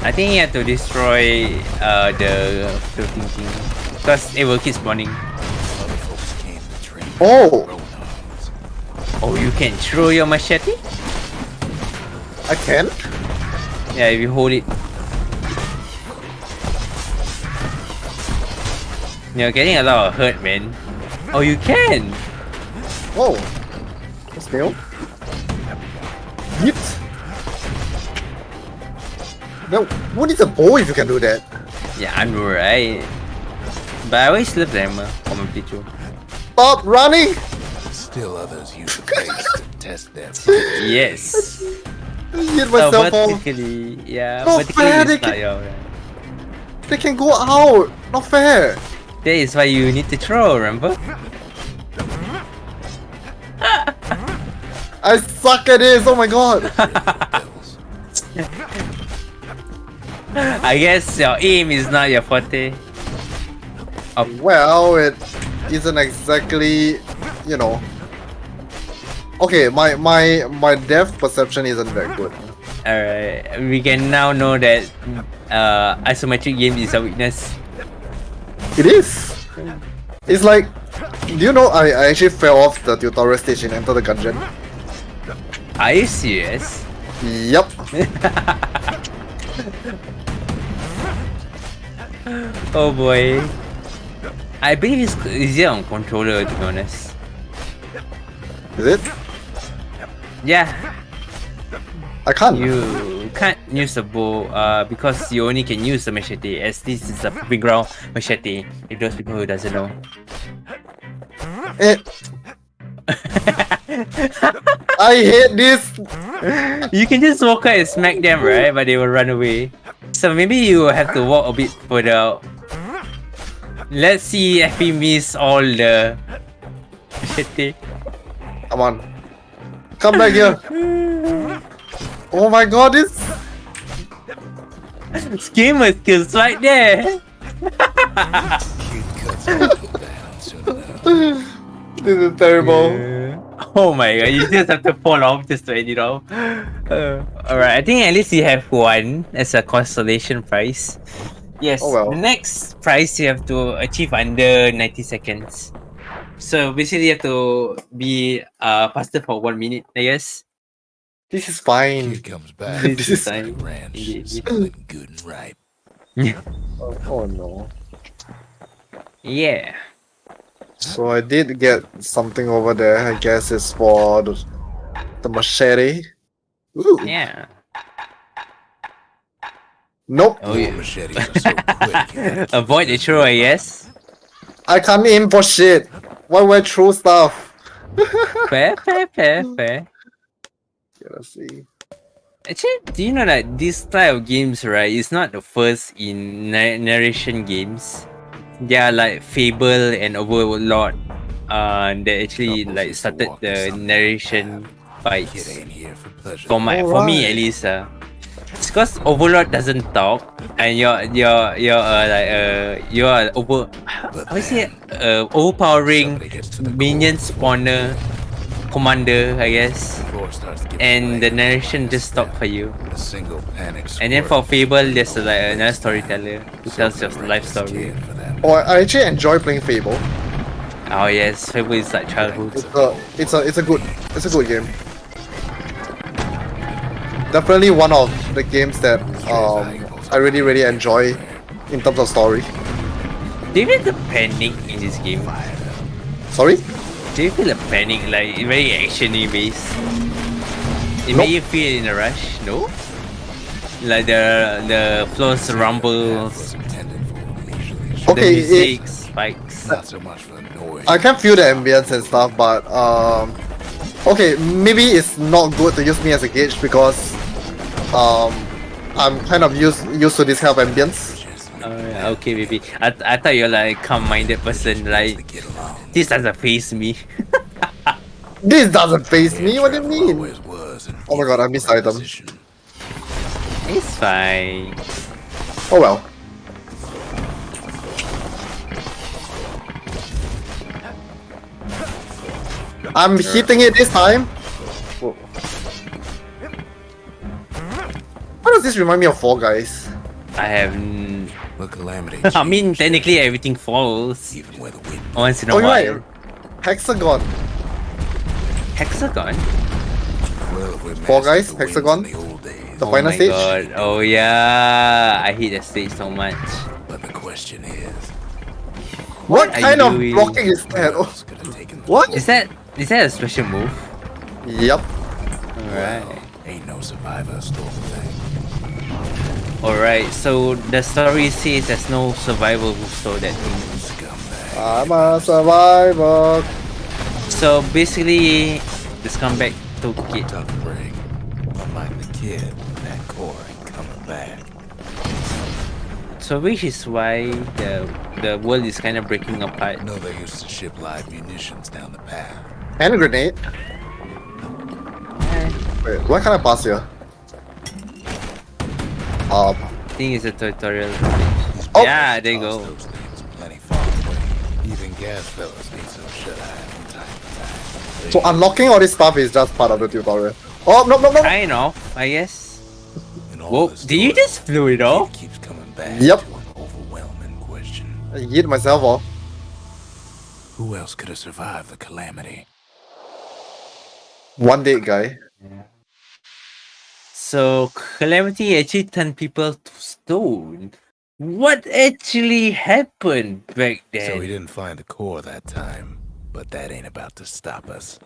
I think you have to destroy the floating thing because it will keep spawning. Other folks came to train Oh, their own arms. Oh, you can throw your machete? I can? Yeah, if you hold it. You're getting a lot of hurt, man. Oh, you can! Oh. That's new. Yeet. No, what is a bow if you can do that? Yeah, I know, right? But I always love them on my picture. Stop running! Still others use the place to test their Yes. Hit myself off. Vertically, yeah, Not vertically fair, is they not can- your. They can go out. Not fair. That is why you need to throw, remember? I suck at this. Oh my god. bills. I guess your aim is not your forte. Well, it isn't exactly, you know. Okay, my depth perception isn't very good. Alright, we can now know that isometric game is a weakness. It is. It's like, do you know I actually fell off the tutorial stage in Enter the Gungeon? Are you serious? Yep. Oh boy. I believe it's easier on controller, to be honest. Is it? Yeah, I can't. you can't use the bow because you only can use the machete, as this is a big ground machete, if those people who doesn't know. Eh, I hate this. You can just walk out and smack them, right? But they will run away. So maybe you have to walk a bit further out. Let's see if we miss all the machete. Come on. Come back here. Oh my god, this Gamer skills right there. Kid cuts off the bound soon enough. this is terrible. Oh my god, you just have to fall off just to end it off. Alright, I think at least you have one as a consolation prize. Yes, Oh well. the next prize you have to achieve under 90 seconds. So basically you have to be faster for 1 minute, I guess. This is fine. Kid comes back. This This is is- time. Ranch Indeed. smelling good and ripe. Oh no. Yeah. So I did get something over there. I guess it's for the machete. Ooh. Yeah. Nope. Oh, Your yeah. machetes are so quick. Avoid the throw, I guess. I can't aim for shit. Why would I throw stuff? Fair. Yeah, let's see. Actually, do you know that this type of games, right, is not the first in narration games? They are like Fable and Overlord. That actually Couples like used to started walk the the sun narration Kid fights. ain't here for pleasure. For me at least. It's because Overlord doesn't talk, and you're how is it overpowering Somebody gets to the minion core. spawner commander, I guess. Floor starts to give And way. the narration just stopped for you. A single panic And then for squirt. Fable, there's like another storyteller who tells your Something life reckless story. kid for that. Oh, I actually enjoy playing Fable. Oh yes, Fable is like childhood. It's a good game. Definitely one of the games that I really enjoy in terms of story. Do you feel the panic in this game? Sorry? Do you feel a panic, like very actiony based? It Nope. made you feel in a rush, no? Like the floors rumbles, Was intended for leisurely the Okay, music spikes. Not so much for the noise. I can feel the ambience and stuff, but okay, maybe it's not good to use me as a gauge because I'm kind of used to this kind of ambience. Yeah, okay, baby. I thought you're like calm-minded person. Like Get along. this doesn't face me. This doesn't phase me. What do you mean? Always was an Oh my god, I missed item. position. It's fine. Oh well. I'm hitting it this time. Whoa. Why does this remind me of Fall Guys? I have. The calamity. I mean, changed technically everything falls even where the wind. once in a Oh, you're while. right. Hexagon. Hexagon. Well, if we Fall mastered Guys, the winds Hexagon. in the old days, The Oh final my stage? god. Oh yeah. I hate that stage so much. but the question is, What are kind you of doing? blocking is who that? Oh, else could have taken the What? fall? Is that a special move? yep. Alright. Ain't no survivor stole the thing. Alright, so the story says there's no survivor who stole that thing. Scumbag. I'm a survivor. So basically, the scumbag took it. Tough break. Unlike the kid, that core ain't coming back. So which is why the world is kind of breaking apart. No, they used to ship live munitions down the path. And a grenade. Wait, what kind of pass here? I think it's a tutorial. Oh. Yeah, there you Toss go. those things plenty far away. Even gas fellas need some shut-eye from time to time. So unlocking all this stuff is just part of the tutorial. Oh, no. Kind of, I guess. In all Whoa, the did you stories, just flew it it off? keeps coming back Yep. to an overwhelming question. I hit myself off. Who else could have survived the calamity? One date guy. So Calamity actually turned people to stone. What actually happened back So then? we didn't find the core that time, but that ain't about to stop us.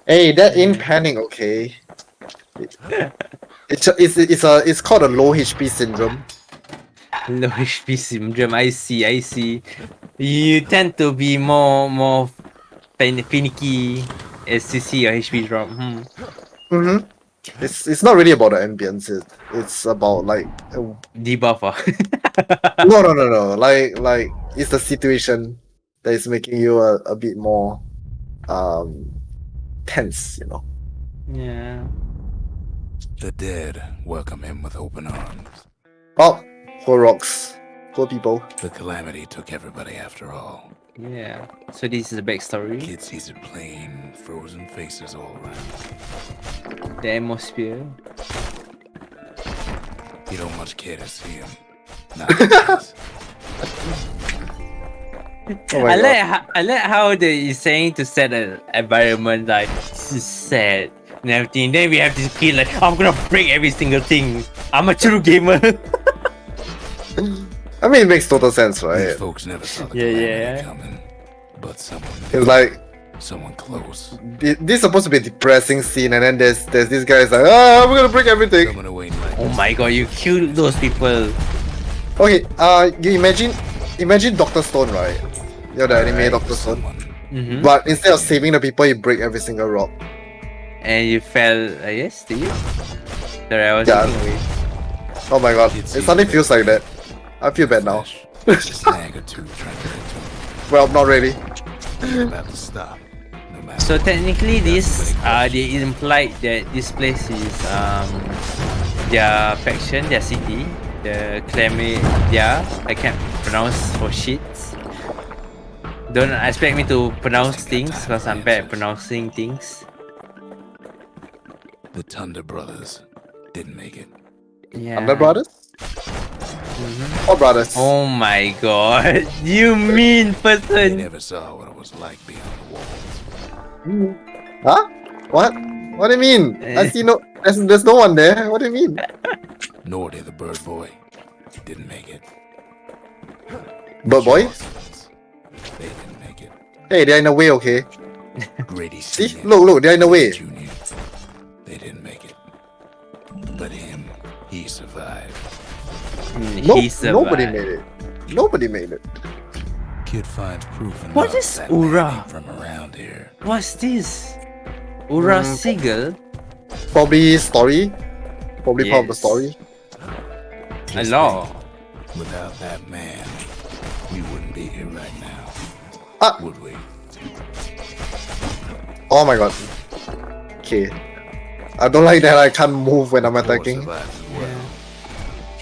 Hey, that ain't panic, okay? It's called a low HP syndrome. Low HP syndrome. I see. You tend to be more finicky as you see your HP drop. Mm-hmm. It's not really about the ambience. It's about like Debuff. no. Like it's the situation that is making you a bit more tense, you know. Yeah. The dead welcome him with open arms. Oh, poor rocks, poor people. The calamity took everybody after all. Yeah. So this is the backstory, Kid sees it plain, frozen faces all around. the atmosphere. You don't much care to see him. Not this. Oh my god. I like how they is saying to set an environment like this is sad and everything. Then we have this kid like I'm gonna break every single thing. I'm a true gamer. I mean, it makes total sense, These right? folks never saw the Yeah, calamity yeah. coming. But It's like someone close. this is supposed to be a depressing scene, and then there's this guy is like, ah, we're gonna break everything. Someone away like Oh my god, you killed those people. Okay, you imagine Doctor Stone, right? You're the anime Doctor Stone. someone. Mm-hmm. But instead of saving the people, you break every single rock. And you fell, yes, did you? Sorry, I was Yeah. looking away. Oh my god, it suddenly feels like that. I feel bad now. A snag or two trying to get to Well, not really. him. About to stop. No matter So technically, this they implied that this place is their faction, their city, the Clamia. I can't pronounce for shits. Don't expect me to pronounce things because I'm bad at pronouncing things. the Thunder Brothers didn't make it. Yeah. Thunder Brothers? Or brothers? Oh my god, you mean They person. never saw what it was like beyond the walls. Huh? What? What do you mean? I see no. There's no one there. What do you mean? Nor did the Bird Boy. Didn't make it. But boy, They didn't make it. hey, they're in a way, okay? Grady See, Senior, look, they're in a way. Junior. They didn't make it. But him, he survived. No, He survived. nobody made it. Nobody made it. Kid finds proof enough What is that Ura? man ain't from around here. What's this? Ura Seagull? Probably story. Probably part of the Yes. story. A law. Without that man, we wouldn't be here right now. Ah. Would we? Oh my god. Okay. I don't like that I can't move when I'm Or attacking. survive as well.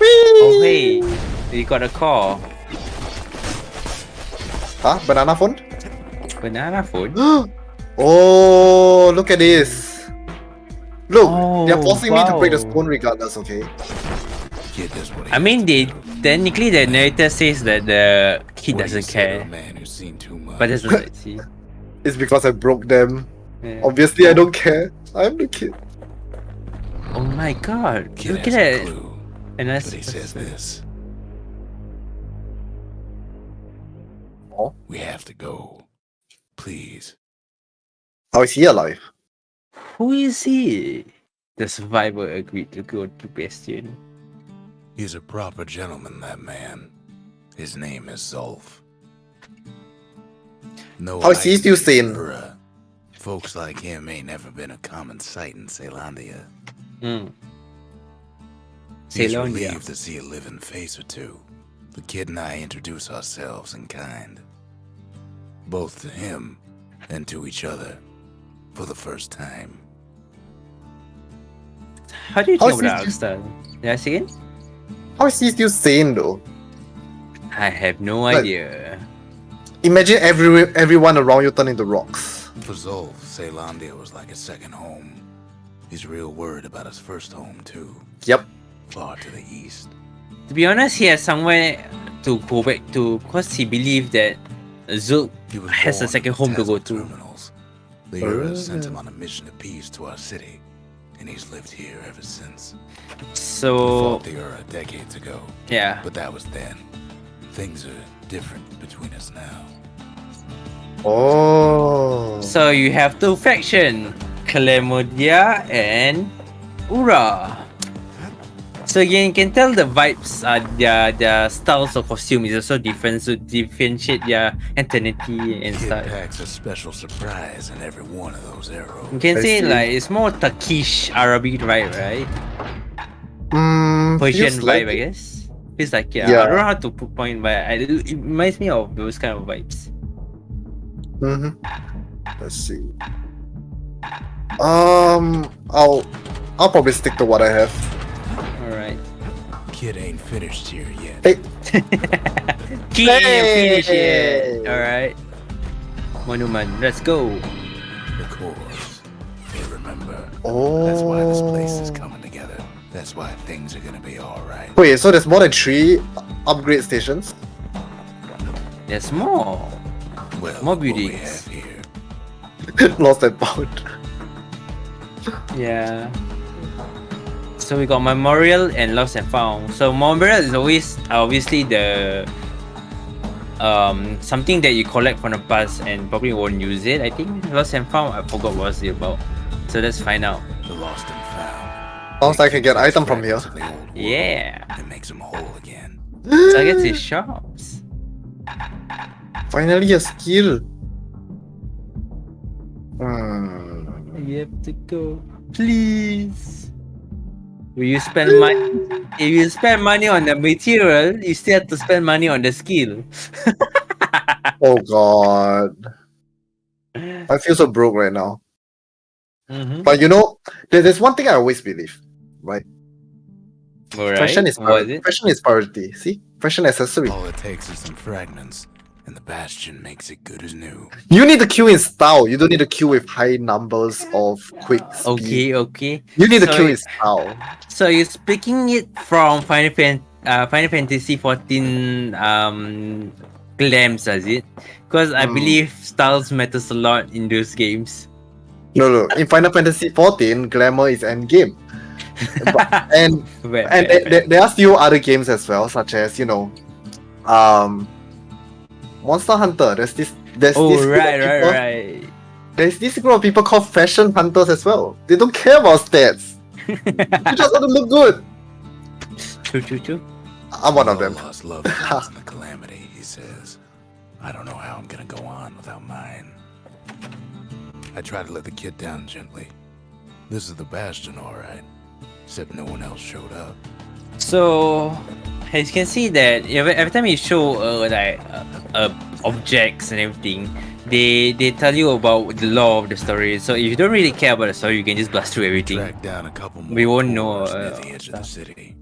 Oh hey, we got a call. Huh? Banana phone? Banana phone? Oh, look at this. Look, they're Oh, forcing me to break the wow. stone regardless, okay? Kid does what he I mean, has they to do. technically the narrator says that the kid What do you doesn't say to care, a man who's seen too much? but that's what I see. It's because I broke them. Yeah. Obviously, I don't care. I'm the kid. Oh my god! Kid Look has at a that, clue, and but that's he says this. Oh. We have to go. Please. How is he alive? who is he? The survivor agreed to go to Bastion. He's a proper gentleman, that man. His name is Zolf. No, How is he still sane? Bruh. Folks like him ain't never been a common sight in Ceylondia. Mm. He's Ceylondia. relieved to see a living face or two. The kid and I introduce ourselves in kind. Both to him and to each other. For the first time. How do you How think is about he Arkstar? Did I say it? How is he still sane though? I have no Like- idea. Imagine everyone around you turn into rocks. For Zolf, Ceylondia was like a second home. He's real worried about his first home, too. Yep. Far to the east. To be honest, he has somewhere to go back to because he believed that Zulk He was has a born second in home to go Tasman to. Terminals. The Ura sent him on a mission of peace to our city, and he's lived here ever since. We So fought the Ura decades ago, yeah, but that was then. Things are different between us now. Oh. so you have two factions, Calamodia and Ura. So you can tell the vibes, their styles of costume is also different, so differentiate their entity and Kid stuff. packs a special surprise in every one of those arrows. You can I say see. like it's more Turkish Arabic vibe, right? feels Persian vibe, like I it. guess. Feels like yeah. Yeah. I don't know how to put point, but it reminds me of those kind of vibes. Mm-hmm. Let's see. I'll probably stick to what I have. All right. Kid ain't finished here yet. Hey, Key and finish Hey! it. All right. Monument. Let's go. The cores. They remember. Oh. That's why this place is coming together. That's why things are gonna be alright. Wait, so there's more than 3 upgrade stations? There's more. Well, More what we buildings. have here. Lost and found. Yeah. So we got Memorial and Lost and Found. So Memorial is always obviously the something that you collect from the past and probably won't use it. I think Lost and Found, I forgot what it's about. So let's find out. The lost and found. Sounds like I can get item from here. Fragments of the old world. Yeah. It makes them whole again. So I get to shops. Finally a skill. You have to go. Please. Will you spend money? If you spend money on the material, you still have to spend money on the skill. Oh god. I feel so broke right now. Mm-hmm. But you know, there's one thing I always believe, right? Alright. Fashion is What priority. is it? Fashion is priority. See? Fashion accessory. All it takes is some fragments, and the Bastion makes it good as new. You need to queue in style. You don't need to queue with high numbers of quick speed. Okay. You need to So queue in it- style. So you're speaking it from Final Fantasy 14 glams, does it? Because I believe styles matters a lot in those games. No. In Final Fantasy 14, glamour is endgame. and there are still other games as well, such as Monster Hunter. There's this Oh group of right. There's this group of people called fashion hunters as well. They don't care about stats. You just want to look good. True. I'm one of them. All lost loved ones in the calamity, he says. I don't know how I'm gonna go on without mine. I try to let the kid down gently. This is the Bastion, alright. Except no one else showed up. So as you can see that every time you show objects and everything, they tell you about the lore of the story. So if you don't really care about the story, you can just blast through everything. Track down a couple more We won't know, cores near the edge of the stuff. city.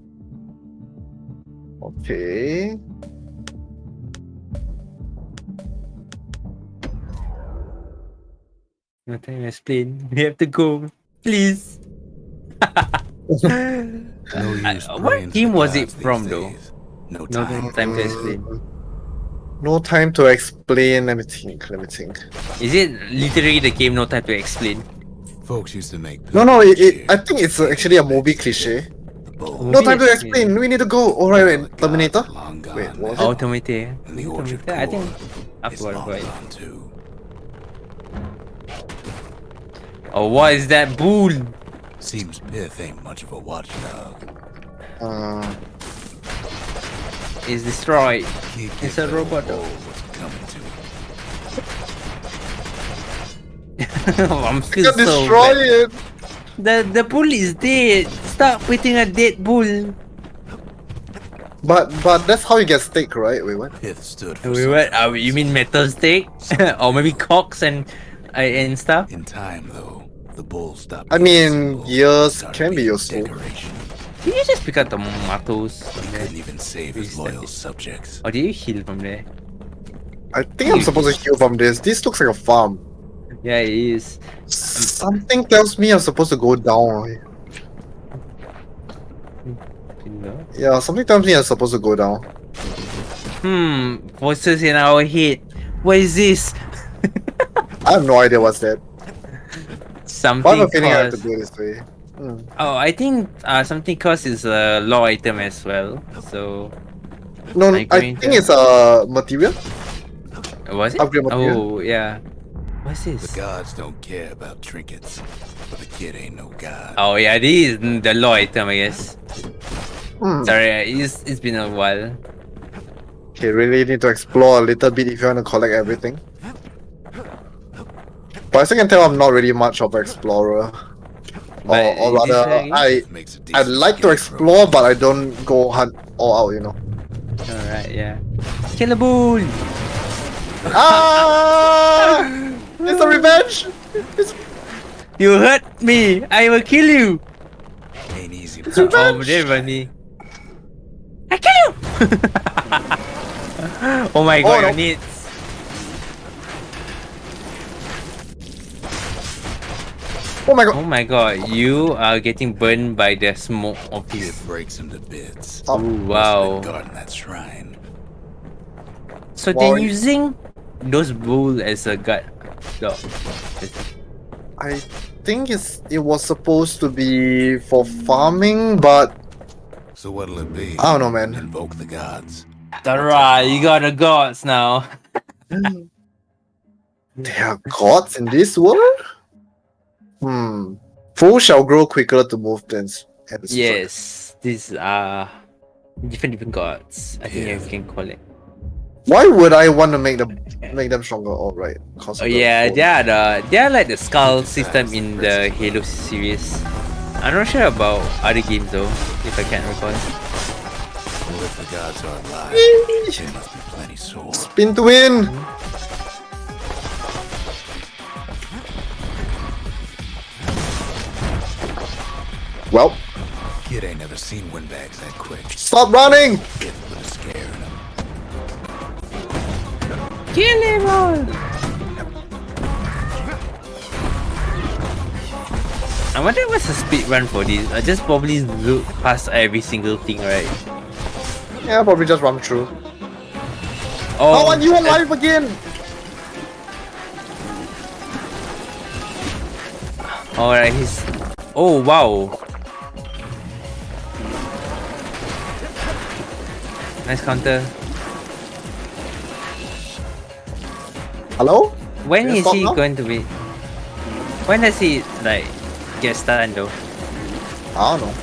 Okay. No time to explain. We have to go. Please. No use what praying to game the was it gods these from, though? days. No No time. time to explain. No time to explain. Let me think. Is it literally the game No Time to Explain? Folks used to make. No. pilgrimages I here. think it's actually a movie cliche. The bowl No time to Movie explain. We need to go. Alright, Terminator. long gone Wait, what was now, it? Automator. and the orchard Automator. I think I is forgot long about it. gone too. Oh, what is that bull? Seems Pith ain't much of a watchdog. Is destroyed. Can't It's give a the robot, bowl though. what's coming to it. I'm You still can so destroy bad. it. The bull is dead. Stop putting a dead bull. But that's how you get steak, right? Wait, what? Pith stood for Wait, something what? You mean metal steak? Or maybe cocks and stuff? In time, though, the bull stopped. I being a mean, symbol years and started can be being useful. Decoration. Did you just pick up the tomatoes He from there? couldn't even save his Reset loyal it. subjects. Or did you heal from there? I think I'm supposed to heal from this. This looks like a farm. Yeah, it is. Something tells me I'm supposed to go down. Yeah, something tells me I'm supposed to go down. Voices in our head. What is this? I have no idea what's that. But I have Something a feeling I have to cost. go this way. Oh, I think something cost is a law item as well. So No, Are I you going think to- it's a material. was it? Upgrade material. Oh yeah. What's The this? gods don't care about trinkets, but the kid ain't no god. Oh yeah, this is the law item, I guess. Hmm. Sorry, it's been a while. Okay, really need to explore a little bit if you want to collect everything. But as you can tell, I'm not really much of an explorer. But Or this rather, way- Makes a I decent like to scarecrow. explore, but I don't go hunt all out, you know. Alright, yeah. Kill a bull! Ah! It's a revenge! You hurt me! I will kill you! Ain't easy to Oh, they run me. I kill you! Oh my god, no. your needs. Oh my god. Oh my god, you are getting burned by the smoke of It this. breaks him to bits. Oh, Ooh, wow. Guarding that shrine. So Wow. they're using those bulls as a guard dog. I think it was supposed to be for farming, but So what'll it be? I don't know, man. Invoke the gods. Alright, you got the gods now. There are gods in this world? Foes shall grow quicker to move than enemies. Yes, these are different gods. I think Yeah. you can call it. Why would I want to make them stronger? All right. Oh yeah, they are like the skull system in the Halo series. I'm not sure about other games though, if I can recall. Well, if the gods are alive, they must be plenty sore. Spin to win. Well, Kid ain't never seen windbags that quick. stop running. Kid put a scare in him. Kill him all! I wonder what's the speed run for this. I just probably look past every single thing, right? Yeah, probably just run through. Oh, Oh, and you alive again. alright, he's. Oh wow! Nice counter. Hello? When Can you is stop he now? going to be? When does he like get stunned though? I don't know.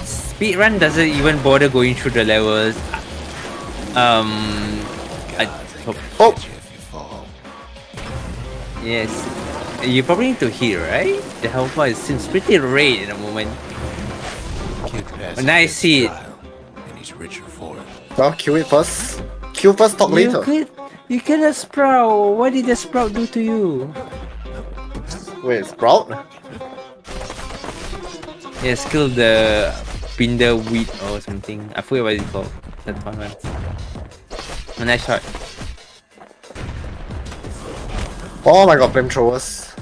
Speedrun doesn't even bother going through the levels. I hope. Oh, Get you if you fall. Yes. You probably need to hit, right? The health bar seems pretty red in the moment. Kid passes Nice his hit. trial, and he's richer for it. well, kill it first. Kill first, talk later. You killed a sprout. What did the sprout do to you? Wait, Sprout? Yes, kill the Binder wheat or something. I forget what it's called. That's one. A nice shot. Oh my god, flamethrowers.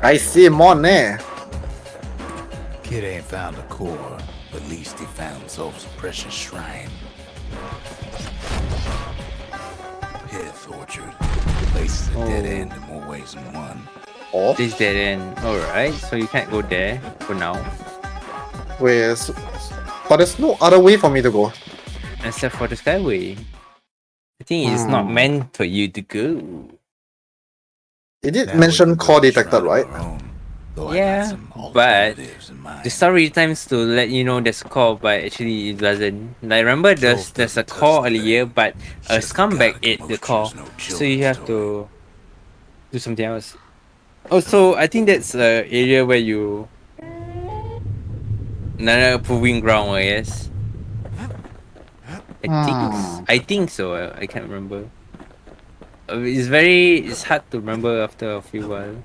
I see him on there. Kid ain't found a core, but at least he found himself a precious shrine. Pith Orchard. Place is a dead end in more ways than one. Oh, This dead end. Alright, so you can't go there for now. wait, but there's no other way for me to go. Except for the skyway. I think it's not meant for you to go. It did That mention was a core great detected, shrine of right? our own, though I got Yeah, some but alternatives in mind. the story times to let you know there's a core, but actually it doesn't. Like remember there's a core earlier, but a scumbag ate the core, so you have to do something else. Also, I think that's the area where you another proving ground, I guess. I think so. I can't remember. It's hard to remember after a few while.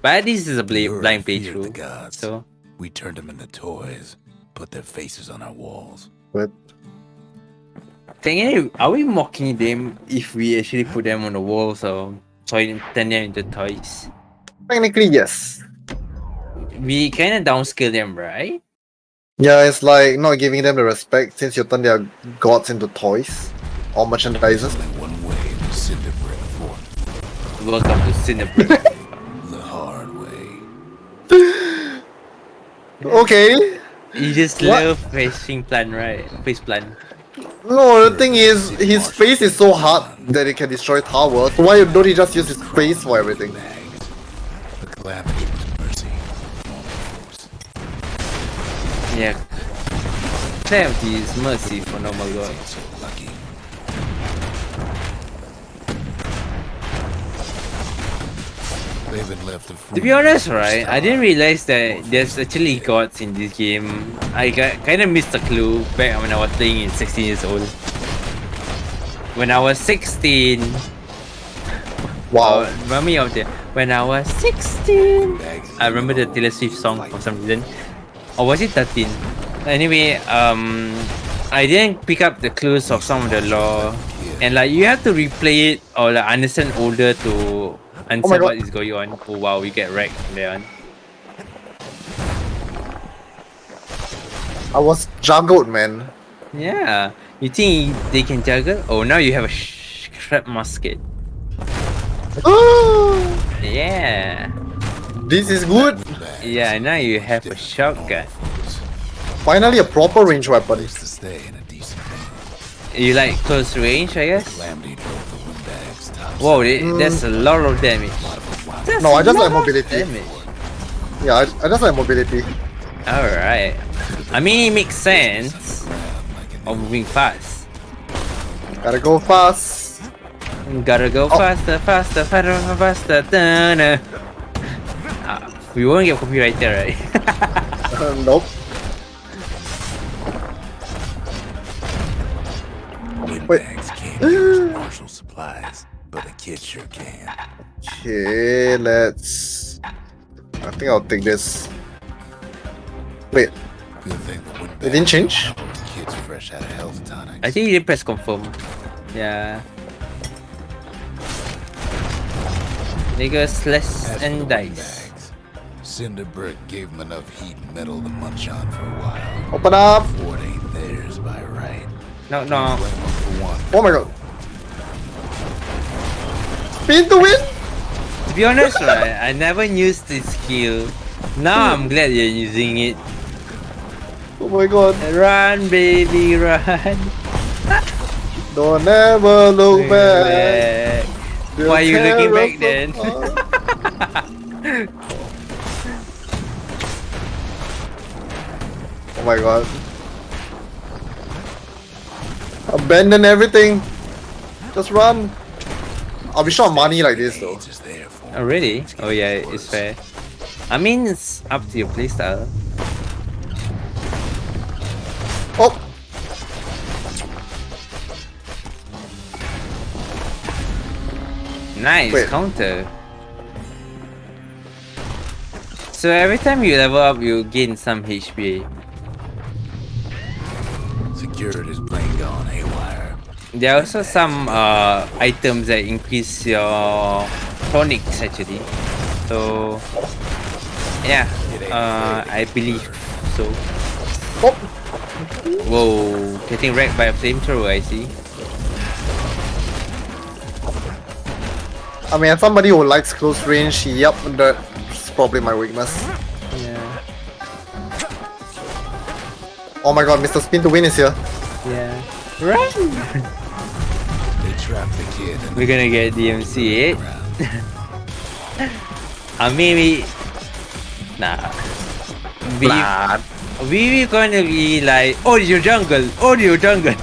But this is a Europe blind feared the playthrough, gods. so We turned them into toys, put their faces on our walls. But technically, are we mocking them if we actually put them on the walls or turn them into toys? technically, yes. We kind of downscale them, right? Yeah, it's like not giving them the respect since you turn their gods into toys or merchandises. Only one way to cinder brick forth. Welcome to Cinnabon. The hard way. Okay. You just What? love facing plant, right? Face plant. No, the thing is, his face is so hard that it can destroy towers. Why don't he just use his face for everything? Bags. The calamity was mercy. Yeah. Calamity is mercy for normal god. Ain't so lucky. They've been left To be honest, right, I didn't realize that there's actually gods in this game. I kind of missed the clue back when I was playing in 16 years old. When I was 16, Wow. remind me of the when I was 16. I remember the Taylor Swift song for some reason. Or was it 13? Anyway, I didn't pick up the clues of some of the lore, and like you have to replay it or like understand older to understand God. what is going on. Oh wow, we get wrecked there. I was juggled, man. Yeah, you think they can juggle? Oh, now you have a trap musket. Yeah, This is good. yeah. Now you have a shotgun. Finally, a proper range weapon. Place to stay in a decent vein. You like close range, I guess. Calamity drove the windbags top. Whoa, that's a lot of damage. That's No, I just a like lot of mobility. damage. Yeah, I just like mobility. Alright. I mean, it makes sense of moving fast. Gotta go fast. Gotta go faster, faster, faster, faster. Faster. We won't get copyrighted, right? Nope. Windbags can't use martial supplies, but the kid sure can. Okay, let's. I think I'll take this. Wait, Good thing the windbags it didn't change? those kids fresh out of health tonics. I think you didn't press confirm. Yeah. Nigga, slash As for and the dice. windbags, Cinderbrick gave them enough heat and metal to munch on for a while. Open up. Fort ain't theirs by right. No, no. Blame them for one. Oh my god. Spin to win. To be honest, right, I never used this skill. Now I'm glad you're using it. Oh my god. Run, baby, run. Don't ever look back. Why are you looking back then? Oh my god. Abandon everything. Just run. I'll be short of money like this though. Age is there for Oh really? Oh yeah, it's fair. I mean, it's up to your playstyle. Oh! Nice Wait. counter. So every time you level up, you gain some HP. Security's plane gone haywire. There are also some items that increase your tonics actually. So yeah, I believe so. Oh! Whoa, getting wrecked by a flamethrower, I see. I mean, as somebody who likes close range, yep, that's probably my weakness. Yeah, Oh my god, Mr. Spin to win is here. yeah. Run! They trapped the kid in We're gonna get DMC, maybe. Nah. We gonna be like audio jungle, audio jungle.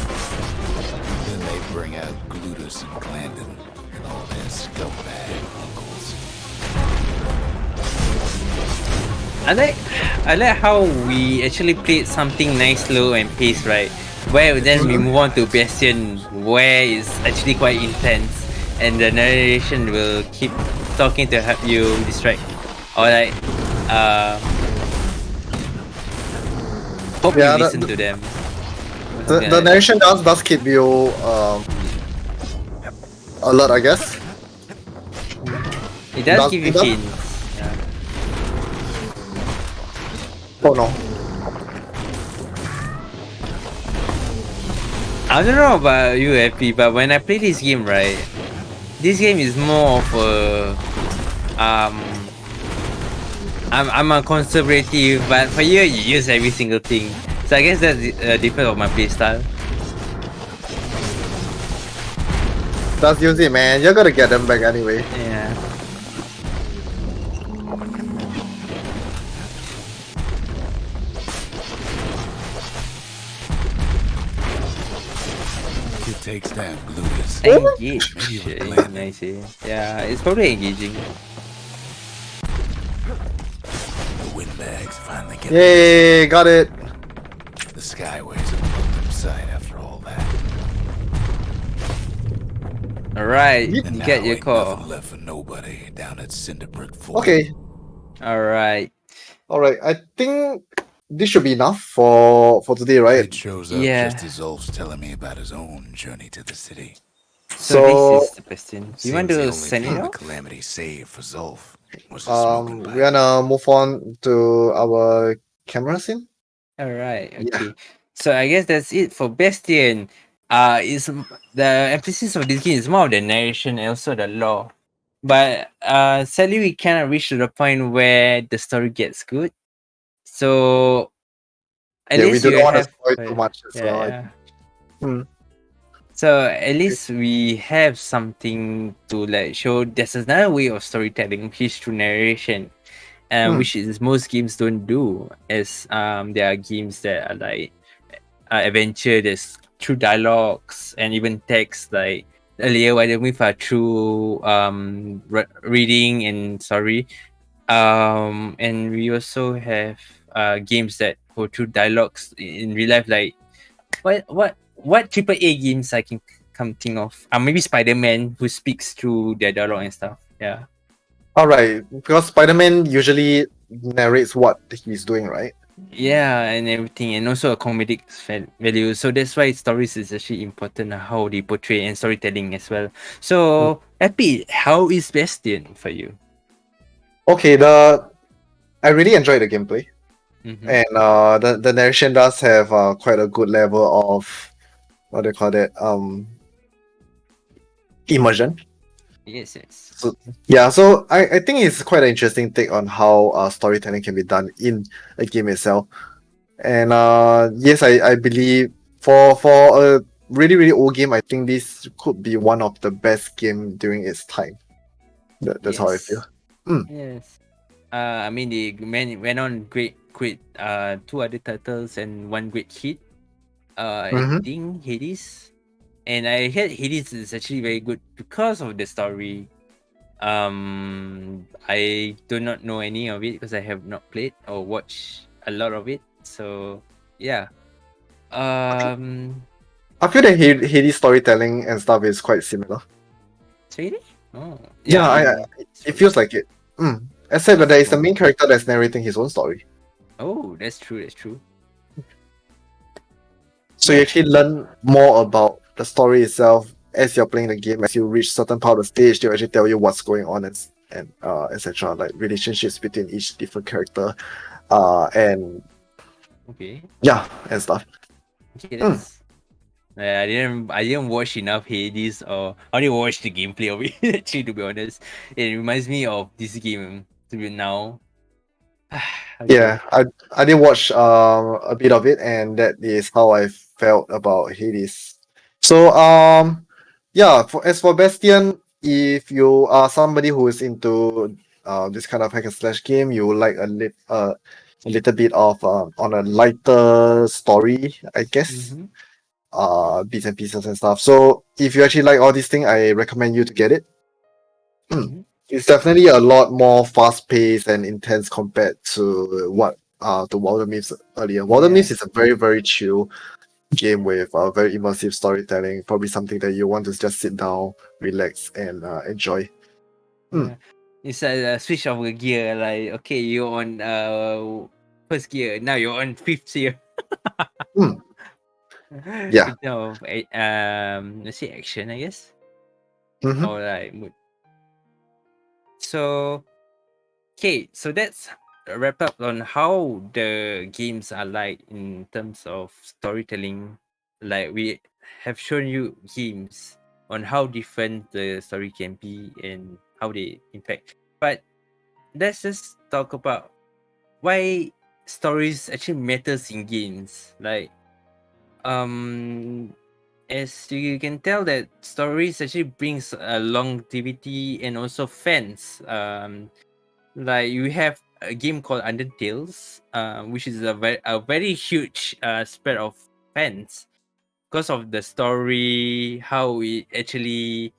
Then they bring out Glutus and Glandon and all their scumbag uncles. I like how we actually played something nice, slow and pace, right? Where then we move on to Bastion, where it's actually quite intense, and the narration will keep talking to help you distract, or like, hope Yeah, you listen to them. The narration does keep you alert, I guess. It does give you it does- hints. Yeah. Oh no. I don't know about you, FP, but when I play this game, right, this game is more of a I'm a conservative, but for you, you use every single thing. So I guess that's the difference of my playstyle. Just use it, man. You're gonna get them back anyway. Yeah. Kid takes down Glutus. Engage. Maybe with Yeah, Glandon. nice. Yeah, it's probably engaging. The windbags finally get Yay, got it. the Skyways a welcome sight after all that. All right, Ye- And you now get your ain't call. nothing left for nobody down at Cinderbrick Fort. Okay, All right. all right. I think this should be enough for today, right? Kid shows up Yeah. just as Ulf's telling me about his own journey to the city. So this So is the question. You want Seems the to only send thing it the off? Calamity saved for Zulf was a smoking we're pipe. gonna move on to our camera scene. All right. Yeah. Okay. So I guess that's it for Bastion. The emphasis of this game is more of the narration and also the lore. But sadly we cannot reach to the point where the story gets good. So at Yeah, we least do you not want to have spoil too much as yeah, well. yeah. Hmm. So at least we have something to like show. There's another way of storytelling, which is through narration, which is most games don't do. As there are games that are like adventure, there's through dialogues and even text. Like earlier, Wildermyth are through reading and story. And we also have games that go through dialogues in real life, like what triple A games I can come think of? Maybe Spider-Man who speaks through their dialogue and stuff. Yeah. All right, because Spider-Man usually narrates what he's doing, right? Yeah, and everything, and also a comedic value. So that's why stories is actually important, how they portray and storytelling as well. So, FP, how is Bastion for you? Okay, I really enjoyed the gameplay, Mm-hmm. and the narration does have quite a good level of what do you call it immersion. Yes, yes. So yeah, so I think it's quite an interesting take on how storytelling can be done in a game itself. And yes, I believe for a really old game, I think this could be one of the best game during its time. That's how I feel. Yes. I mean, they went on great, two other titles and one great hit. I Mm-hmm. think Hades, and I heard Hades is actually very good because of the story. I do not know any of it because I have not played or watched a lot of it. So yeah. I feel that Hades storytelling and stuff is quite similar. Really? Oh, Yeah, yeah. it feels like it. Except that there is the Oh. main character that's narrating his own story. Oh, that's true. That's true. So you actually learn more about the story itself as you're playing the game. As you reach certain part of the stage, they'll actually tell you what's going on and etc. Like relationships between each different character, and Okay. yeah, and stuff. Okay, that's. I didn't watch enough Hades, or I only watched the gameplay of it. Actually, to be honest, it reminds me of this game to be now. Okay. Yeah, I did watch a bit of it, and that is how I felt about Hades. So yeah, as for Bastion, if you are somebody who is into this kind of hack and slash game, you would like a little bit of on a lighter story, I guess. Mm-hmm. Bits and pieces and stuff. So if you actually like all these things, I recommend you to get it. Mm-hmm. It's definitely a lot more fast paced and intense compared to what the Wildermyth earlier. Wildermyth is a very chill game with very immersive storytelling. Probably something that you want to just sit down, relax, and enjoy. Yeah. It's a switch of a gear. Like, okay, you're on first gear, now you're on fifth gear. Hmm. Yeah. In terms of let's say action, I guess, Mhm. or like mood. So okay, so that's a wrap up on how the games are like in terms of storytelling. Like we have shown you games on how different the story can be and how they impact. But let's just talk about why stories actually matters in games. Like as you can tell that stories actually brings a longevity and also fans. Like you have a game called Undertales, which is a very huge spread of fans because of the story, how it actually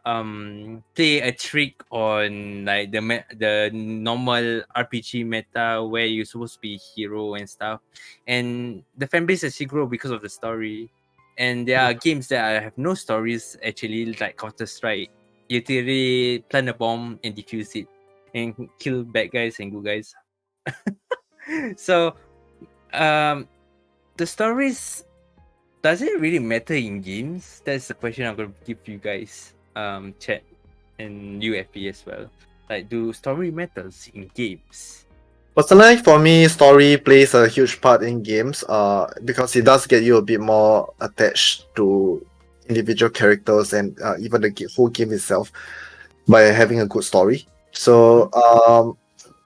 play a trick on like the normal RPG meta where you're supposed to be hero and stuff, and the fan base actually grow because of the story. And there are games that have no stories actually, like Counter-Strike. You literally plant a bomb and defuse it and kill bad guys and good guys. So, the stories, does it really matter in games? That's the question I'm gonna give you guys, chat and UFP as well. Like, do story matters in games? Personally, for me, story plays a huge part in games. Because it does get you a bit more attached to individual characters and even the whole game itself by having a good story. So,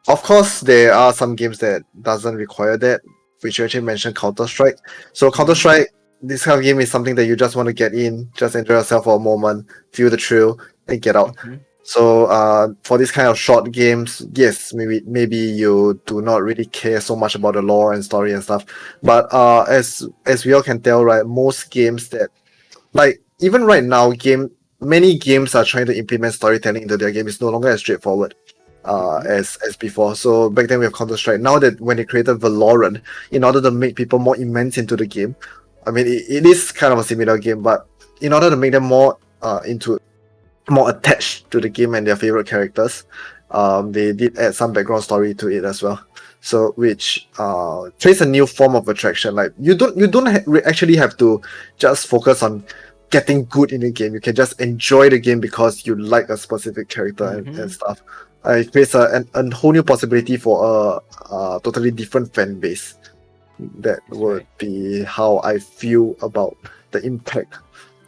of course, there are some games that doesn't require that, which you actually mentioned Counter-Strike. So Counter-Strike, this kind of game is something that you just want to get in, just enjoy yourself for a moment, feel the thrill, and get out. So for this kind of short games, yes, maybe you do not really care so much about the lore and story and stuff. But as we all can tell, right, most games that, like, even right now, many games are trying to implement storytelling into their game. It's no longer as straightforward as before. So back then we have Counter-Strike. Now that when they created Valorant, in order to make people more immense into the game, I mean it is kind of a similar game, but in order to make them more attached to the game and their favorite characters, they did add some background story to it as well. So which creates a new form of attraction. Like you don't actually have to just focus on getting good in the game. You can just enjoy the game because you like a specific character and stuff. It creates a whole new possibility for a totally different fan base. That would be how I feel about the impact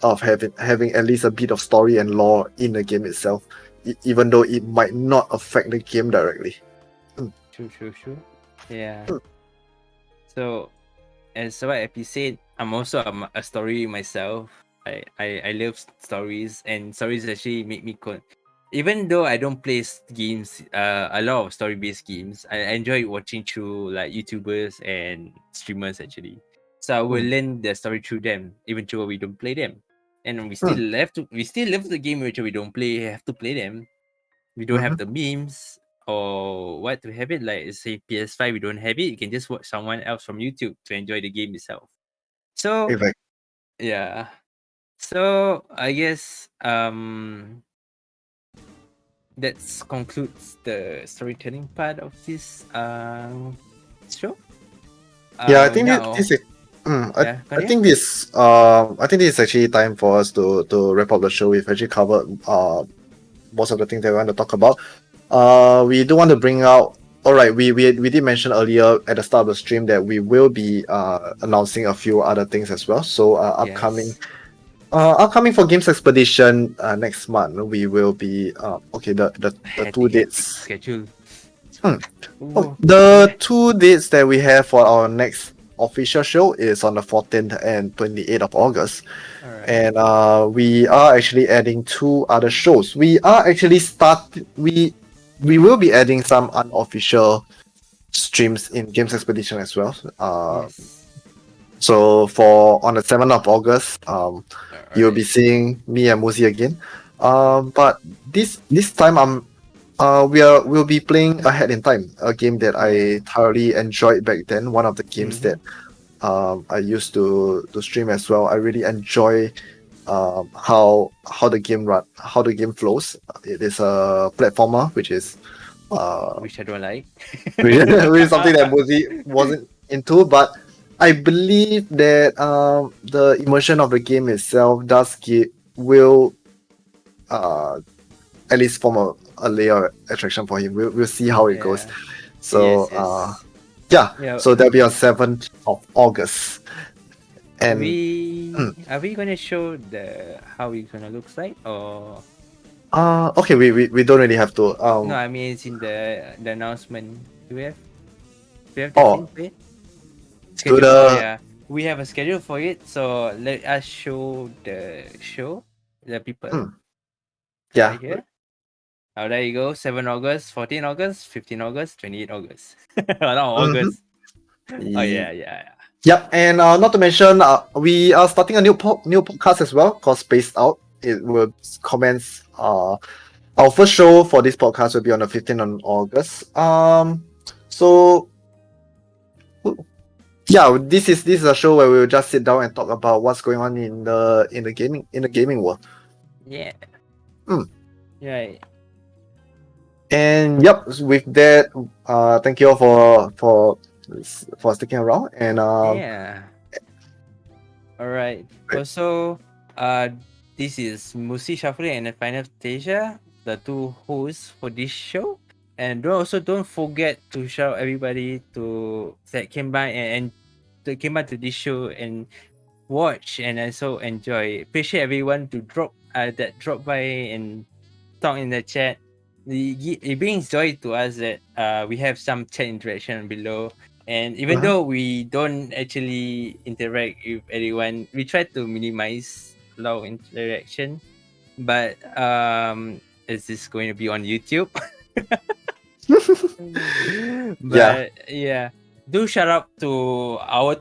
of having at least a bit of story and lore in the game itself, even though it might not affect the game directly. True. Yeah. So, as what FP said, I'm also a story myself. I love stories, and stories actually make me even though I don't play games, a lot of story-based games, I enjoy watching through like YouTubers and streamers actually. So I will learn the story through them, even though we don't play them. And we still love the game which we don't play, have to play them. We don't have the memes or what to have it, like say PS5, we don't have it. You can just watch someone else from YouTube to enjoy the game itself. So yeah. So I guess that concludes the storytelling part of this show. I think now, this is. I think this is actually time for us to wrap up the show. We've actually covered most of the things that we want to talk about. We do want to bring out. Alright, we did mention earlier at the start of the stream that we will be announcing a few other things as well. So upcoming for Games Expedition next month, we will be the 2 dates. Schedule. The 2 dates that we have for our next official show is on the 14th and 28th of August. And we are actually adding 2 other shows. We are actually we will be adding some unofficial streams in Games Expedition as well. So for on the 7th of August, you'll be seeing me and Moosey again. But this time we'll be playing Ahead in Time, a game that I thoroughly enjoyed back then. One of the games that I used to stream as well. I really enjoy how the game flows. It is a platformer, which is which I don't like. which is something that Moosey wasn't into, but I believe that the immersion of the game itself will at least form a layer of attraction for him. We'll see how it goes. So so that'll be on 7th of August. And are we gonna show how it's gonna look like, or okay, we don't really have to no, I mean it's in the announcement. Do we have the thing for it? Schedule, we have a schedule for it, so let us show the people. Right here. Oh, there you go. 7 August, 14 August, 15 August, 28 August. August. Oh yeah. Yep, and not to mention, we are starting a new podcast as well called Spaced Out. It will commence. Our first show for this podcast will be on the 15th of August. So Yeah, this is a show where we'll just sit down and talk about what's going on in the gaming world. Yeah. Mm. Right. And yep, with that, thank you all for sticking around. And Yeah. All right. Right. Also, this is Moosey and Fantasia, the two hosts for this show. And don't forget to shout out everybody that came by and that came by to this show and watch and also enjoy. Appreciate everyone to drop by and talk in the chat. It brings joy to us that we have some chat interaction below. And even Uh-huh. though we don't actually interact with anyone, we try to minimize low interaction. But is this going to be on YouTube? But yeah. Do shout out to our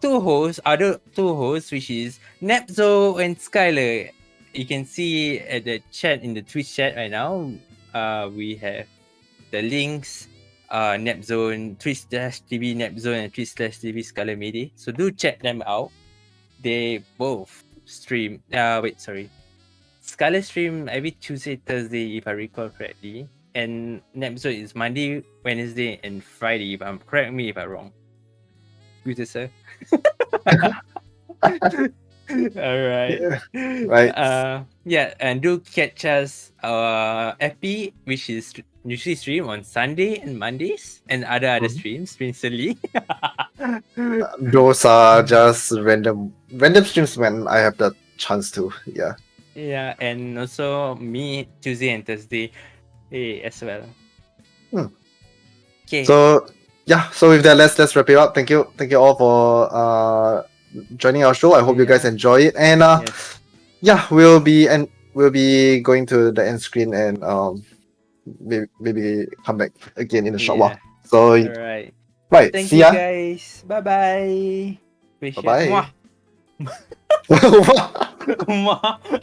other two hosts, which is Nepzo and Skylar. You can see at the chat in the Twitch chat right now. We have the links, Nepzone, Twitch.tv Nepzone and Twitch.tv Skylar Midi. So do check them out. They both stream. Skylar stream every Tuesday, Thursday, if I recall correctly. And Nepzone is Monday, Wednesday, and Friday. Correct me if I'm wrong. Good sir. All right. Right. Yeah, and do catch us FP, which is usually stream on Sunday and Mondays, and other streams recently. Those are just random streams when I have the chance to. Yeah. Yeah, and also me Tuesday and Thursday as well. Okay. So yeah, so with that, let's wrap it up. Thank you all for joining our show. I hope you guys enjoy it. And Yes. yeah, we'll be going to the end screen and maybe come back again in a short while. So All right. right, Thank see you ya. guys. Bye bye. Bye-bye. Mwah. Mwah.